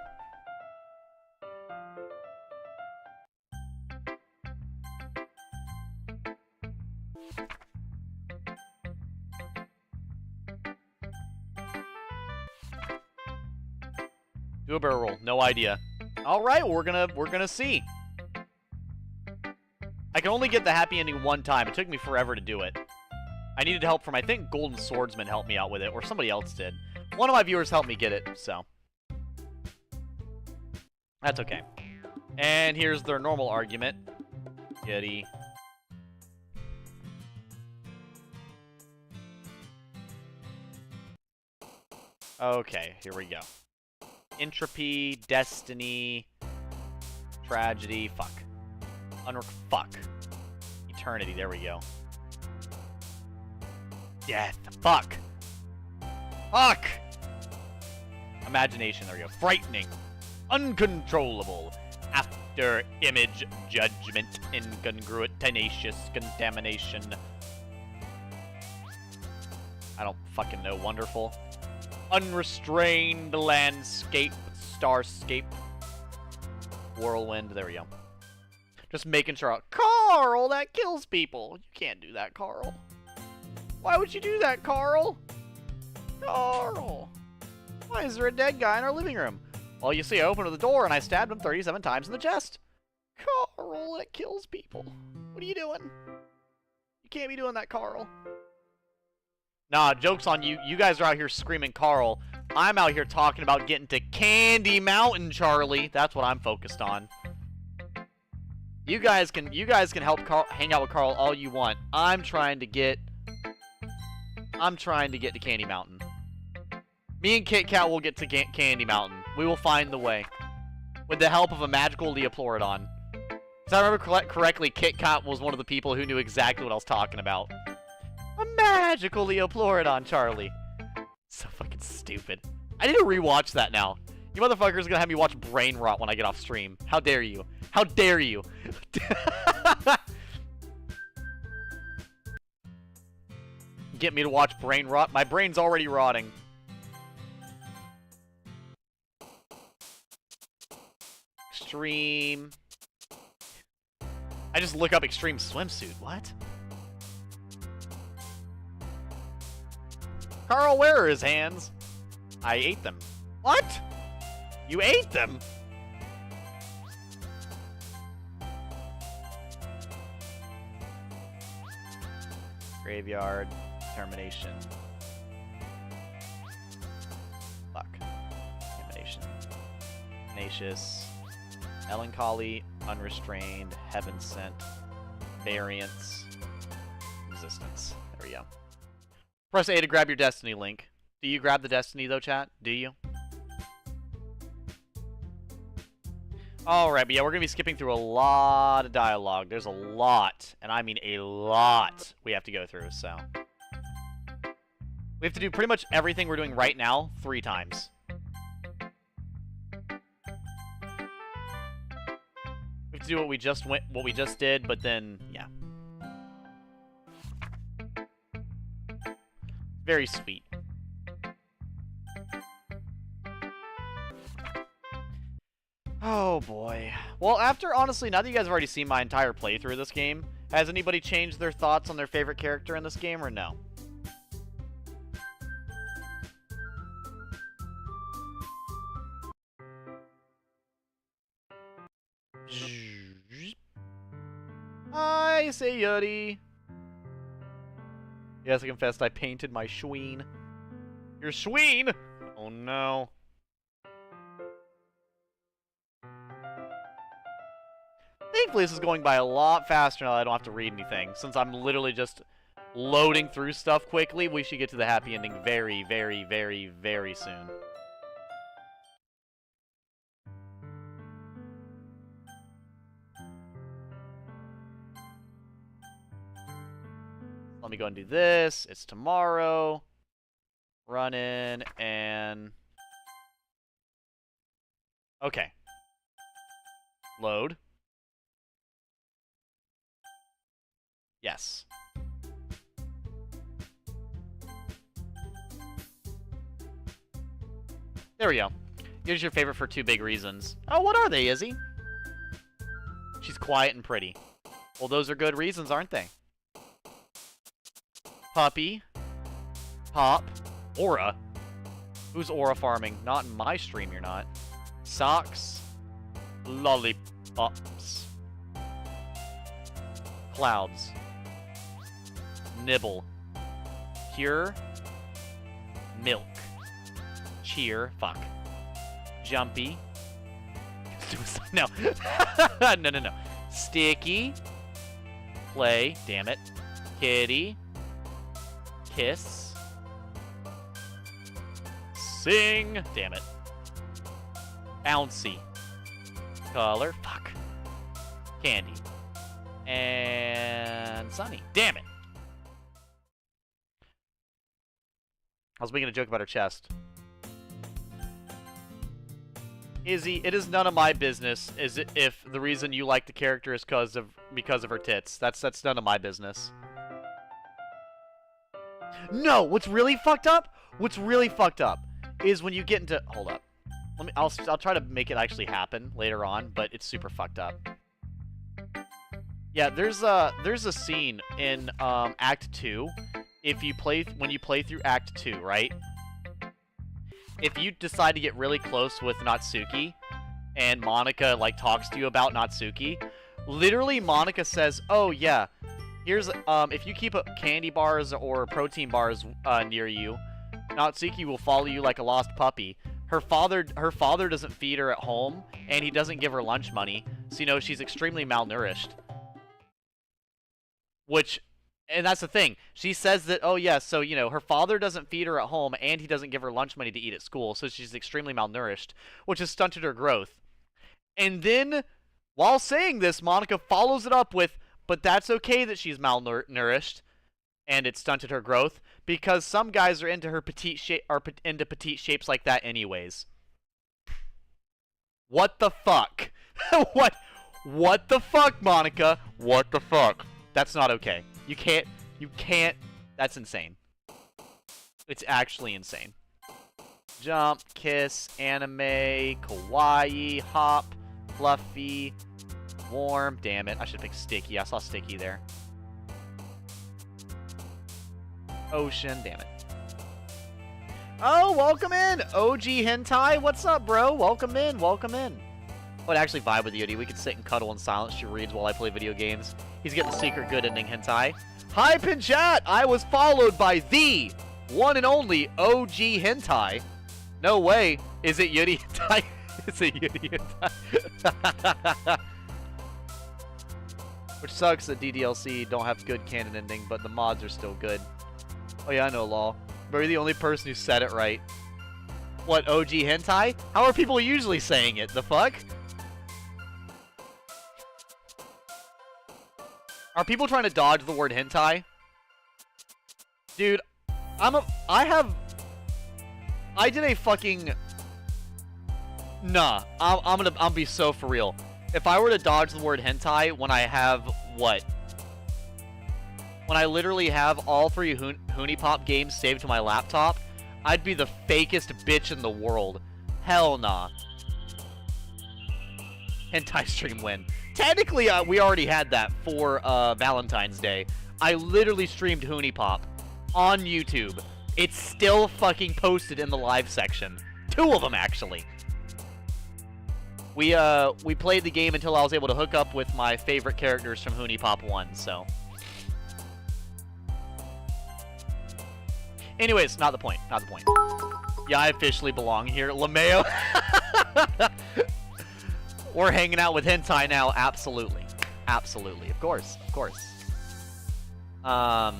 Do a barrel roll. No idea. All right, we're gonna see. I can only get the happy ending one time. It took me forever to do it. I needed help from, I think, Golden Swordsman helped me out with it, or somebody else did. One of my viewers helped me get it, so. That's okay. And here's their normal argument. Yuri. Okay, here we go. Entropy, destiny, tragedy, fuck. Fuck. Eternity, there we go. Death. Fuck. Fuck! Imagination, there we go. Frightening. Uncontrollable. After image. Judgment. Incongruent. Tenacious. Contamination. I don't fucking know. Wonderful. Unrestrained landscape. Starscape. Whirlwind. There we go. Just making sure. Carl, that kills people. You can't do that, Carl. Why would you do that, Carl? Carl! Why is there a dead guy in our living room? Well, you see, I opened the door and I stabbed him 37 times in the chest. Carl, that kills people. What are you doing? You can't be doing that, Carl. Nah, joke's on you. You guys are out here screaming Carl. I'm out here talking about getting to Candy Mountain, Charlie. That's what I'm focused on. You guys can help Carl, hang out with Carl all you want. I'm trying to get to Candy Mountain. Me and Kit Kat will get to Candy Mountain. We will find the way. With the help of a magical Leoplorodon. If I remember correctly, Kit Kat was one of the people who knew exactly what I was talking about. A magical Leoplorodon, Charlie. So fucking stupid. I need to rewatch that now. You motherfuckers are gonna have me watch Brain Rot when I get off stream. How dare you? How dare you? Get me to watch Brain Rot? My brain's already rotting. Extreme. I just look up extreme swimsuit. What? Carl, where are his hands? I ate them. What? You ate them? Graveyard. Termination. Fuck. Termination. Tenacious. Melancholy. Unrestrained. Heaven Sent. Variance. Existence. There we go. Press A to grab your Destiny link. Do you grab the Destiny, though, chat? Do you? Alright, but yeah, we're going to be skipping through a lot of dialogue. There's a lot, and I mean a lot, we have to go through, so. We have to do pretty much everything we're doing right now 3 times. We have to do what we just did, but then, yeah. Very sweet. Oh boy. Well, honestly, now that you guys have already seen my entire playthrough of this game, has anybody changed their thoughts on their favorite character in this game, or no? I say Yuri. Yes, I confessed I painted my Schween. Your Schween? Oh no. Thankfully, this is going by a lot faster now that I don't have to read anything. Since I'm literally just loading through stuff quickly, we should get to the happy ending very, very, very, very soon. Let me go and do this. It's tomorrow. Run in and... Okay. Load. Yes. There we go. Here's your favorite for 2 big reasons. Oh, what are they, Izzy? She's quiet and pretty. Well, those are good reasons, aren't they? Puppy. Pop. Aura. Who's aura farming? Not in my stream, you're not. Socks. Lollipops. Clouds. Nibble. Cure. Milk. Cheer. Fuck. Jumpy. No. No. Sticky. Play. Damn it. Kitty. Kiss. Sing. Damn it. Bouncy. Color. Fuck. Candy. And Sunny. Damn it. I was making a joke about her chest. Izzy, it is none of my business if the reason you like the character is because of her tits. That's none of my business. No, what's really fucked up? What's really fucked up is when you get into... Hold up. I'll try to make it actually happen later on, but it's super fucked up. Yeah, there's a scene in Act 2. When you play through Act 2, right? If you decide to get really close with Natsuki, and Monica, like, talks to you about Natsuki, Literally, Monica says, "Oh yeah, here's if you keep candy bars or protein bars near you, Natsuki will follow you like a lost puppy. Her father doesn't feed her at home, and he doesn't give her lunch money, so you know she's extremely malnourished." And that's the thing. She says that, oh yeah, so you know her father doesn't feed her at home, and he doesn't give her lunch money to eat at school, so she's extremely malnourished, which has stunted her growth. And then, while saying this, Monica follows it up with, "But that's okay that she's malnourished, and it stunted her growth, because some guys are into her petite into petite shapes like that anyways." What the fuck? What the fuck, Monica? What the fuck? That's not okay. You can't, that's insane. It's actually insane. Jump, kiss, anime, kawaii, hop, fluffy, warm. Damn it, I should pick sticky. I saw sticky there. Ocean, damn it. Oh, welcome in, OG Hentai. What's up, bro? Welcome in, welcome in. I would actually vibe with Yuri. We could sit and cuddle in silence. She reads while I play video games. He's getting the secret good ending hentai. Hype in chat! I was followed by the one and only OG Hentai. No way. Is it Yuri Hentai? Is it Yuri Hentai? Which sucks that DDLC don't have good canon ending, but the mods are still good. Oh yeah, I know, lol. But you're the only person who said it right. What, OG Hentai? How are people usually saying it? The fuck? Are people trying to dodge the word hentai? Dude, I did a fucking... Nah, I'm gonna be so for real. If I were to dodge the word hentai when I have, what? When I literally have all 3 Hunipop games saved to my laptop, I'd be the fakest bitch in the world. Hell nah. Hentai stream win. Technically, we already had that for Valentine's Day. I literally streamed Hunipop on YouTube. It's still fucking posted in the live section. 2 of them, actually. We played the game until I was able to hook up with my favorite characters from Hunipop 1, so... Anyways, not the point. Not the point. Yeah, I officially belong here. LeMayo. We're hanging out with hentai now. Absolutely. Absolutely. Of course. Of course. I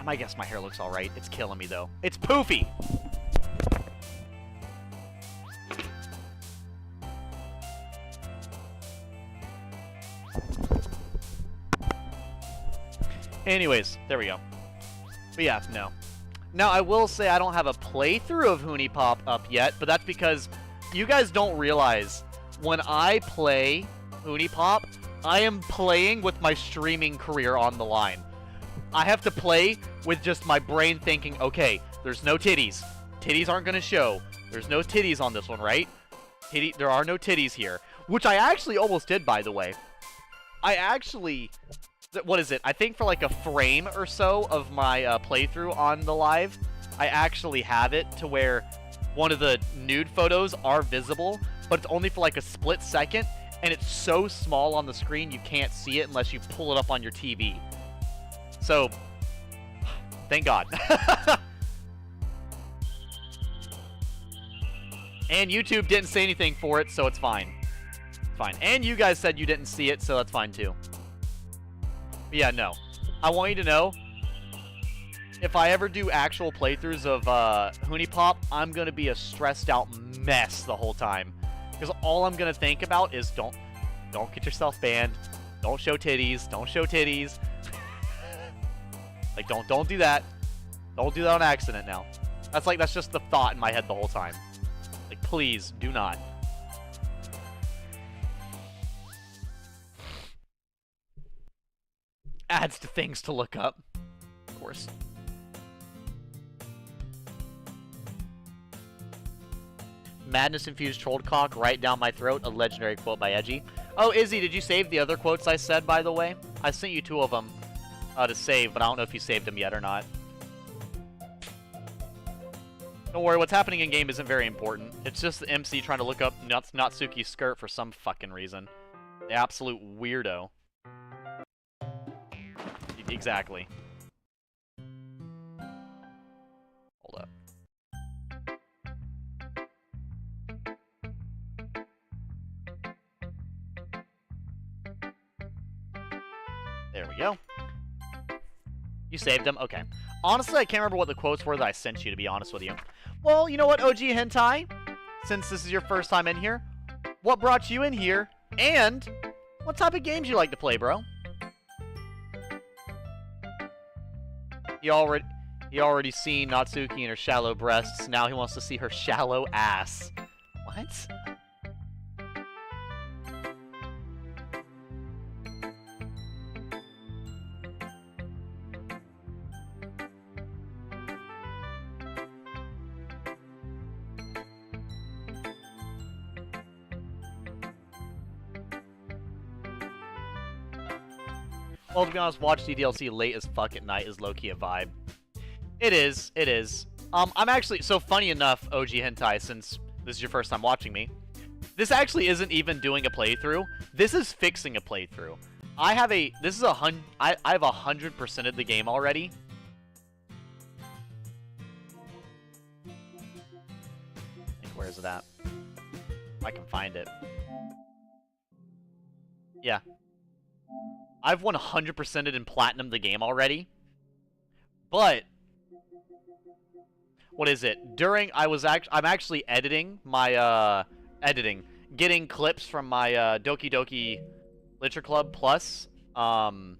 might guess my hair looks alright. It's killing me, though. It's poofy! Anyways, there we go. But yeah, no. Now, I will say I don't have a playthrough of Hunipop up yet, but that's because you guys don't realize when I play Hunipop, I am playing with my streaming career on the line. I have to play with just my brain thinking, okay, there's no titties. Titties aren't going to show. There's no titties on this one, right? There are no titties here. Which I actually almost did, by the way. I actually... What is it? I think for like a frame or so of my playthrough on the live, I actually have it to where one of the nude photos are visible, but it's only for like a split second, and it's so small on the screen you can't see it unless you pull it up on your TV. So, thank God. And YouTube didn't say anything for it, so it's fine. It's fine. And you guys said you didn't see it, so that's fine too. But yeah, no. I want you to know, if I ever do actual playthroughs of Hunipop, I'm going to be a stressed out mess the whole time. Because all I'm going to think about is don't get yourself banned. Don't show titties. Don't show titties. Like, don't do that. Don't do that on accident now. That's just the thought in my head the whole time. Like, please, do not. Adds to things to look up. Of course. Madness-infused trolled cock right down my throat. A legendary quote by Edgy. Oh, Izzy, did you save the other quotes I said, by the way? I sent you 2 of them to save, but I don't know if you saved them yet or not. Don't worry, what's happening in game isn't very important. It's just the MC trying to look up Natsuki's skirt for some fucking reason. The absolute weirdo. Exactly. Hold up. There we go. You saved them? Okay. Honestly, I can't remember what the quotes were that I sent you, to be honest with you. Well, you know what, OG Hentai? Since this is your first time in here, what brought you in here? And what type of games you like to play, bro? He already seen Natsuki and her shallow breasts. Now he wants to see her shallow ass. What? Well, to be honest, watch DDLC late as fuck at night is low-key a vibe. It is, it is. I'm actually, so funny enough, OG Hentai, since this is your first time watching me, this actually isn't even doing a playthrough. This is fixing a playthrough. I have 100%ed the game already. I think, where is it at? If I can find it. Yeah. I've 100%ed and platinumed the game already. But what is it? I'm actually editing my getting clips from my Doki Doki Literature Club Plus playthrough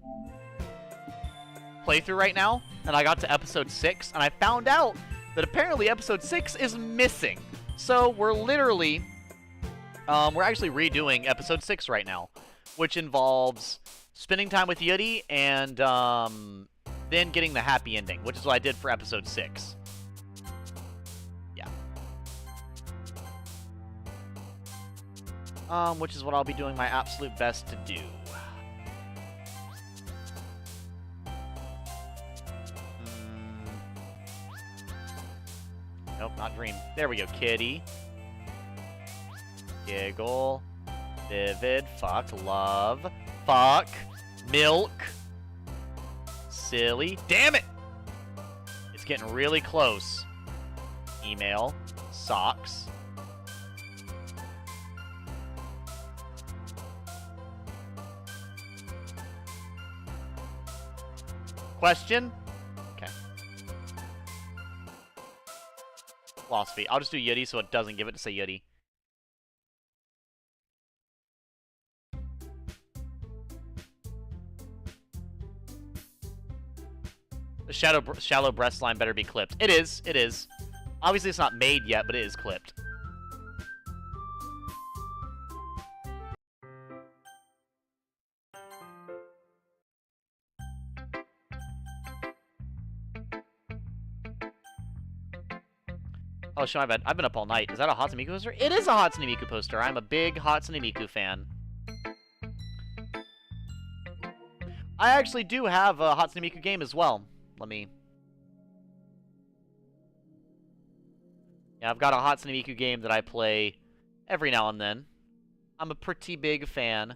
right now, and I got to episode 6, and I found out that apparently episode 6 is missing. So we're literally we're actually redoing episode 6 right now, which involves spending time with Yuri and then getting the happy ending, which is what I did for episode 6. Yeah. Which is what I'll be doing my absolute best to do. Nope, not dream. There we go, kitty. Giggle. Vivid. Fuck. Love. Fuck. Milk. Silly. Damn it! It's getting really close. Email. Socks. Question? Okay. Philosophy. I'll just do Yuri so it doesn't give it to say Yuri. The shallow breast line better be clipped. It is. It is. Obviously, it's not made yet, but it is clipped. Oh, shit, my bad. I've been up all night. Is that a Hatsune Miku poster? It is a Hatsune Miku poster. I'm a big Hatsune Miku fan. I actually do have a Hatsune Miku game as well. Let me... Yeah, I've got a Hatsune Miku game that I play every now and then. I'm a pretty big fan.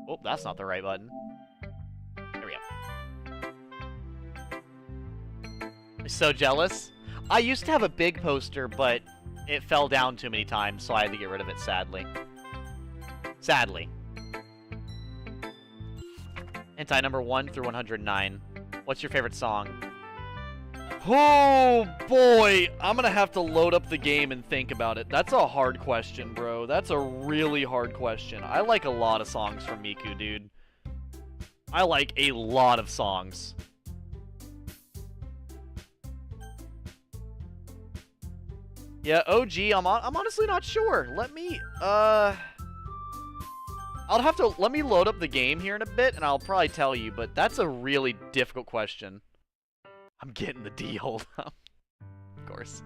Oh, that's not the right button. There we go. I'm so jealous. I used to have a big poster, but it fell down too many times, so I had to get rid of it, sadly. Sadly. Hentai number 1 through 109. What's your favorite song? Oh, boy! I'm gonna have to load up the game and think about it. That's a hard question, bro. That's a really hard question. I like a lot of songs from Miku, dude. I like a lot of songs. Yeah, OG, I'm honestly not sure. Let me, let me load up the game here in a bit, and I'll probably tell you, but that's a really difficult question. I'm getting the D, hold up. Of course.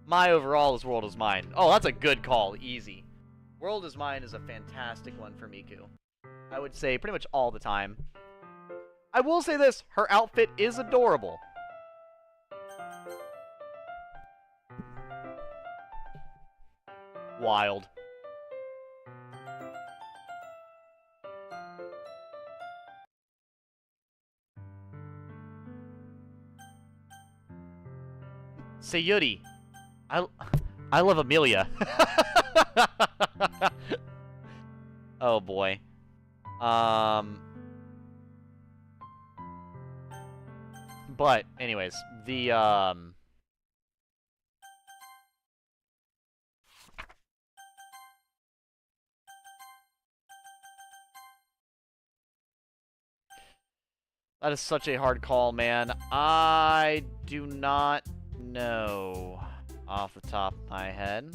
My overall is World Is Mine. Oh, that's a good call, easy. World Is Mine is a fantastic one for Miku. I would say pretty much all the time. I will say this, her outfit is adorable. wild. Say Yuri. I love Amelia. Oh boy. But anyways, the that is such a hard call, man. I do not know off the top of my head.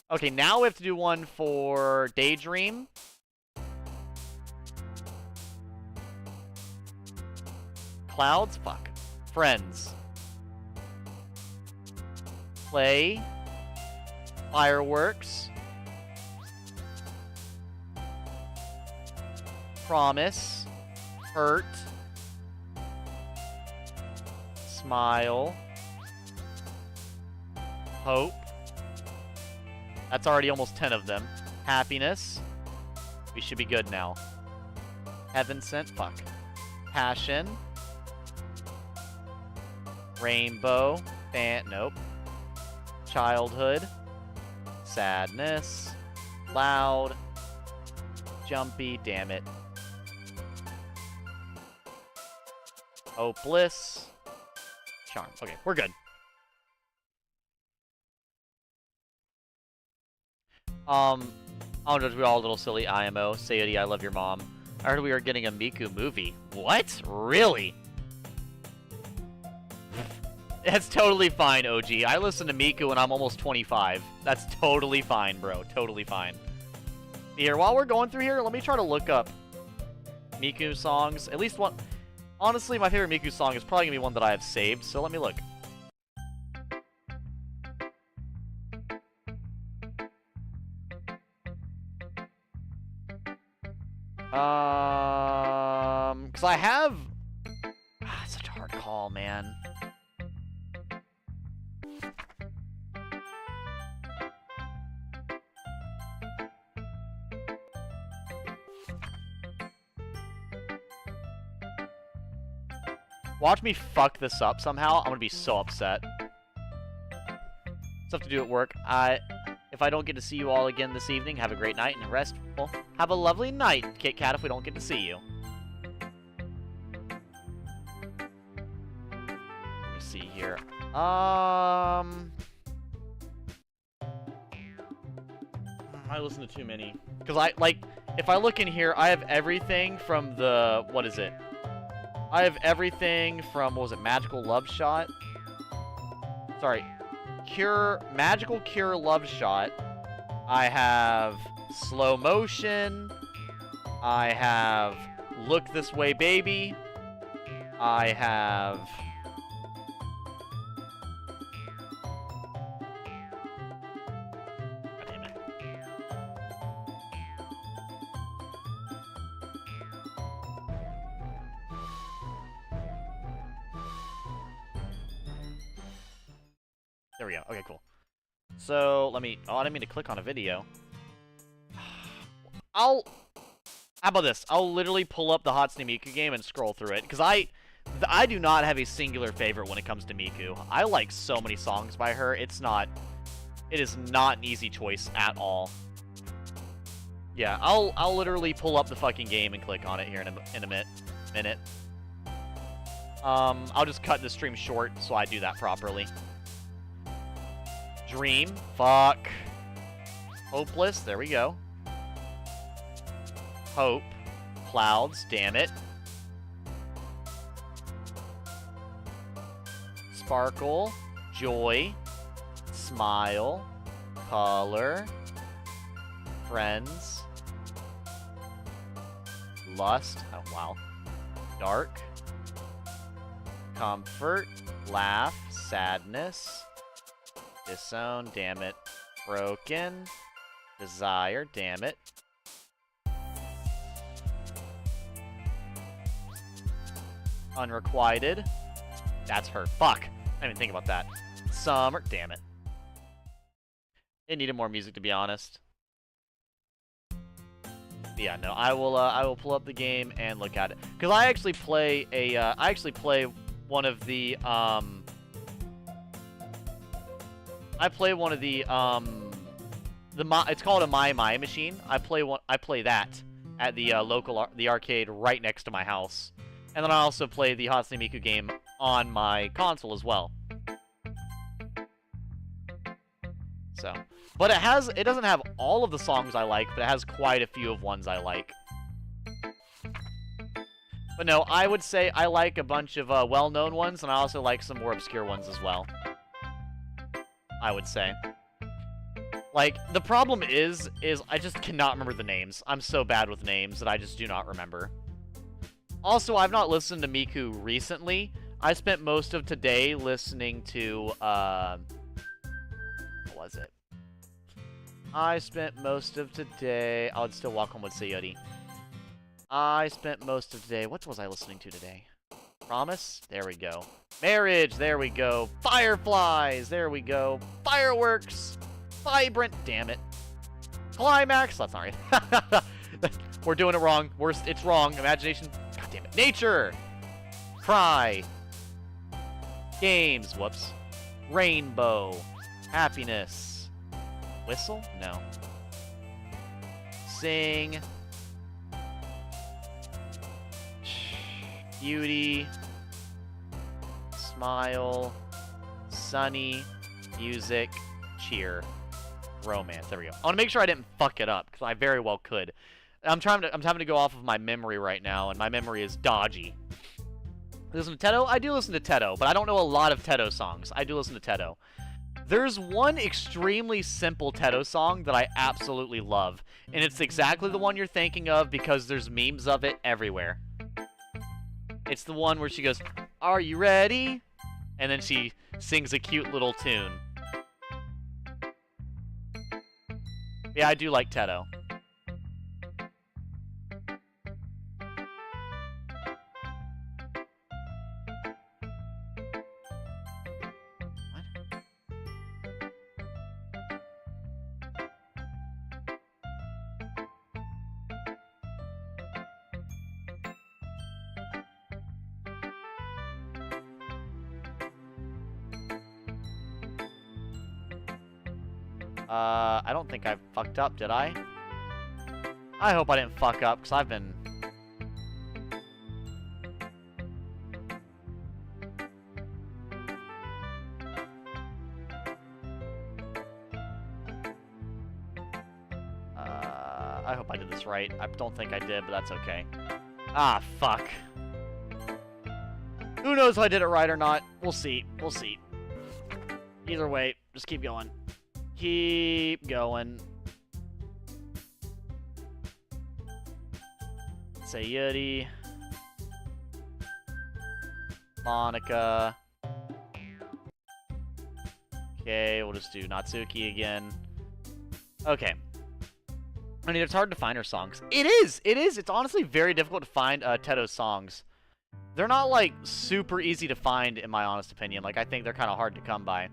Okay, now we have to do one for Daydream. Clouds? Fuck. Friends. Play. Fireworks. Promise. Hurt. Smile. Hope. That's already almost 10 of them. Happiness. We should be good now. Heaven sent. Fuck. Passion. Rainbow. Nope. Childhood. Sadness. Loud. Jumpy. Damn it. Hopeless. Charm. Okay, we're good. I don't know, we all a little silly. IMO. Sayuri, I love your mom. I heard we are getting a Miku movie. What? Really? That's totally fine, OG. I listen to Miku when I'm almost 25. That's totally fine, bro. Totally fine. Here, while we're going through here, let me try to look up Miku songs. At least one. Honestly, my favorite Miku song is probably going to be one that I have saved, so let me look. Because I have... such a hard call, man. Watch me fuck this up somehow. I'm gonna be so upset. Stuff to do at work. If I don't get to see you all again this evening, have a great night and rest. Well, have a lovely night, Kit Kat, if we don't get to see you. Let me see here. I listen to too many. Because if I look in here, I have everything from the, what is it? I have everything from, what was it, Magical Love Shot? Sorry. Magical Cure Love Shot. I have Slow Motion. I have Look This Way Baby. I have... God damn it. There we go. Okay, cool. So, let me... Oh, I didn't mean to click on a video. How about this? I'll literally pull up the Hatsune Miku game and scroll through it. Because I do not have a singular favorite when it comes to Miku. I like so many songs by her. It is not an easy choice at all. Yeah, I'll literally pull up the fucking game and click on it here in a minute. I'll just cut the stream short so I do that properly. Dream. Fuck. Hopeless. There we go. Hope. Clouds. Damn it. Sparkle. Joy. Smile. Color. Friends. Lust. Oh, wow. Dark. Comfort. Laugh. Sadness. Disown, damn it. Broken. Desire, damn it. Unrequited. That's her. Fuck. I didn't even think about that. summer. Damn it. It needed more music, to be honest. But yeah, no, I will pull up the game and look at it. Because I actually play one of the, it's called a My machine. I play that at the the arcade right next to my house. And then I also play the Hatsune Miku game on my console as well. So, but it doesn't have all of the songs I like, but it has quite a few of ones I like. But no, I would say I like a bunch of well-known ones, and I also like some more obscure ones as well. I would say. Like, the problem is I just cannot remember the names. I'm so bad with names that I just do not remember. Also, I've not listened to Miku recently. I spent most of today listening to, what was it? I spent most of today... I would still walk home with Sayuri. I spent most of today... What was I listening to today? Promise? There we go. Marriage! There we go. Fireflies! There we go. Fireworks! Vibrant! Damn it. Climax! That's not right. We're doing it wrong. It's wrong. Imagination. God damn it. Nature! Cry. Games. Whoops. Rainbow. Happiness. Whistle? No. Sing. Beauty. Smile. Sunny. Music. Cheer. Romance. There we go. I want to make sure I didn't fuck it up, because I very well could. I'm having to go off of my memory right now, and my memory is dodgy. Listen to Tedo? I do listen to Tedo, but I don't know a lot of Tedo songs. I do listen to Tedo. There's one extremely simple Tedo song that I absolutely love, and it's exactly the one you're thinking of because there's memes of it everywhere. It's the one where she goes, "Are you ready?" And then she sings a cute little tune. Yeah, I do like Tedo. I don't think I fucked up, did I? I hope I didn't fuck up, because I've been... I hope I did this right. I don't think I did, but that's okay. Ah, fuck. Who knows if I did it right or not? We'll see. We'll see. Either way, just keep going. Keep going. Sayuri. Monica. Okay, we'll just do Natsuki again. Okay. I mean, it's hard to find her songs. It is! It is! It's honestly very difficult to find Tedo's songs. They're not, like, super easy to find, in my honest opinion. Like, I think they're kind of hard to come by.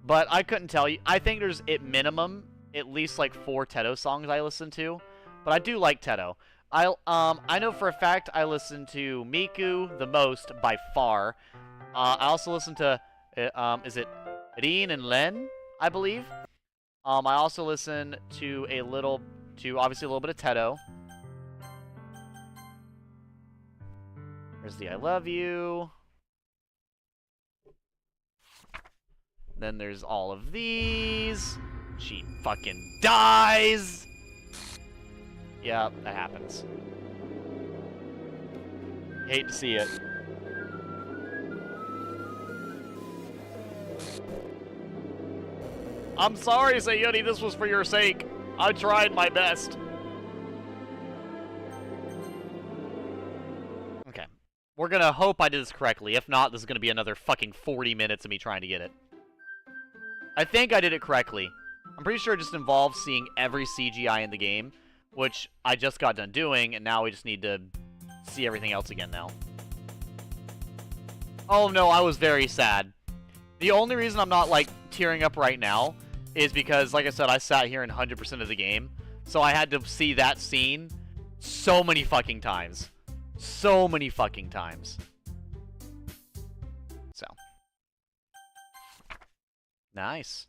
But I couldn't tell you. I think there's, at minimum, at least, like, 4 Tedo songs I listen to. But I do like Tedo. I know for a fact I listen to Miku the most, by far. I also listen to, is it Rin and Len, I believe? I also listen to obviously a little bit of Tedo. There's the I Love You. Then there's all of these. She fucking dies. Yeah, that happens. Hate to see it. I'm sorry, Sayuri, this was for your sake. I tried my best. Okay. We're gonna hope I did this correctly. If not, this is gonna be another fucking 40 minutes of me trying to get it. I think I did it correctly. I'm pretty sure it just involves seeing every CGI in the game, which I just got done doing, and now we just need to see everything else again now. Oh no, I was very sad. The only reason I'm not, like, tearing up right now is because, like I said, I sat here in 100% of the game. So I had to see that scene so many fucking times. So many fucking times. So. Nice.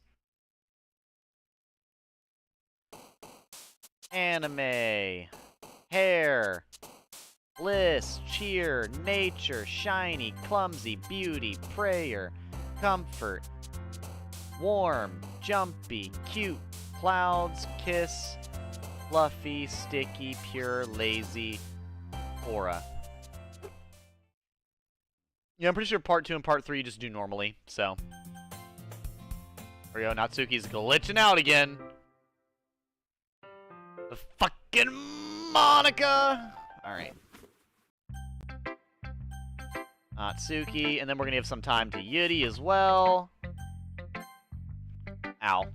Anime. Hair. Bliss. Cheer. Nature. Shiny. Clumsy. Beauty. Prayer. Comfort. Warm. Jumpy. Cute. Clouds. Kiss. Fluffy. Sticky. Pure. Lazy. Aura. Yeah, I'm pretty sure part 2 and part 3 you just do normally, so. There we go, Natsuki's glitching out again. The fucking Monica! Alright. Natsuki, and then we're gonna give some time to Yuri as well. Ow.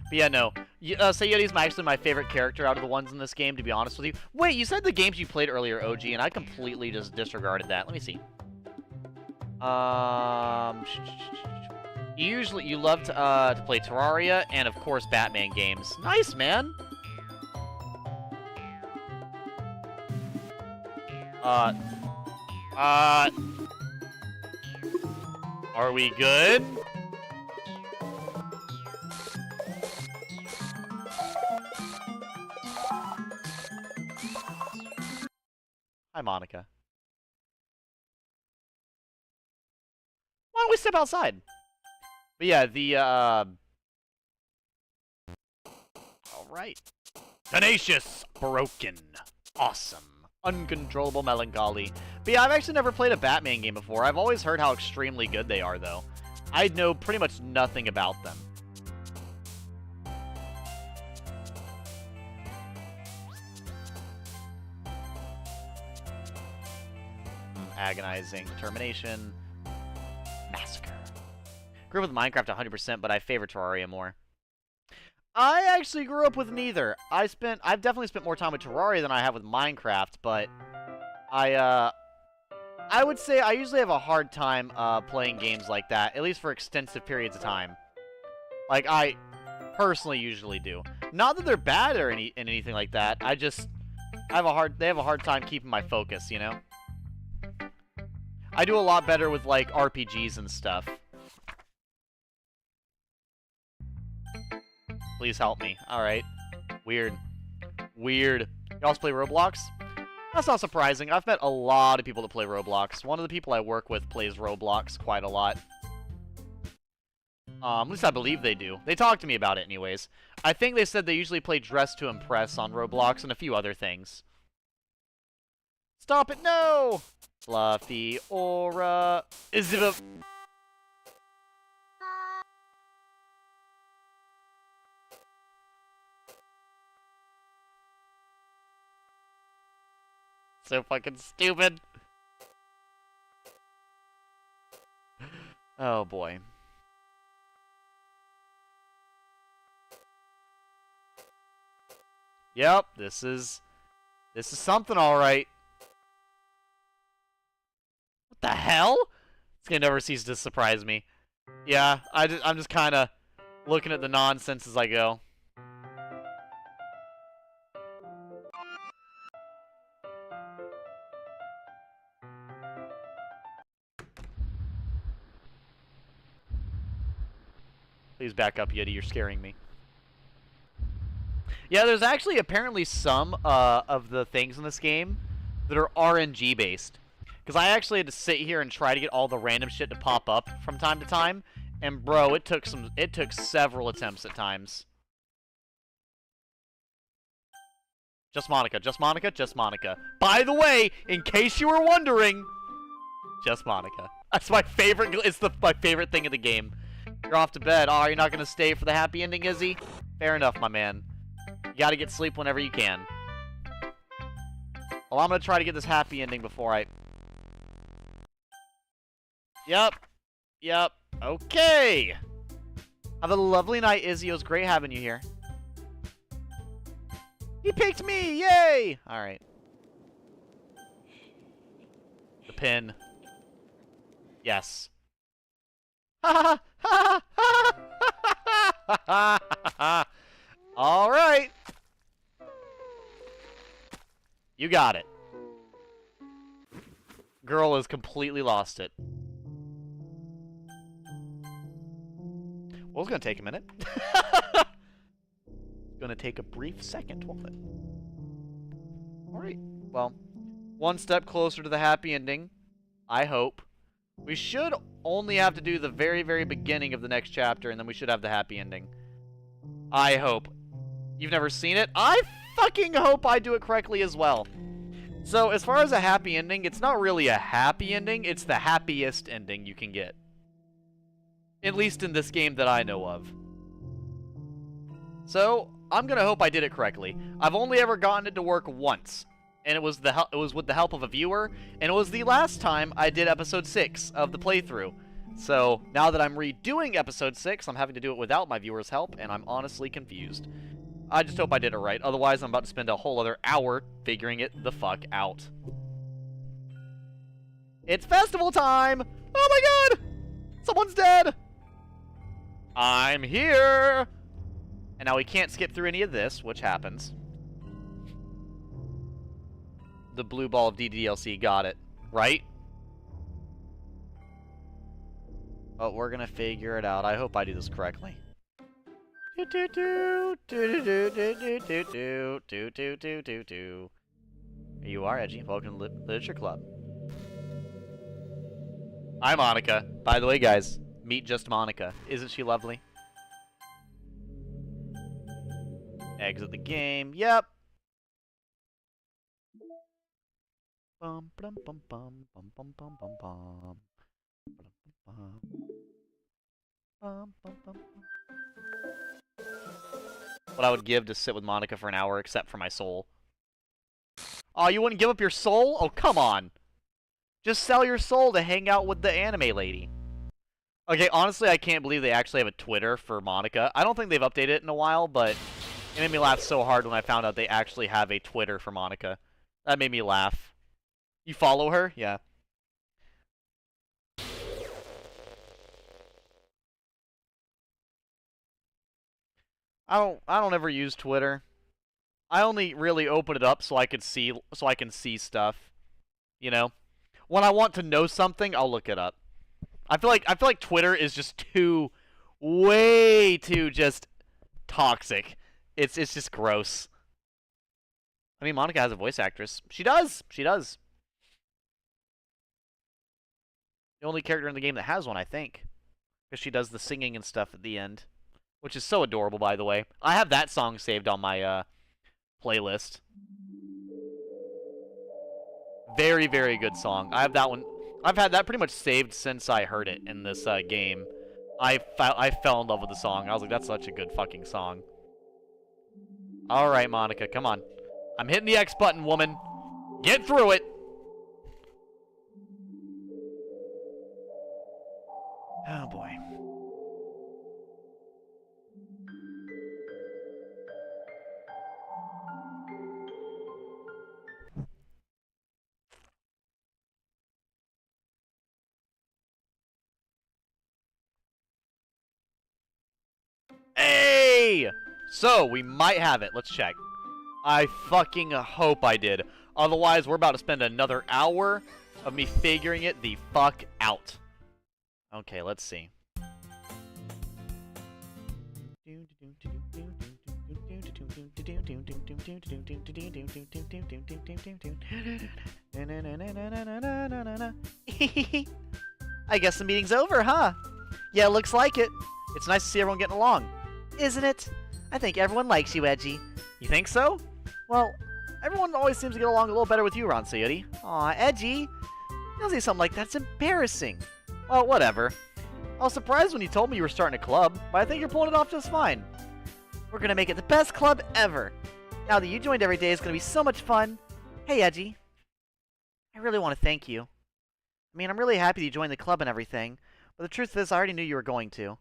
But yeah, no. Sayuri's actually my favorite character out of the ones in this game, to be honest with you. Wait, you said the games you played earlier, OG, and I completely just disregarded that. Let me see. You love to play Terraria, and of course Batman games. Nice, man! Are we good? Hi, Monica. Why don't we step outside? But yeah, Alright. Tenacious. Broken. Awesome. Uncontrollable melancholy. But yeah, I've actually never played a Batman game before. I've always heard how extremely good they are, though. I know pretty much nothing about them. Agonizing. Determination. Massacre. Grew up with Minecraft 100%, but I favor Terraria more. I actually grew up with neither. I've definitely spent more time with Terraria than I have with Minecraft, but I would say I usually have a hard time playing games like that, at least for extensive periods of time. Like, I personally usually do. Not that they're bad or anything like that. They have a hard time keeping my focus, you know? I do a lot better with, like, RPGs and stuff. Please help me. Alright. Weird. Weird. You also play Roblox? That's not surprising. I've met a lot of people that play Roblox. One of the people I work with plays Roblox quite a lot. At least I believe they do. They talk to me about it anyways. I think they said they usually play Dress to Impress on Roblox and a few other things. Stop it, no! Fluffy aura. Is it a... So fucking stupid. Oh boy. Yep, this is something, all right. What the hell? It's gonna never cease to surprise me. Yeah, I'm just kind of looking at the nonsense as I go. Please back up, Yeti. You're scaring me. Yeah, there's actually apparently some of the things in this game that are RNG based. Because I actually had to sit here and try to get all the random shit to pop up from time to time, and bro, it took several attempts at times. Just Monica, just Monica, just Monica. By the way, in case you were wondering, just Monica. That's my favorite. It's my favorite thing in the game. You're off to bed. Oh, you're not gonna stay for the happy ending, is he? Fair enough, my man. You gotta get sleep whenever you can. Well, I'm gonna try to get this happy ending before I... Yep. Yep. Okay. Have a lovely night, Izzy. It was great having you here. He picked me! Yay! Alright. pin. Yes. All right. You got it. Girl has completely lost it. Well, it's gonna take a minute. It's gonna take a brief second, won't it? Alright, well, one step closer to the happy ending, I hope. We should only have to do the very, very beginning of the next chapter, and then we should have the happy ending. I hope. You've never seen it? I fucking hope I do it correctly as well. So, as far as a happy ending, it's not really a happy ending, it's the happiest ending you can get. At least in this game that I know of. So, I'm gonna hope I did it correctly. I've only ever gotten it to work once, and it was with the help of a viewer, and it was the last time I did episode 6 of the playthrough. So, now that I'm redoing episode 6, I'm having to do it without my viewer's help, and I'm honestly confused. I just hope I did it right, otherwise I'm about to spend a whole other hour figuring it the fuck out. It's festival time! Oh my god! Someone's dead! I'm here! And now we can't skip through any of this, which happens. The blue ball of DDLC got it, right? But we're gonna figure it out. I hope I do this correctly. You are Edgy. Welcome to Literature Club. I'm Monica. By the way, guys, meet just Monica. Isn't she lovely? Exit the game. Yep. Bum bum bum bum bum bum bum bum bum. Bum bum bum. What I would give to sit with Monica for an hour, except for my soul. Oh, you wouldn't give up your soul? Oh, come on. Just sell your soul to hang out with the anime lady. Okay, honestly, I can't believe they actually have a Twitter for Monica. I don't think they've updated it in a while, but it made me laugh so hard when I found out they actually have a Twitter for Monica. That made me laugh. You follow her? Yeah. I don't ever use Twitter. I only really open it up so I can see stuff. You know? When I want to know something, I'll look it up. I feel like Twitter is just way too just toxic. It's just gross. I mean, Monica has a voice actress. She does. She does. The only character in the game that has one, I think. Because she does the singing and stuff at the end. Which is so adorable, by the way. I have that song saved on my playlist. Very, very good song. I have that one. I've had that pretty much saved since I heard it in this game. I fell in love with the song. I was like, that's such a good fucking song. Alright, Monica, come on. I'm hitting the X button, woman. Get through it! Oh, boy. Hey! So, we might have it. Let's check. I fucking hope I did. Otherwise, we're about to spend another hour of me figuring it the fuck out. Okay, let's see. I guess the meeting's over, huh? Yeah, looks like it. It's nice to see everyone getting along. Isn't it? I think everyone likes you, Edgy. You think so? Well, everyone always seems to get along a little better with you, Ron Sayuri. Aw, Edgy. Don't say something like that. It's embarrassing. Well, whatever. I was surprised when you told me you were starting a club, but I think you're pulling it off just fine. We're gonna make it the best club ever. Now that you joined every day, it's gonna be so much fun. Hey, Edgy. I really want to thank you. I mean, I'm really happy you joined the club and everything, but the truth is I already knew you were going to.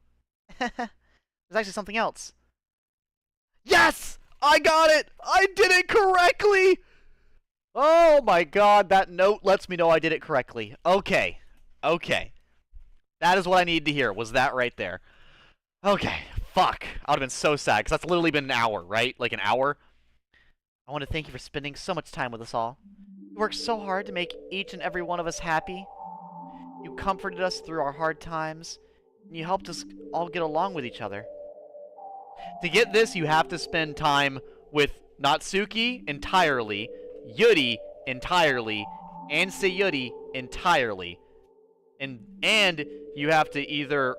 There's actually something else. Yes! I got it! I did it correctly! Oh my god, that note lets me know I did it correctly. Okay. Okay. That is what I needed to hear, was that right there. Okay. Fuck. I would have been so sad, because that's literally been an hour, right? Like an hour. I want to thank you for spending so much time with us all. You worked so hard to make each and every one of us happy. You comforted us through our hard times, and you helped us all get along with each other. To get this, you have to spend time with Natsuki entirely, Yuri entirely, and Sayuri entirely. And you have to either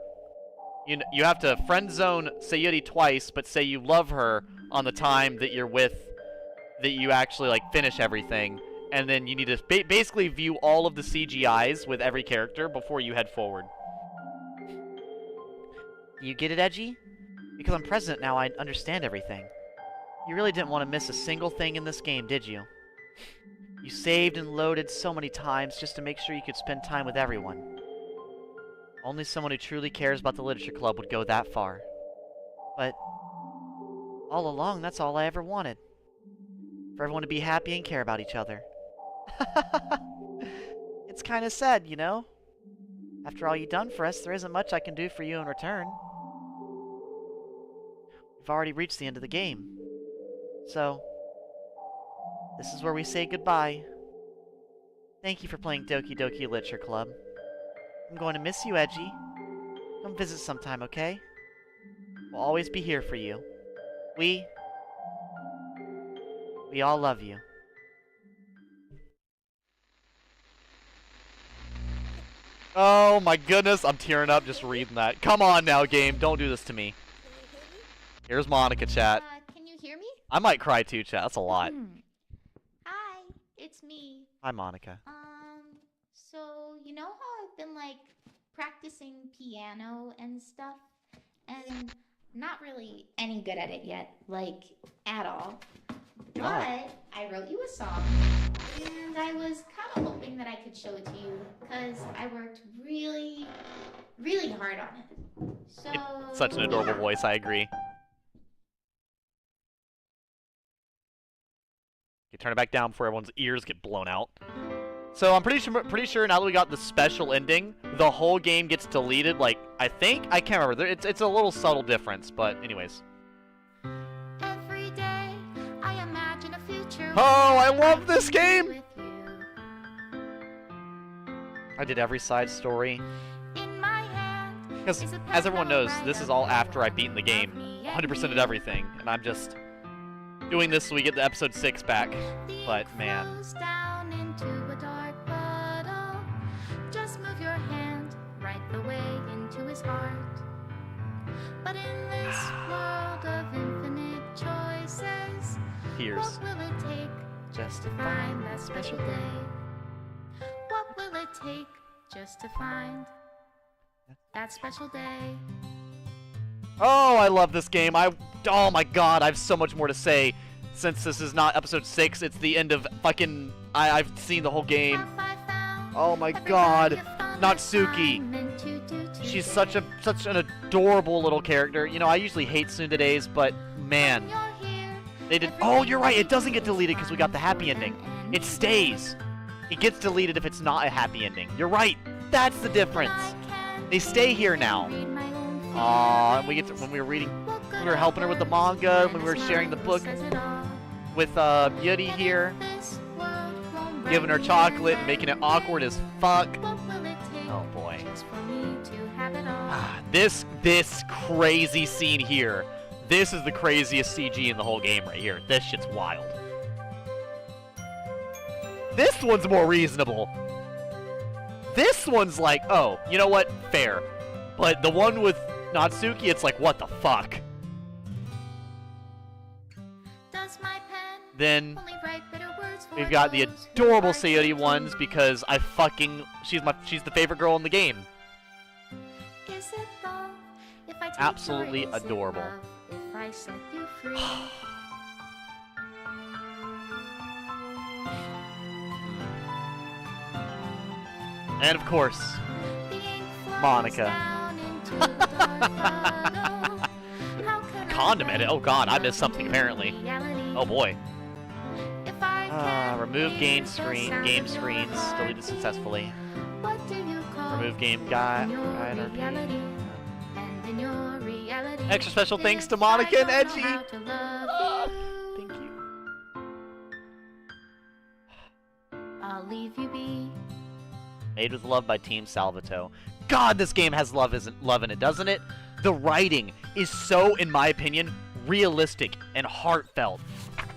you have to friend zone Sayuri twice, but say you love her on the time that you're with, that you actually like finish everything, and then you need to basically view all of the CGIs with every character before you head forward. You get it, Edgy? Because I'm president now, I understand everything. You really didn't want to miss a single thing in this game, did you? You saved and loaded so many times just to make sure you could spend time with everyone. Only someone who truly cares about the Literature Club would go that far. But all along, that's all I ever wanted. For everyone to be happy and care about each other. It's kind of sad, you know? After all you've done for us, there isn't much I can do for you in return. We've already reached the end of the game. So, this is where we say goodbye. Thank you for playing Doki Doki Literature Club. I'm going to miss you, Edgy. Come visit sometime, okay? We'll always be here for you. We all love you. Oh my goodness, I'm tearing up just reading that. Come on now, game. Don't do this to me. Here's Monica, chat. Can you hear me? I might cry too, chat. That's a lot. Hi, it's me. Hi, Monica. So you know how I've been like practicing piano and stuff, and not really any good at it yet, like at all. But I wrote you a song, and I was kind of hoping that I could show it to you, because I worked really, really hard on it. So Such an adorable voice, I agree. Okay, turn it back down before everyone's ears get blown out. So I'm pretty sure now that we got the special ending, the whole game gets deleted. Like, I think, I can't remember. It's a little subtle difference, but anyways. every day I imagine a future. Oh, I love this game! I did every side story. Because, as everyone knows, this is all after I've beaten the game. 100%ed everything, and I'm just doing this so we get the episode 6 back. But, man. Down into a dark puddle. Just move your hand right the way into his heart. But in this world of infinite choices, Tears. what will it take just to find that special day? What will it take just to find that special day? Oh, I love this game. Oh my god, I have so much more to say. Since this is not episode 6, it's the end of fucking... I've seen the whole game. Oh my god. Natsuki. She's such an adorable little character. You know, I usually hate tsunderes, but man. They did... Oh, you're right, it doesn't get deleted because we got the happy ending. It stays. It gets deleted if it's not a happy ending. You're right. That's the difference. They stay here now. Aww, and we get to, when we were helping her with the manga, when we were sharing the book with Yuri here, giving her chocolate, making it awkward as fuck. Oh boy. This crazy scene here. This is the craziest CG in the whole game right here. This shit's wild. This one's more reasonable. This one's like, oh, you know what? Fair. But the one with Natsuki, it's like, what the fuck? Then we've got the adorable Sayuri ones because she's the favorite girl in the game. Absolutely adorable. And of course, Monica. Condom edit. Oh god, I missed something apparently. Oh boy. Remove game screens. Deleted successfully. Remove game guide RP. Extra special thanks to Monica and Edgy. Thank you. I'll leave you be. Made with Love by Team Salvato. God, this game has love in it, doesn't it? The writing is so, in my opinion, realistic and heartfelt.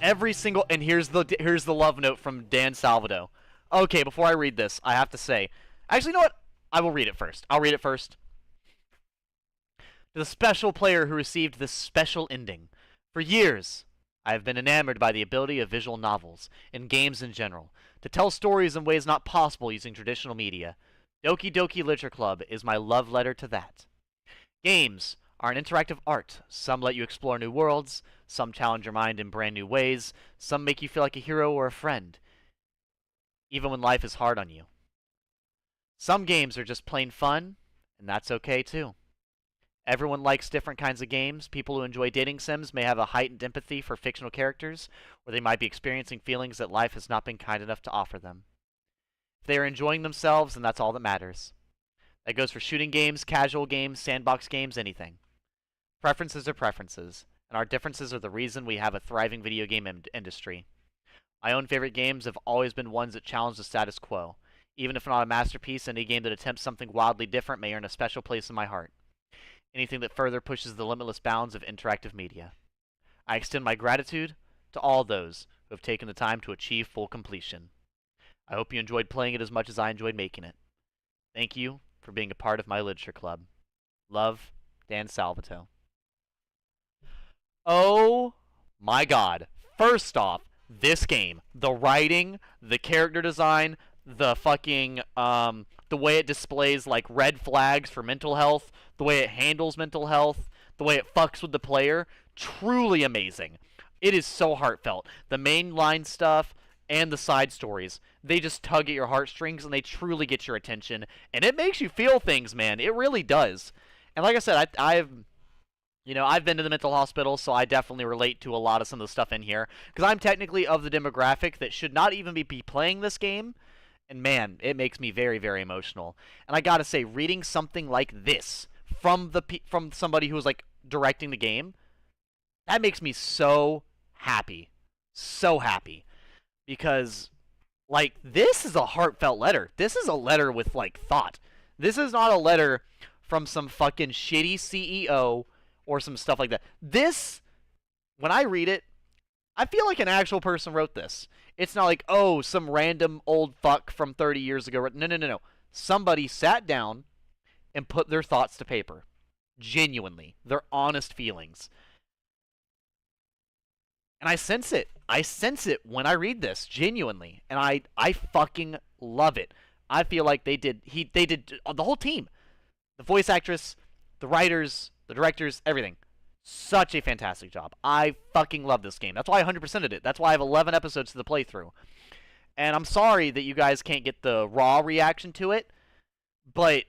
Every single, and here's the love note from Dan Salvato. Okay, before I read this, I have to say, actually, you know what? I will read it first. I'll read it first. To the special player who received this special ending. For years, I have been enamored by the ability of visual novels, and games in general, to tell stories in ways not possible using traditional media. Doki Doki Literature Club is my love letter to that. Games are an interactive art. Some let you explore new worlds, some challenge your mind in brand new ways, some make you feel like a hero or a friend, even when life is hard on you. Some games are just plain fun, and that's okay too. Everyone likes different kinds of games. People who enjoy dating sims may have a heightened empathy for fictional characters, or they might be experiencing feelings that life has not been kind enough to offer them. If they are enjoying themselves, then that's all that matters. That goes for shooting games, casual games, sandbox games, anything. Preferences are preferences, and our differences are the reason we have a thriving video game industry. My own favorite games have always been ones that challenge the status quo. Even if not a masterpiece, any game that attempts something wildly different may earn a special place in my heart. Anything that further pushes the limitless bounds of interactive media. I extend my gratitude to all those who have taken the time to achieve full completion. I hope you enjoyed playing it as much as I enjoyed making it. Thank you for being a part of my literature club. Love, Dan Salvato. Oh my god. First off, this game, the writing, the character design, the fucking, the way it displays, like, red flags for mental health, the way it handles mental health, the way it fucks with the player, truly amazing. It is so heartfelt. The mainline stuff and the side stories, they just tug at your heartstrings and they truly get your attention, and it makes you feel things, man. It really does. And like I said, I've been to the mental hospital, so I definitely relate to a lot of some of the stuff in here, because I'm technically of the demographic that should not even be playing this game. And man, it makes me very, very emotional. And I gotta say, reading something like this from somebody who's like directing the game, that makes me so happy, because like this is a heartfelt letter. This is a letter with like thought. This is not a letter from some fucking shitty CEO or some stuff like that. This, when I read it, I feel like an actual person wrote this. It's not like, oh, some random old fuck from 30 years ago. No. Somebody sat down and put their thoughts to paper. Genuinely. Their honest feelings. And I sense it. I sense it when I read this. Genuinely. And I fucking love it. I feel like they did the whole team. The voice actress, the writers, the directors, everything. Such a fantastic job. I fucking love this game. That's why I 100%ed it. That's why I have 11 episodes to the playthrough. And I'm sorry that you guys can't get the raw reaction to it, but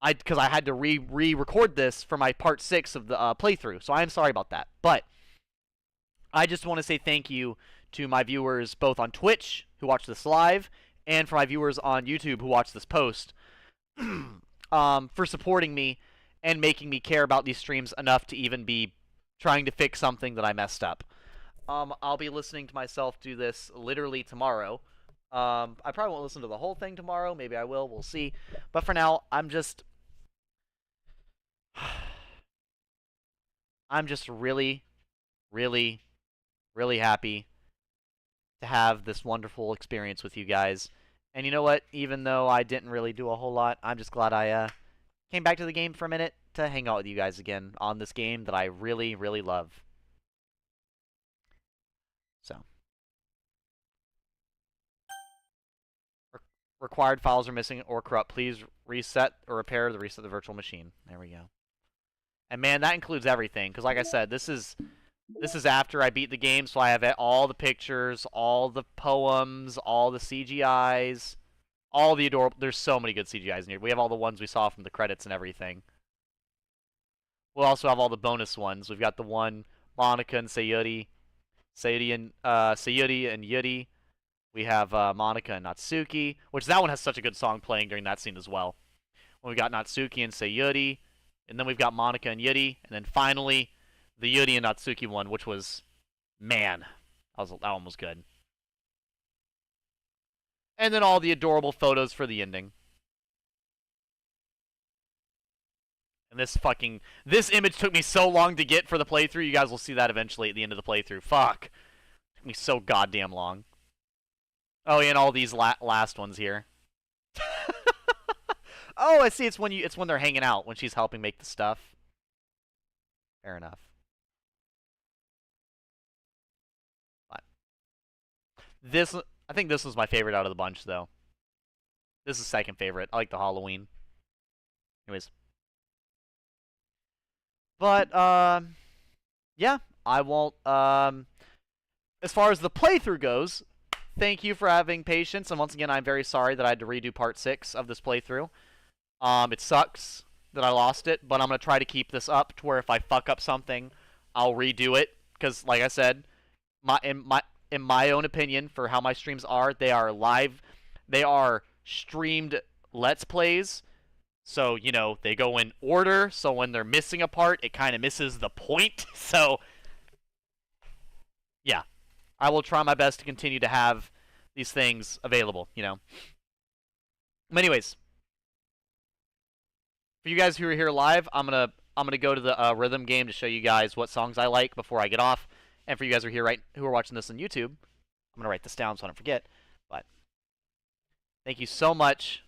because I had to re-record this for my part 6 of the playthrough, so I am sorry about that. But I just want to say thank you to my viewers both on Twitch who watch this live and for my viewers on YouTube who watch this post for supporting me and making me care about these streams enough to even be trying to fix something that I messed up. I'll be listening to myself do this literally tomorrow. I probably won't listen to the whole thing tomorrow. Maybe I will. We'll see. But for now, I'm just really, really, really happy to have this wonderful experience with you guys. And you know what? Even though I didn't really do a whole lot, I'm just glad I came back to the game for a minute to hang out with you guys again on this game that I really, really love. So. Required files are missing or corrupt. Please reset or repair the virtual machine. There we go. And man, that includes everything. Because like I said, this is after I beat the game, so I have all the pictures, all the poems, all the CGIs. All the adorable... There's so many good CGIs in here. We have all the ones we saw from the credits and everything. We'll also have all the bonus ones. We've got the one Monica and Sayuri and Yuri. We have Monica and Natsuki, which that one has such a good song playing during that scene as well. When we got Natsuki and Sayuri, and then we've got Monica and Yuri, and then finally the Yuri and Natsuki one, which was, man, that one was good. And then all the adorable photos for the ending. And this image took me so long to get for the playthrough. You guys will see that eventually at the end of the playthrough. Fuck. Took me so goddamn long. Oh, yeah, and all these last ones here. Oh, I see. It's when they're hanging out, when she's helping make the stuff. Fair enough. But I think this was my favorite out of the bunch, though. This is second favorite. I like the Halloween. Anyways. But, yeah, I won't, as far as the playthrough goes, thank you for having patience, and once again, I'm very sorry that I had to redo part 6 of this playthrough. It sucks that I lost it, but I'm going to try to keep this up to where if I fuck up something, I'll redo it, because, like I said, in my own opinion, for how my streams are, they are streamed Let's Plays. So, you know, they go in order, so when they're missing a part, it kind of misses the point. So, yeah. I will try my best to continue to have these things available, you know. But anyways, for you guys who are here live, I'm gonna go to the rhythm game to show you guys what songs I like before I get off. And for you guys who are here who are watching this on YouTube, I'm gonna write this down so I don't forget. But thank you so much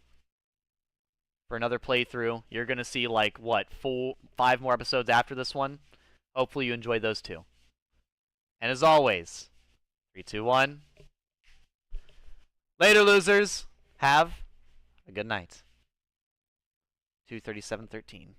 for another playthrough. You're going to see, like, what, 5 more episodes after this one? Hopefully you enjoyed those too. And as always, 3, 2, 1. Later, losers. Have a good night. 2:37:13.